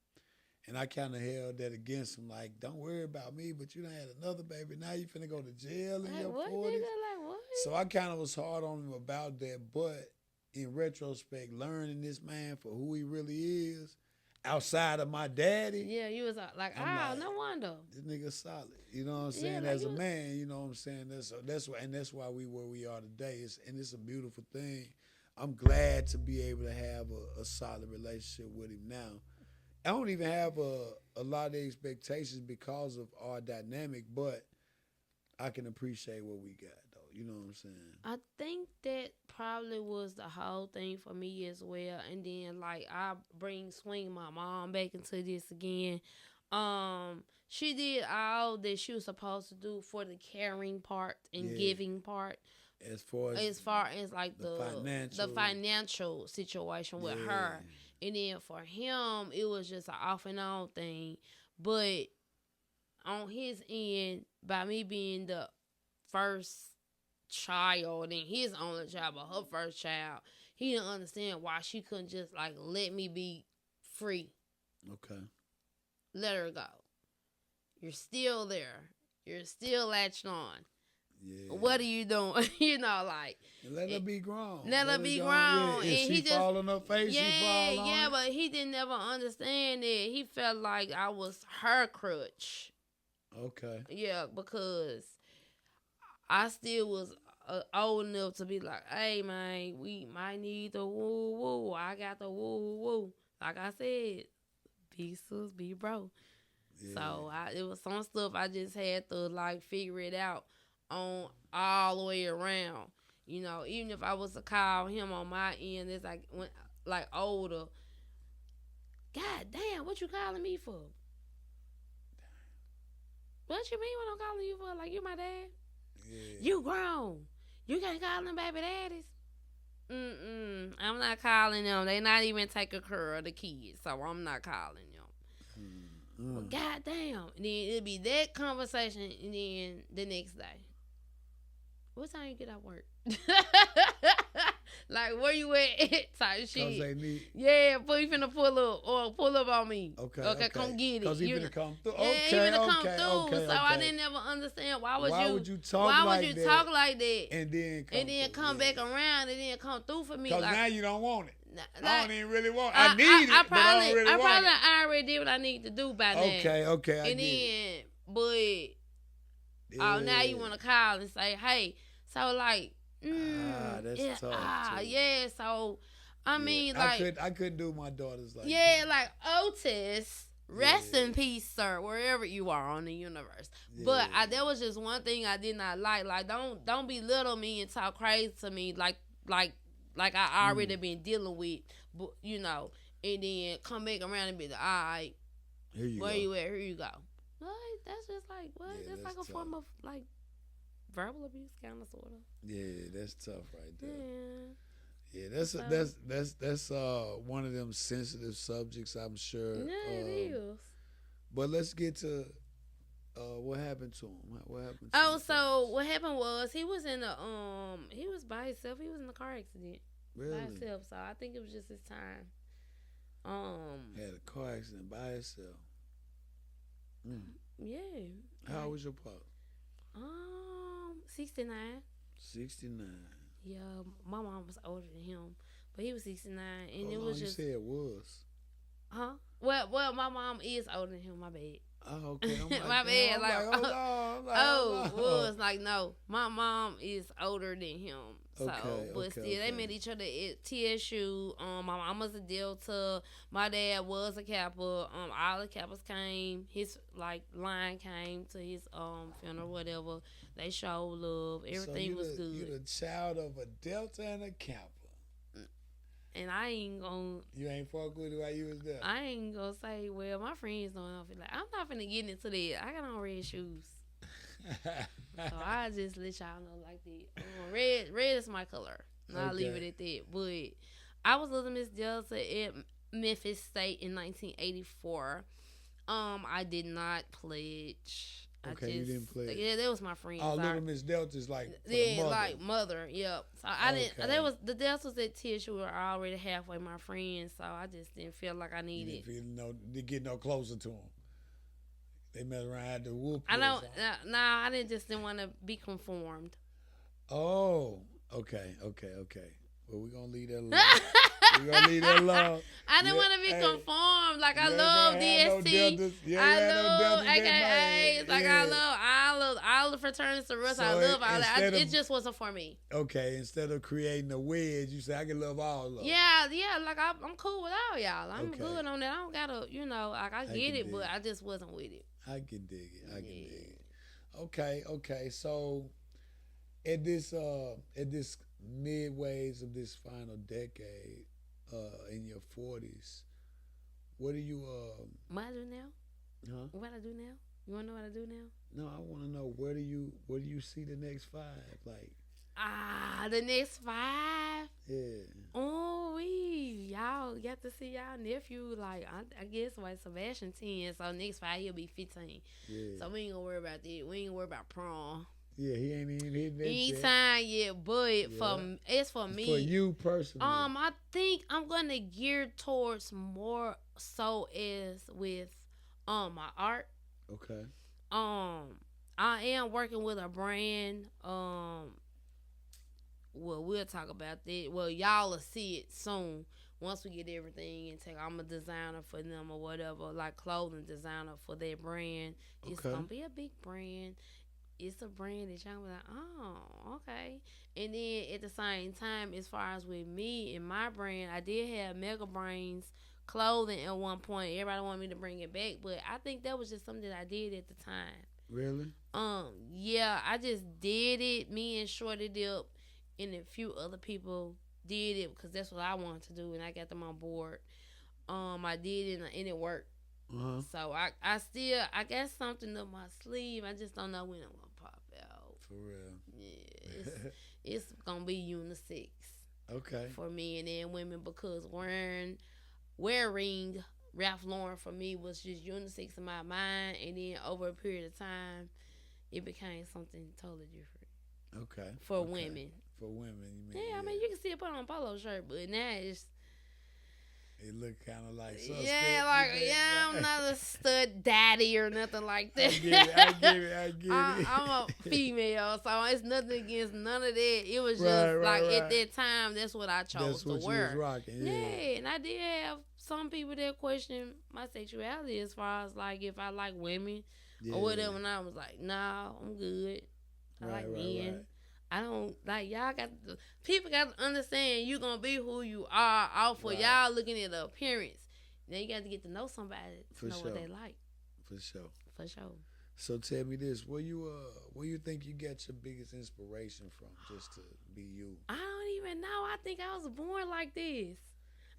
And I kind of held that against him, like, don't worry about me, but you done had another baby. Now you finna go to jail in your 40s. Nigga, like what? So I kind of was hard on him about that. But in retrospect, learning this man for who he really is, outside of my daddy. Yeah, you was like, no wonder. This nigga solid. You know what I'm saying? Like As a man, you know what I'm saying? That's why we where we are today. It's a beautiful thing. I'm glad to be able to have a solid relationship with him now. I don't even have a lot of expectations because of our dynamic, but I can appreciate what we got, though. You know what I'm saying? I think that probably was the whole thing for me as well. And then, like, I swing my mom back into this again. She did all that she was supposed to do for the caring part and giving part. As far as like the financial financial situation with her, and then for him it was just an off and on thing. But on his end, by me being the first child and his only child, but her first child, he didn't understand why she couldn't just like let me be free. Okay. Let her go. You're still there. You're still latched on. Yeah. What are you doing? Like let her be grown. Let her be grown. Yeah. If and she he just fall on her face, she fall on it. but he didn't ever understand it. He felt like I was her crutch. Okay. Yeah, because I still was old enough to be like, hey man, we might need the woo woo. I got the woo woo. Like I said, be sus, be bro. Yeah. So it was some stuff I just had to like figure it out on all the way around. Even if I was to call him on my end, it's like when like older. God damn, what you calling me for? What you mean what I'm calling you for? Like you my dad? Yeah. You grown. You can't call them baby daddies. I'm not calling them. They not even taking care of the kids, so I'm not calling them. Well, goddamn. And then it'll be that conversation, and then the next day, what time you get out work? Like where you at? Type shit. They need. Yeah, you finna pull up on me. Okay, come get it. Cause he finna come through. Yeah, he finna come through. So I didn't ever understand why would you talk like that and then come back around and then come through for me. Cause now you don't want it. Like, I don't even really want it. I need it, but I don't really want it. I already did what I need to do by now. Okay. And then, but now you want to call and say, hey, so like, that's tough. Too. Yeah. So I mean, like, I couldn't do my daughters like. Yeah, that. Like Otis. Rest in peace, sir, wherever you are on the universe. Yeah. But there was just one thing I did not like. Like, don't belittle me and talk crazy to me like I already been dealing with, and then come back around and be like, all right, where you at? Here you go. What? That's just like, what? Yeah, that's like a tough form of, like, verbal abuse, kind of, sort of. Yeah, that's tough right there. Yeah. Yeah, that's one of them sensitive subjects, I'm sure. Yeah, it is. But let's get to what happened to him. What happened to him? So what happened was he was in he was by himself. He was in a car accident. Really? By himself. So I think it was just his time. Had a car accident by himself. Yeah. How old was your pop? 69. 69. Yeah, my mom was older than him, but he was 69, and it was just. You said it was. Huh? Well, my mom is older than him. My bad. Oh, okay. I'm like, my bad. Hold on. Was like no. My mom is older than him. So, but still, they met each other at TSU. My mama's a Delta. My dad was a Kappa. All the Kappas came. His line came to his funeral, whatever. They showed love. Everything was good. You're the child of a Delta and a Kappa. And I ain't gonna. You ain't fuck with it while you was there. I ain't gonna say, well, my friends don't know. Like, I'm not finna get into that. I got on red shoes. So I just let y'all know like that. Red is my color. And I'll leave it at that. But I was Little Miss Delta at Memphis State in 1984. I did not pledge. You didn't pledge. Yeah, that was my friend. Oh, Little Miss Delta's like mother. Like mother. Yep. So I didn't. There was the Deltas at TSU were already halfway my friends, so I just didn't feel like I needed. You didn't get no closer to them. They mess around had to whoop. I don't. No, I didn't want to be conformed. Oh, okay. Well, we're gonna leave that alone. I didn't want to be conformed. Like I love DST. I love AKAs. Like I love all the fraternities. So I love all that. It just wasn't for me. Okay, instead of creating a wedge, you say I can love all of them. Yeah. Like I'm cool with all y'all. I'm good on that. I don't gotta, like I get it, but I just wasn't with it. I can dig it. Okay. So at this midways of this final decade, in your 40s, what do you What I do now? Huh? What I do now? You wanna know what I do now? No, I want to know where do you see the next 5? Like, The next 5. yeah. Oh, y'all got to see y'all nephew. Like, I guess what Sebastian 10, so next 5 he'll be 15. Yeah. So we ain't gonna worry about that. We ain't gonna worry about prom. Yeah, he ain't even hitting that Ain't yet. time yet, but it's for me. For you personally. I think I'm gonna gear towards more so as with my art. Okay. I am working with a brand. Well, we'll talk about that. Well, y'all will see it soon once we get everything and take. I'm a designer for them or whatever, like clothing designer for their brand. It's gonna be a big brand. It's a brand that y'all be like, oh, okay. And then at the same time, as far as with me and my brand, I did have Mega Brains clothing at one point. Everybody wanted me to bring it back, but I think that was just something that I did at the time. Really? Yeah, I just did it. Me and Shorty Dip and a few other people did it because that's what I wanted to do, and I got them on board. I did it and it worked. So I got something up my sleeve. I just don't know when I'm gonna pop out. For real. Yeah, it's gonna be unisex. Okay. For me and then women, because wearing Ralph Lauren for me was just unisex in my mind, and then over a period of time, it became something totally different. Okay. For women. For women, you mean? Yeah, I mean you can see it put on a polo shirt, but now it's. It look kind of like suspect. Yeah, like I'm not a stud daddy or nothing like that. I get it. I'm a female, so it's nothing against none of that. It was just at that time, that's what I chose to wear. You was rocking, yeah, and I did have some people that question my sexuality as far as like if I like women or whatever. And I was like, nah, I'm good. I like men. Right. I don't like y'all people got to understand you gonna be who you are off for y'all looking at the appearance. Then you got to get to know somebody to know what they like. For sure. For sure. So tell me this: where you think you get your biggest inspiration from, just to be you? I don't even know. I think I was born like this.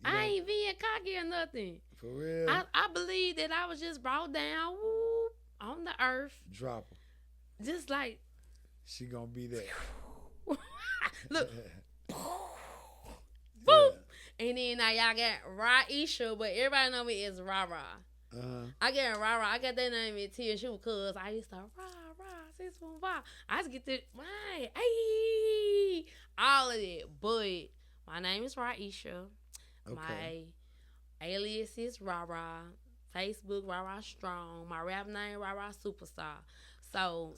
I ain't being cocky or nothing. For real. I believe that I was just brought down on the earth. Drop her. Just like. She gonna be there. Look. Boom. And then now y'all got RaRaSupastar, but everybody know me as RaRa. I got RaRa. I got that name at TSU because I used to RaRa 615. I just get the right, hey, all of it. But my name is RaRaSupastar. Okay. My alias is RaRa. Facebook RaRaStrong. My rap name RaRaSupastar. So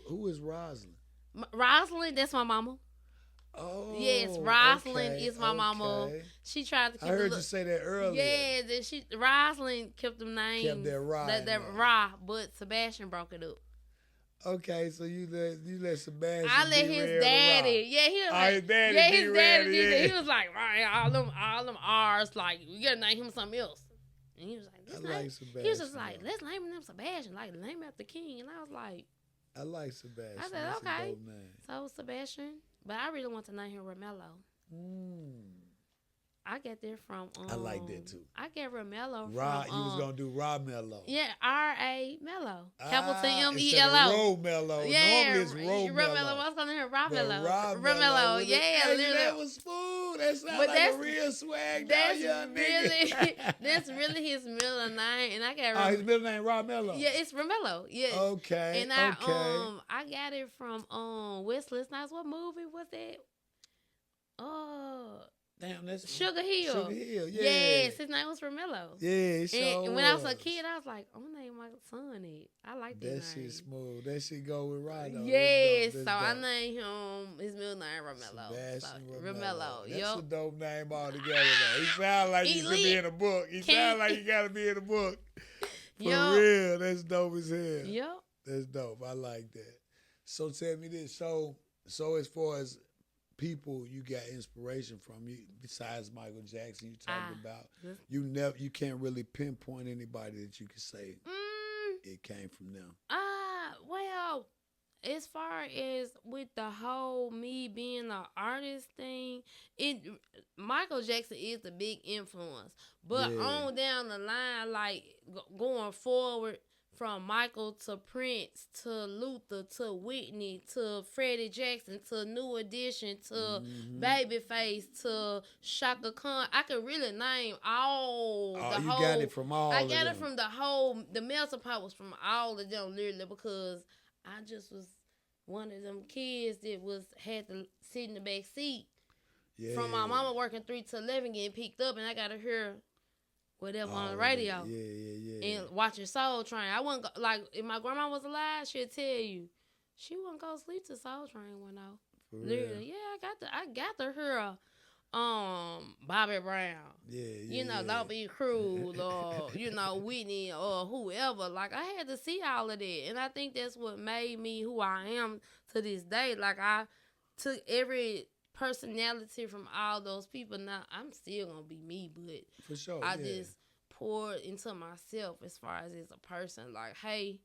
who is Rosalind? Rosalind, that's my mama. Oh, yes, Rosalind is my mama. She tried to keep. I heard you say that earlier. Yeah, Rosalind kept them names. Kept that Ra. That Ra, but Sebastian broke it up. Okay, so you let Sebastian. I let his daddy. Yeah, he was like, his daddy did it. He was like, right, all them R's, like we gotta name him something else. And he was like, Sebastian. He was just like, let's name him Sebastian, like name after King. And I was like, I like Sebastian. I said, okay. So Sebastian, but I really want to name him Romello. I get that from. I like that too. I get Romello from. You was gonna do Romello. Yeah, R.A. Mello. Capital M-E-L-O. Romello. Yeah, normally it's Romello. I was gonna hear Romello. Romello. Yeah, hey, that was smooth. That sounds like a real swag. That's really his middle name, and I got. His middle name Romello. Yeah, it's Romello. Yeah. Okay. And I got it from Wesley Snipes. What movie was that? Damn, that's Sugar Hill. Sugar Hill, yeah. Yes, his name was Romello. Yeah, sure. And when I was a kid, I was like, I'm gonna name my son it. I like that name. That shit smooth. That shit go with Rhino. Yes, so I named him his middle name Romello. Sebastian Romello. That's a dope name altogether though. He sound like he could be in a book. He sound like he gotta be in a book. For real, that's dope as hell. Yep. That's dope. I like that. So tell me this. So as far as people you got inspiration from, you besides Michael Jackson you talked about, you can't really pinpoint anybody that you can say it came from them. Well, as far as with the whole me being an artist thing, it Michael Jackson is the big influence. But on down the line, like going forward from Michael to Prince to Luther to Whitney to Freddie Jackson to New Edition to Babyface to Shaka Khan, I could really name all the you whole. got it from all. I got it from the whole. The melting pot was from all of them literally because I just was one of them kids that had to sit in the back seat from my mama working 3 to 11 getting picked up, and I got to hear whatever on the radio. And watching Soul Train. I wouldn't go, like if my grandma was alive, she'd tell you she wouldn't go sleep till Soul Train went off. Literally, I got to hear Bobby Brown. Don't be cruel or Whitney or whoever. Like I had to see all of that, and I think that's what made me who I am to this day. Like I took every personality from all those people. Now I'm still gonna be me, but for sure, I just poured into myself as far as a person. Like, hey,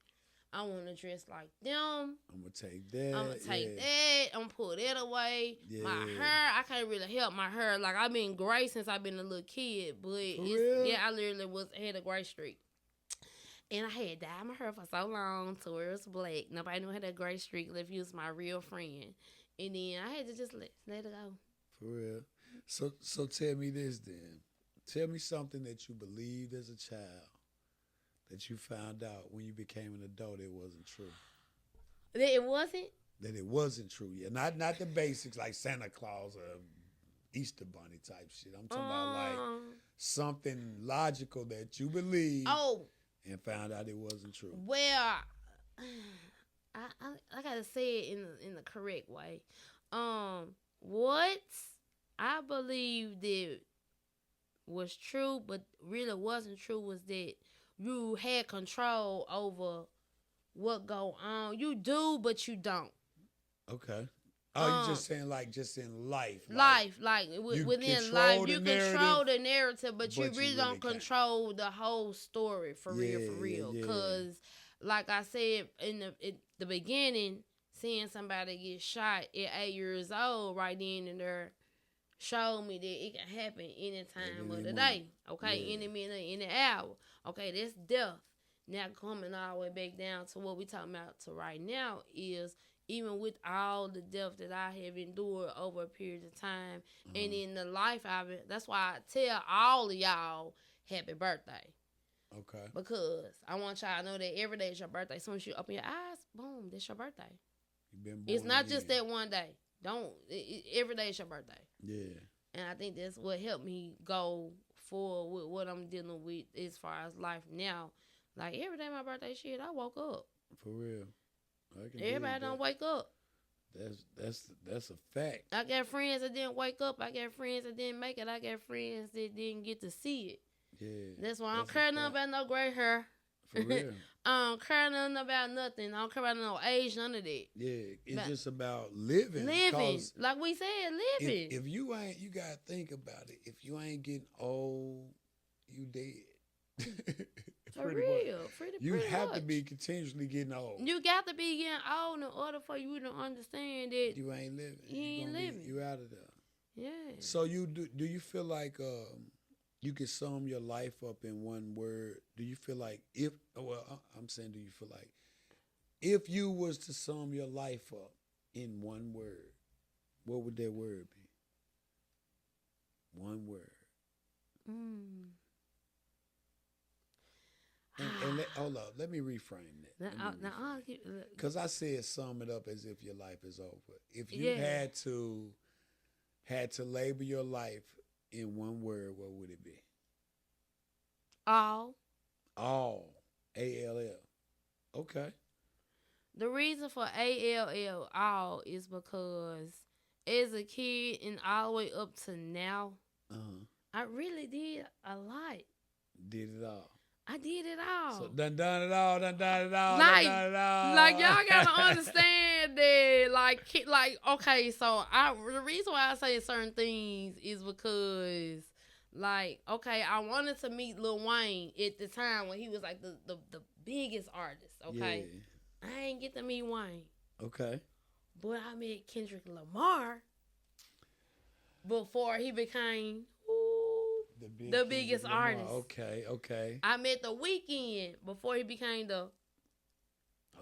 I want to dress like them. I'm gonna take that. I'm gonna take that. I'm gonna pull that away. My hair, I can't really help my hair. Like I've been gray since I've been a little kid, but I literally had a gray streak. And I had dyed my hair for so long to where it was black. Nobody knew I had a gray streak if you was my real friend. And then I had to just let it go. For real. So tell me this then. Tell me something that you believed as a child that you found out when you became an adult it wasn't true. That it wasn't? That it wasn't true. Yeah. Not the basics like Santa Claus or Easter Bunny type shit. I'm talking about like something logical that you believed and found out it wasn't true. Well, I gotta say it in the correct way. What I believe that was true, but really wasn't true, was that you had control over what go on. You do, but you don't. Okay. Oh, you just saying like just in life. Within life, you control the narrative, but you really don't control the whole story for real. Because, like I said in the beginning, seeing somebody get shot at 8 years old right then and there showed me that it can happen any time of the day. Okay, any minute, any hour. Okay, that's death. Now coming all the way back down to what we talking about to right now is even with all the death that I have endured over a period of time and in the life of it, that's why I tell all of y'all happy birthday. Okay. Because I want y'all to know that every day is your birthday. As soon as you open your eyes, boom, that's your birthday. You've been born it's not again. just that one day. Every day is your birthday. Yeah. And I think that's what helped me go forward with what I'm dealing with as far as life now. Like every day my birthday shit, I woke up. For real. Everybody don't wake up. That's a fact. I got friends that didn't wake up. I got friends that didn't make it. I got friends that didn't get to see it. Yeah. That's why I don't care nothing about no gray hair. For real. I don't care nothing about nothing. I don't care about no age, none of that. Yeah, it's just about living. Like we said, living. If you ain't, you gotta think about it. If you ain't getting old, you dead. For real. You have to be continuously getting old. You got to be getting old in order for you to understand that you ain't living. You ain't living. You out of there. Yeah. So do you feel like you could sum your life up in one word? Do you feel like do you feel like if you was to sum your life up in one word, what would that word be? One word. And hold up, let me reframe that. Because I said sum it up as if your life is over. If you had to label your life in one word, what would it be? All. All. A-L-L. Okay. The reason for A-L-L, all, is because as a kid and all the way up to now, I really did a lot. Did it all. I did it all. So done it all. Like y'all gotta understand that, like okay. So the reason why I say certain things is because, like, okay, I wanted to meet Lil Wayne at the time when he was like the biggest artist. Okay, I ain't get to meet Wayne. Okay. But I met Kendrick Lamar before he became the Kendrick biggest Lamar. artist. Okay. Okay. I met The Weeknd before he became the.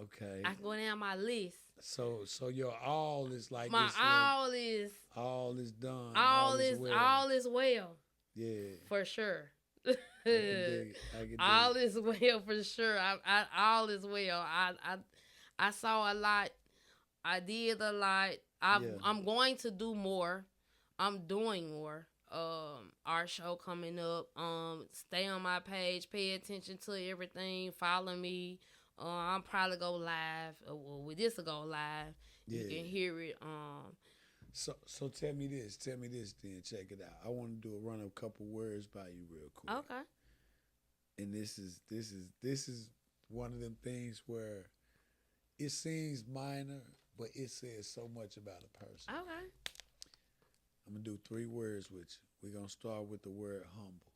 Okay. I can go down my list. So your all is like My it's all is all is done. all is is well. all is well. Yeah. For sure. I can dig it. I can dig All it. is well for sure. I all is well. I saw a lot. I did a lot. Yeah. I'm going to do more. I'm doing more. Our show coming up. Stay on my page. Pay attention to everything. Follow me. I'm probably go live. Well, with this will go live. Yeah. You can hear it. So tell me this. Tell me this then. Check it out. I want to do a run of a couple words by you real quick. Okay. And this is one of them things where it seems minor, but it says so much about a person. Okay. I'm gonna do 3 words with you. We're gonna start with the word humble.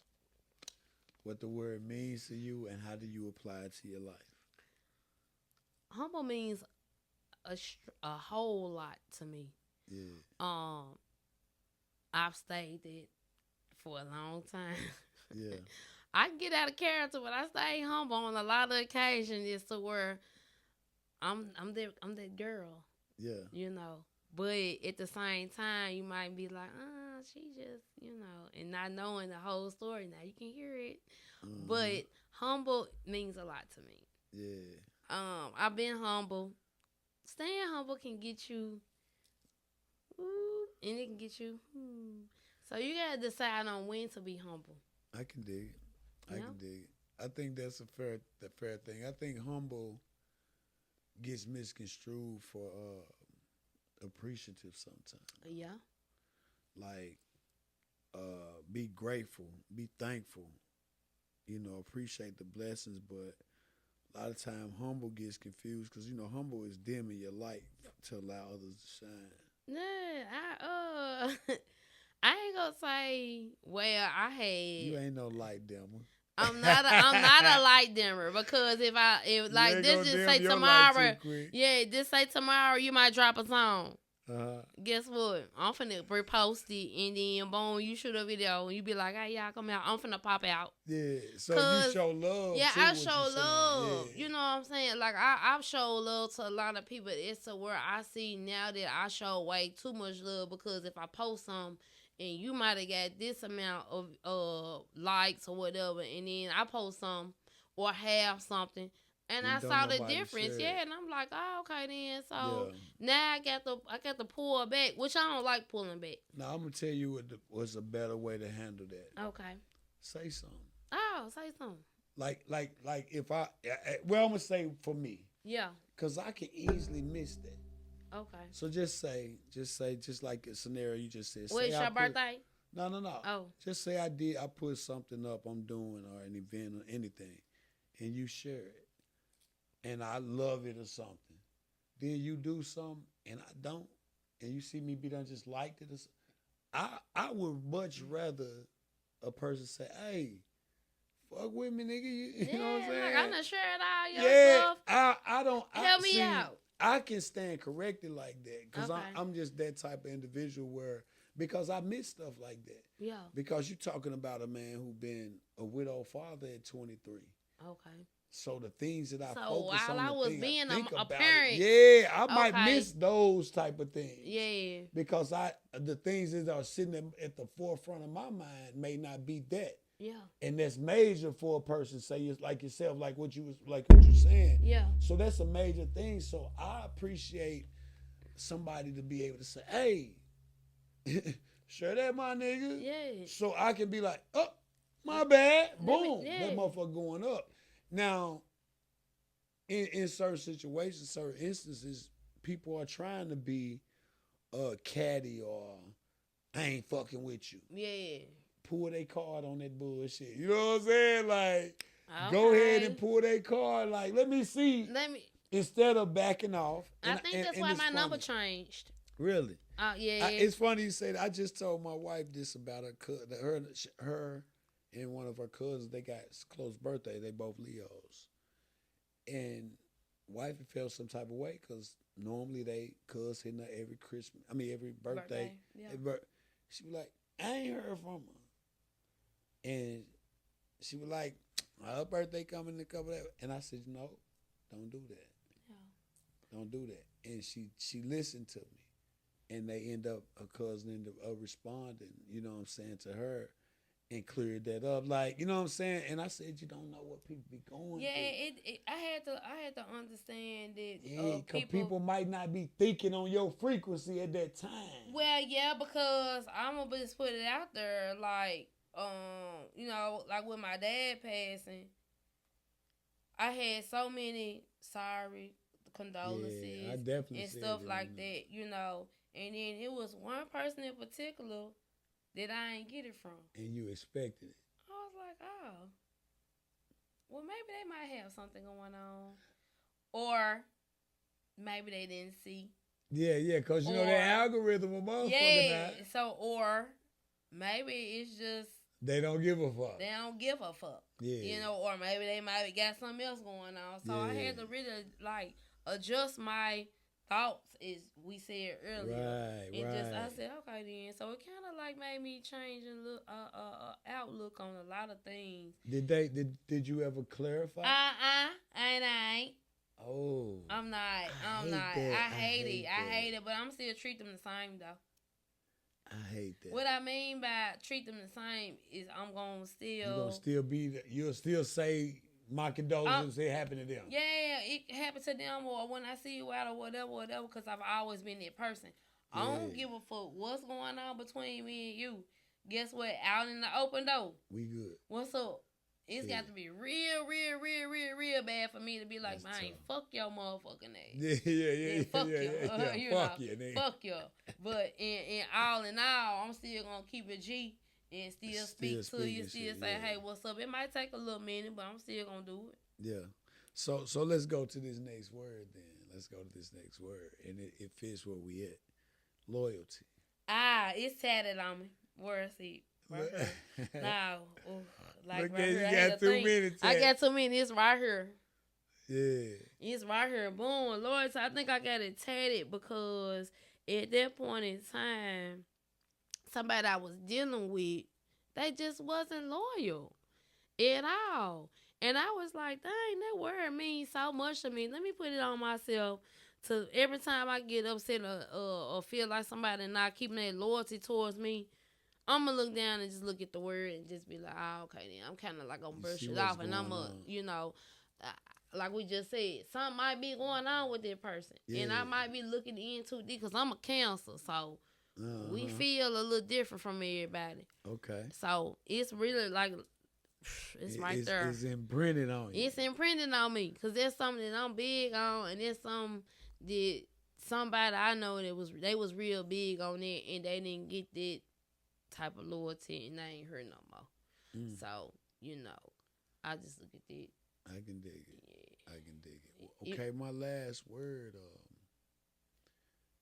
What the word means to you and how do you apply it to your life? Humble means a whole lot to me. Yeah. I've stayed it for a long time. Yeah. I can get out of character, but I stay humble on a lot of occasions. It's to where I'm that girl, Yeah. you know. But at the same time, you might be like, she just, and not knowing the whole story. Now you can hear it, but humble means a lot to me. Yeah. I've been humble. Staying humble can get you, and it can get you. So you gotta decide on when to be humble. I can dig it. I can dig it. I think that's the fair thing. I think humble gets misconstrued for appreciative sometimes. Yeah. Like be grateful, be thankful, appreciate the blessings, but a lot of time humble gets confused because humble is dimming your light to allow others to shine. Yeah, I ain't gonna say. Well, I had. You ain't no light dimmer. I'm not a light dimmer because if like this just say tomorrow, just say tomorrow you might drop a song. Guess what? I'm finna repost it and then boom, you shoot a video and you be like, hey y'all come out. I'm finna pop out. Yeah, so you show love. Yeah, too, I show love. Yeah. You know what I'm saying? Like I've showed love to a lot of people. It's to where I see now that I show way too much love because if I post something and you might have got this amount of likes or whatever, and then I post something or have something. And I saw the difference, and I'm like, oh, okay then. So now I got to pull back, which I don't like pulling back. Now I'm gonna tell you what's a better way to handle that. Okay. Say something. Oh, say something. Like if I'm gonna say for me. Yeah. Cause I can easily miss that. Okay. So just like a scenario you just said. Wait, it's your birthday? No. Oh. Just say I put something up I'm doing or an event or anything, and you share it. And I love it or something. Then you do something and I don't, and you see me be done just liked it. I would much rather a person say, "Hey, fuck with me, nigga." You know what I'm saying? Like, I'm not sure all your stuff. I don't. Help me out. I can stand corrected like that because Okay. I'm just that type of individual because I miss stuff like that. Yeah. Because you're talking about a man who been a widow father at 23. Okay. So the things that I focus while on, I was being a about parent, I might miss those type of things. Yeah. Because the things that are sitting at the forefront of my mind may not be that. Yeah. And that's major for a person, say like yourself, like what you're saying. Yeah. So that's a major thing. So I appreciate somebody to be able to say, "Hey, share that, my nigga." Yeah. So I can be like, "Oh, my bad." Boom. That motherfucker going up. Now, in certain situations, certain instances, people are trying to be catty or I ain't fucking with you. Yeah. Pull their card on that bullshit. You know what I'm saying? Like, go ahead and pull their card. Like, let me see. Instead of backing off. I think that's why my number changed. Really? Yeah. It's funny you say that. I just told my wife this about her and one of her cousins. They got close birthday. They both Leos. And wifey felt some type of way because normally they cuz hitting her every Christmas. I mean every birthday. Yeah. She was like, I ain't heard from her, and she was like, her birthday coming in a couple of, and I said, no, don't do that. Yeah. Don't do that. And she listened to me, and they end up, her cousin ended up responding, you know what I'm saying, to her, and cleared that up, like, you know what I'm saying. And I said, you don't know what people be going through. I had to understand that. Yeah, because people might not be thinking on your frequency at that time. Well, yeah, because I'm gonna just put it out there, like, you know, like with my dad passing, I had so many sorry condolences I definitely and stuff like that, you know. And then it was one person in particular that I ain't get it from. And you expected it. I was like, oh, well, maybe they might have something going on, or maybe they didn't see. Yeah, because you know that algorithm of motherfucker. Yeah, so, or maybe it's just they don't give a fuck. They don't give a fuck. Yeah. You know, or maybe they might have got something else going on. So I had to really, like, adjust my thoughts, as we said earlier. Right. I said, okay then. So it kind of like made me change a little outlook on a lot of things. Did you ever clarify? I ain't. Oh. I'm not. I hate it, but I'm still treat them the same though. I hate that. What I mean by treat them the same is I'm gonna still. You'll still say my condolences. It happened to them. Yeah, it happened to them, or when I see you out, or whatever. Because I've always been that person. Yeah. I don't give a fuck what's going on between me and you. Guess what? Out in the open though. We good. What's up? It's got to be real bad for me to be like, man, fuck your motherfucking ass. Yeah. Fuck you. Fuck you, nigga. Fuck you. But in all, I'm still gonna keep it G and still speak to you, still say, hey, what's up? It might take a little minute, but I'm still gonna do it. Yeah. So let's go to this next word then. Let's go to this next word, and it fits where we at. Loyalty. It's tatted on me. Where is it? Right here. Now, like look, right here, you got 2 minutes. I got 2 minutes. It's right here. Yeah. It's right here. Boom. Lord, I think I got it tatted because at that point in time, somebody I was dealing with, they just wasn't loyal at all. And I was like, dang, that word means so much to me. Let me put it on myself to every time I get upset or feel like somebody not keeping their loyalty towards me, I'm going to look down and just look at the word and just be like, oh, okay, then. I'm kind of like going to brush it off. And I'm going to, you know, like we just said, something might be going on with that person. Yeah. And I might be looking in too deep because I'm a Cancer. So we feel a little different from everybody. Okay. So it's really like, it's right there. It's imprinted on you. It's imprinted on me because there's something that I'm big on, and there's something that somebody I know that they was real big on it, and they didn't get that type of loyalty, and I ain't heard no more. So, you know, I just look at that. I can dig it. Yeah. I can dig it. Okay, my last word,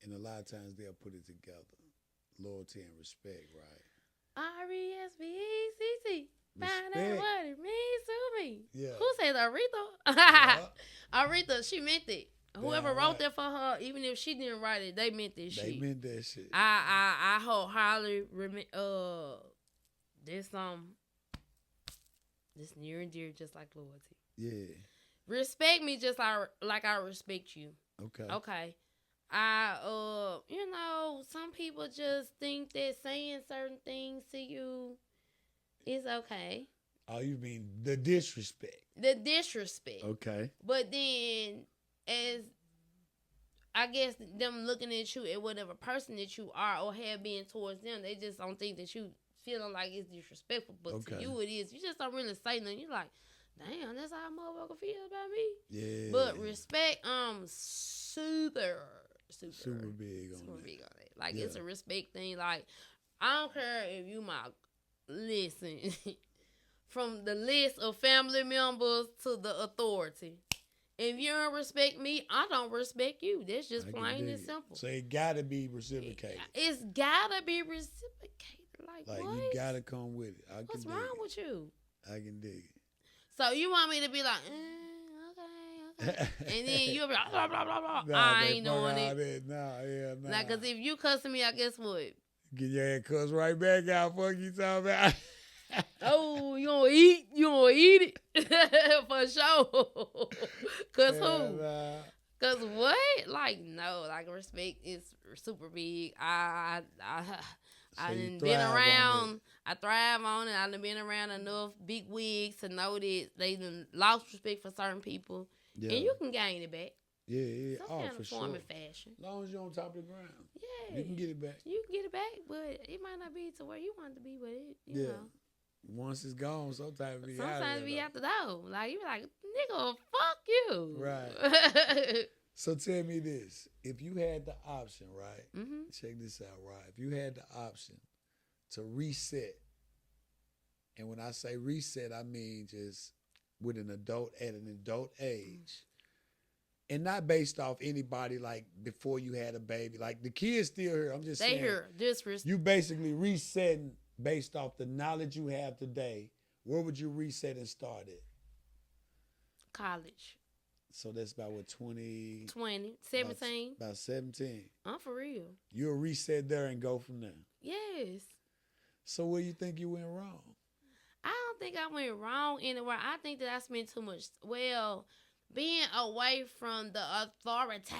and a lot of times they'll put it together. Loyalty and respect, right? RESPECT. Find out what it means to me. Yeah. Who said Aretha? Yeah. Aretha, she meant it. Whoever wrote that for her, even if she didn't write it, they meant that shit. They meant that shit. I wholeheartedly this near and dear, just like loyalty. Yeah. Respect me just like I respect you. Okay. You know, some people just think that saying certain things to you is okay. Oh, you mean the disrespect? The disrespect. Okay. But then, as I guess them looking at you at whatever person that you are or have been towards them, they just don't think that you feeling like it's disrespectful. But to you, it is. You just don't really say nothing. You're like, damn, that's how a motherfucker feel about me. Yeah. But respect, super big on it. Like, it's a respect thing. Like, I don't care if you listen, from the list of family members to the authority. If you don't respect me, I don't respect you. That's just plain and simple. So it gotta be reciprocated. It's gotta be reciprocated. Like what? You gotta come with it. What's wrong with you? I can dig it. So you want me to be like, And then you'll be like, blah, blah, blah, blah. Nah, I they ain't fuck doing all it. that. Nah, yeah, nah. Like, because if you cussing me, I guess what? Get your ass cussed right back out. Fuck you talking about. Oh, you gonna eat? You gonna eat it? For sure. Cause who? Nah. Cause what? Like, no, like respect is super big. I So I you done been thrive on around. I thrive on it. I done been around enough big wigs to know that they done lost respect for certain people, Yeah. and you can gain it back. Yeah. Some Oh, kind for of form sure. and fashion. As long as you're on top of the ground, Yeah, you can get it back. You can get it back, but it might not be to where you want it to be. But you know. Once it's gone, sometimes it be out Sometimes of be there, out the door. Like, you be like, nigga, fuck you. Right. So tell me this. If you had the option, right? Mm-hmm. Check this out, right? If you had the option to reset, and when I say reset, I mean just with an adult at an adult age, and not based off anybody like before you had a baby. Like the kids still here. I'm just saying. They here. You basically resetting based off the knowledge you have today. Where would you reset and start at? College. So that's about what, 20? 20, 17. About 17. I'm for real. You'll reset there and go from there. Yes. So where you think you went wrong? I don't think I went wrong anywhere. I think that I spent too much, being away from the authority,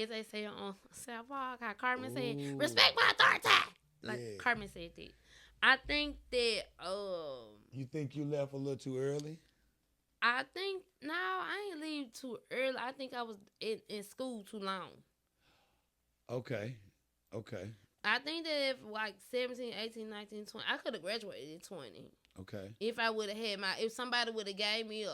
as they say on South Park, how Carmen said, respect my authority. Like Carmen said that. I think that, You think you left a little too early? I think, no, I ain't leave too early. I think I was in school too long. Okay. I think that if like 17, 18, 19, 20, I could have graduated at 20. Okay. If I would have had if somebody would have gave me a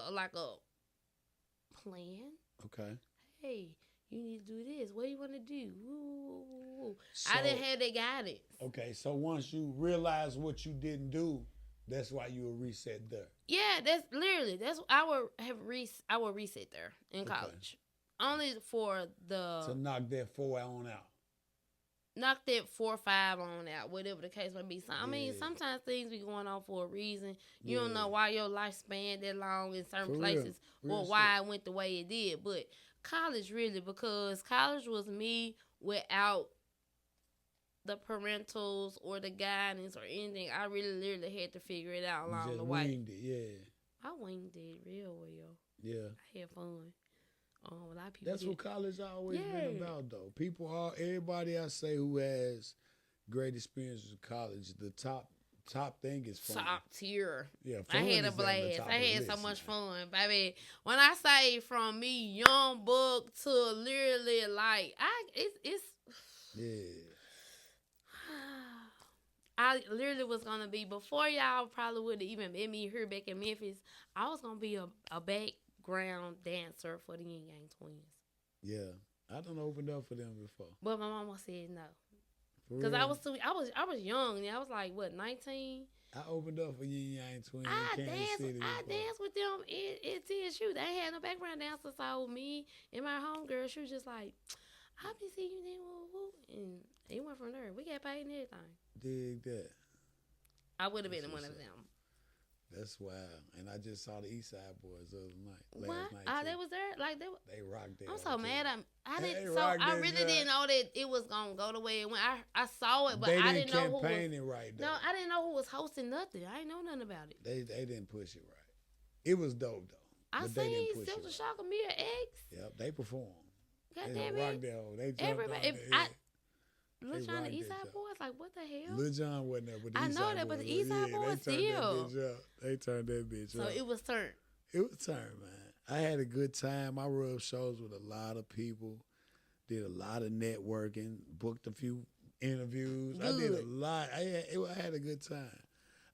plan. Okay. Hey, you need to do this. What do you want to do? Ooh. So, I didn't have that guidance. Okay, so once you realize what you didn't do, that's why you will reset there. Yeah, I would reset there in college. Only for to knock that 4 on out. Knock that 4 or 5 on out, whatever the case may be. So, I mean, sometimes things be going on for a reason. You don't know why your lifespan that long in certain places or why it went the way it did. But college really, because college was me without the parentals or the guidance or anything. I really literally had to figure it out along the way. Winged it, yeah. I winged it real well. Yeah. I had fun. A lot of people. That's what college always been about, though. Everybody I say who has great experiences with college, the top thing is fun. Top tier. Yeah, I had a blast. I had so much fun, baby. When I say from me young buck to literally like it's yeah. I literally was gonna be, before y'all probably would have even met me here back in Memphis, I was gonna be a background dancer for the Yin Yang Twins. Yeah, I done opened up for them before, but my mama said no, because I was young. And I was like, what, 19? I opened up for Yin Yang Twins. I danced with them at TSU. They had no background dancer, so me and my homegirl, she was just like, I'll be seeing you then, woo. And it went from there. We got paid and everything. Dig that. I would have been one of them. That's wild. And I just saw the East Side Boys the other night. Last night. Oh, they was there? Like they rocked there. I'm so mad. I really didn't know that it was gonna go the way it went. I saw it, but I didn't know who was campaigning right though. No, I didn't know who was hosting nothing. I didn't know nothing about it. They didn't push it right. It was dope though. I seen Silver Shock and Mia X. Yep, they performed. God damn it. They jumped Lil Jon and East Side Boys, like, what the hell? Lil Jon wasn't there, but the I know that, but the East Side Boys still. They turned that bitch up. So it was turned. It was turned, man. I had a good time. I rubbed shows with a lot of people, did a lot of networking, booked a few interviews. Good. I did a lot. I had a good time.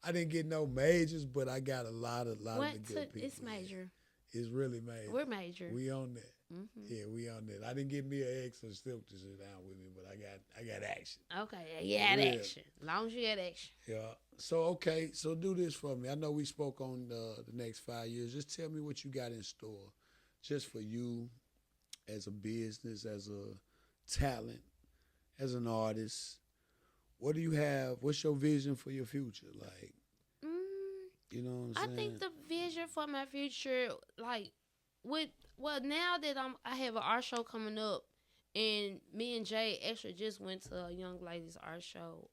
I didn't get no majors, but I got a lot of the good people. It's major. It's really major. We're major. We on that. Mm-hmm. Yeah, we on that. I didn't get me an ex or Silk to sit down with me, but I got action. Okay, you had action. As long as you had action. Yeah. So do this for me. I know we spoke on the next 5 years. Just tell me what you got in store, just for you, as a business, as a talent, as an artist. What do you have? What's your vision for your future? Like, you know what I'm saying? I think the vision for my future, like, now that I have an art show coming up, and me and Jay actually just went to a young lady's art show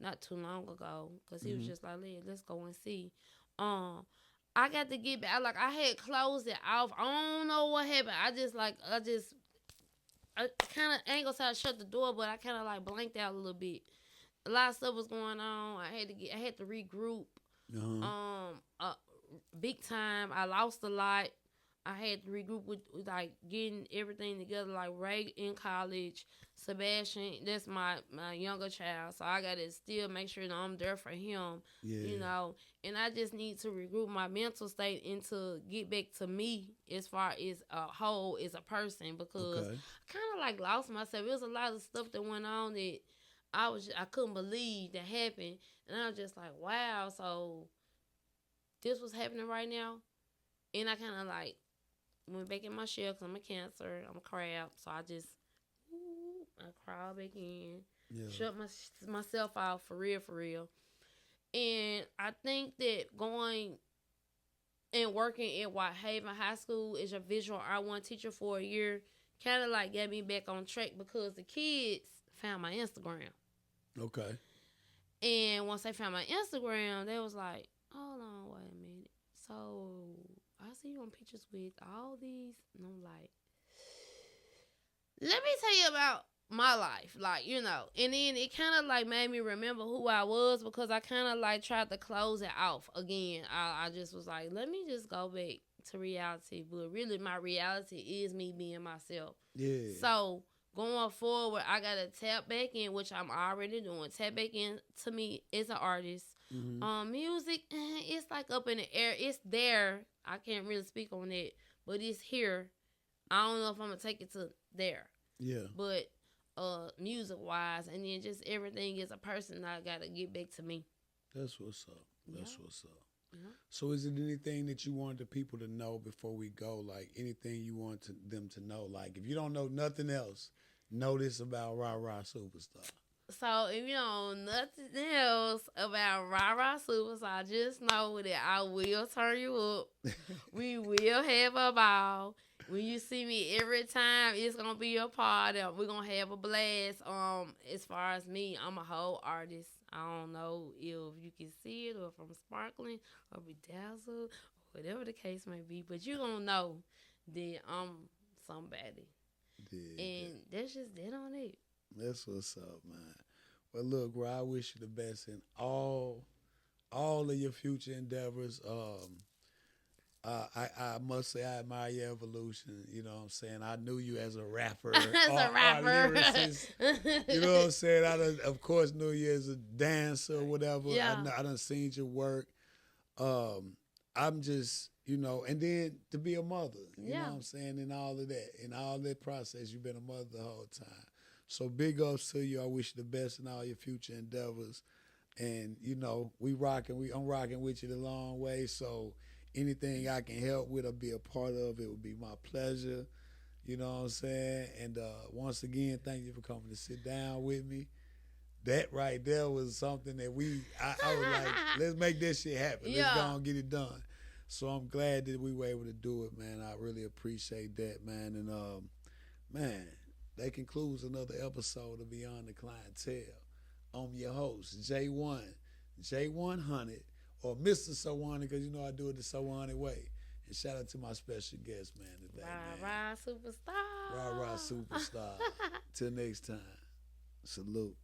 not too long ago, because he was just like, let's go and see. I got to get back. Like, I had closed it off. I don't know what happened. I kind of ain't gonna say I shut the door, but I kind of like blanked out a little bit. A lot of stuff was going on. I had to regroup. Big time. I lost a lot. I had to regroup with like getting everything together. Like Ray in college, Sebastian, that's my younger child, so I gotta still make sure that I'm there for him. And I just need to regroup my mental state and to get back to me as far as a whole as a person, because I kind of like lost myself. It was a lot of stuff that went on that I couldn't believe that happened, and I was just like, wow, so this was happening right now. And I kind of like went back in my shell, because I'm a Cancer, I'm a crab, so I crawled back in, shut myself out for real. And I think that going and working at Whitehaven High School as a visual art one teacher for a year kind of like got me back on track, because the kids found my Instagram. Okay. And once they found my Instagram, they was like, hold on, wait a minute. So I see you on pictures with all these. And I'm like, let me tell you about my life. Like, and then it kind of like made me remember who I was, because I kind of like tried to close it off again. I just was like, let me just go back to reality. But really, my reality is me being myself. Yeah. So going forward, I got to tap back in, which I'm already doing. Tap back in to me as an artist. Music, it's like up in the air. It's there. I can't really speak on it, but it's here. I don't know if I'm going to take it to there. Yeah. But music-wise, and then just everything as a person, I got to get back to me. That's what's up. So is it anything that you want the people to know before we go? Like anything you want them to know? Like if you don't know nothing else, know this about RaRaSupastar. So if you don't know nothing else about RaRaSupastar, just know that I will turn you up. We will have a ball. When you see me every time, it's gonna be a party. We're gonna have a blast. As far as me, I'm a whole artist. I don't know if you can see it, or if I'm sparkling or bedazzled, or whatever the case may be, but you gonna know that I'm somebody. And that's just that on it. That's what's up, man. Well, look, Ra, I wish you the best in all of your future endeavors. I must say I admire your evolution. You know what I'm saying? I knew you as a rapper. As a rapper. Lyricist. You know what I'm saying? I of course knew you as a dancer or whatever. Yeah. I done seen your work. I'm just, and then to be a mother. You know what I'm saying? And all of that. In all that process, you've been a mother the whole time. So big ups to you. I wish you the best in all your future endeavors. And, I'm rocking with you the long way. So anything I can help with or be a part of, it would be my pleasure. You know what I'm saying? And once again, thank you for coming to sit down with me. That right there was something that I was like, let's make this shit happen. Yeah. Let's go and get it done. So I'm glad that we were able to do it, man. I really appreciate that, man. And, man, that concludes another episode of Beyond the Clientele. I'm your host, J1, J100, or Mr. So 100, because I do it the So 100 way. And shout out to my special guest, man, today, man. RaRaSupastar. RaRaSupastar. Till next time. Salute.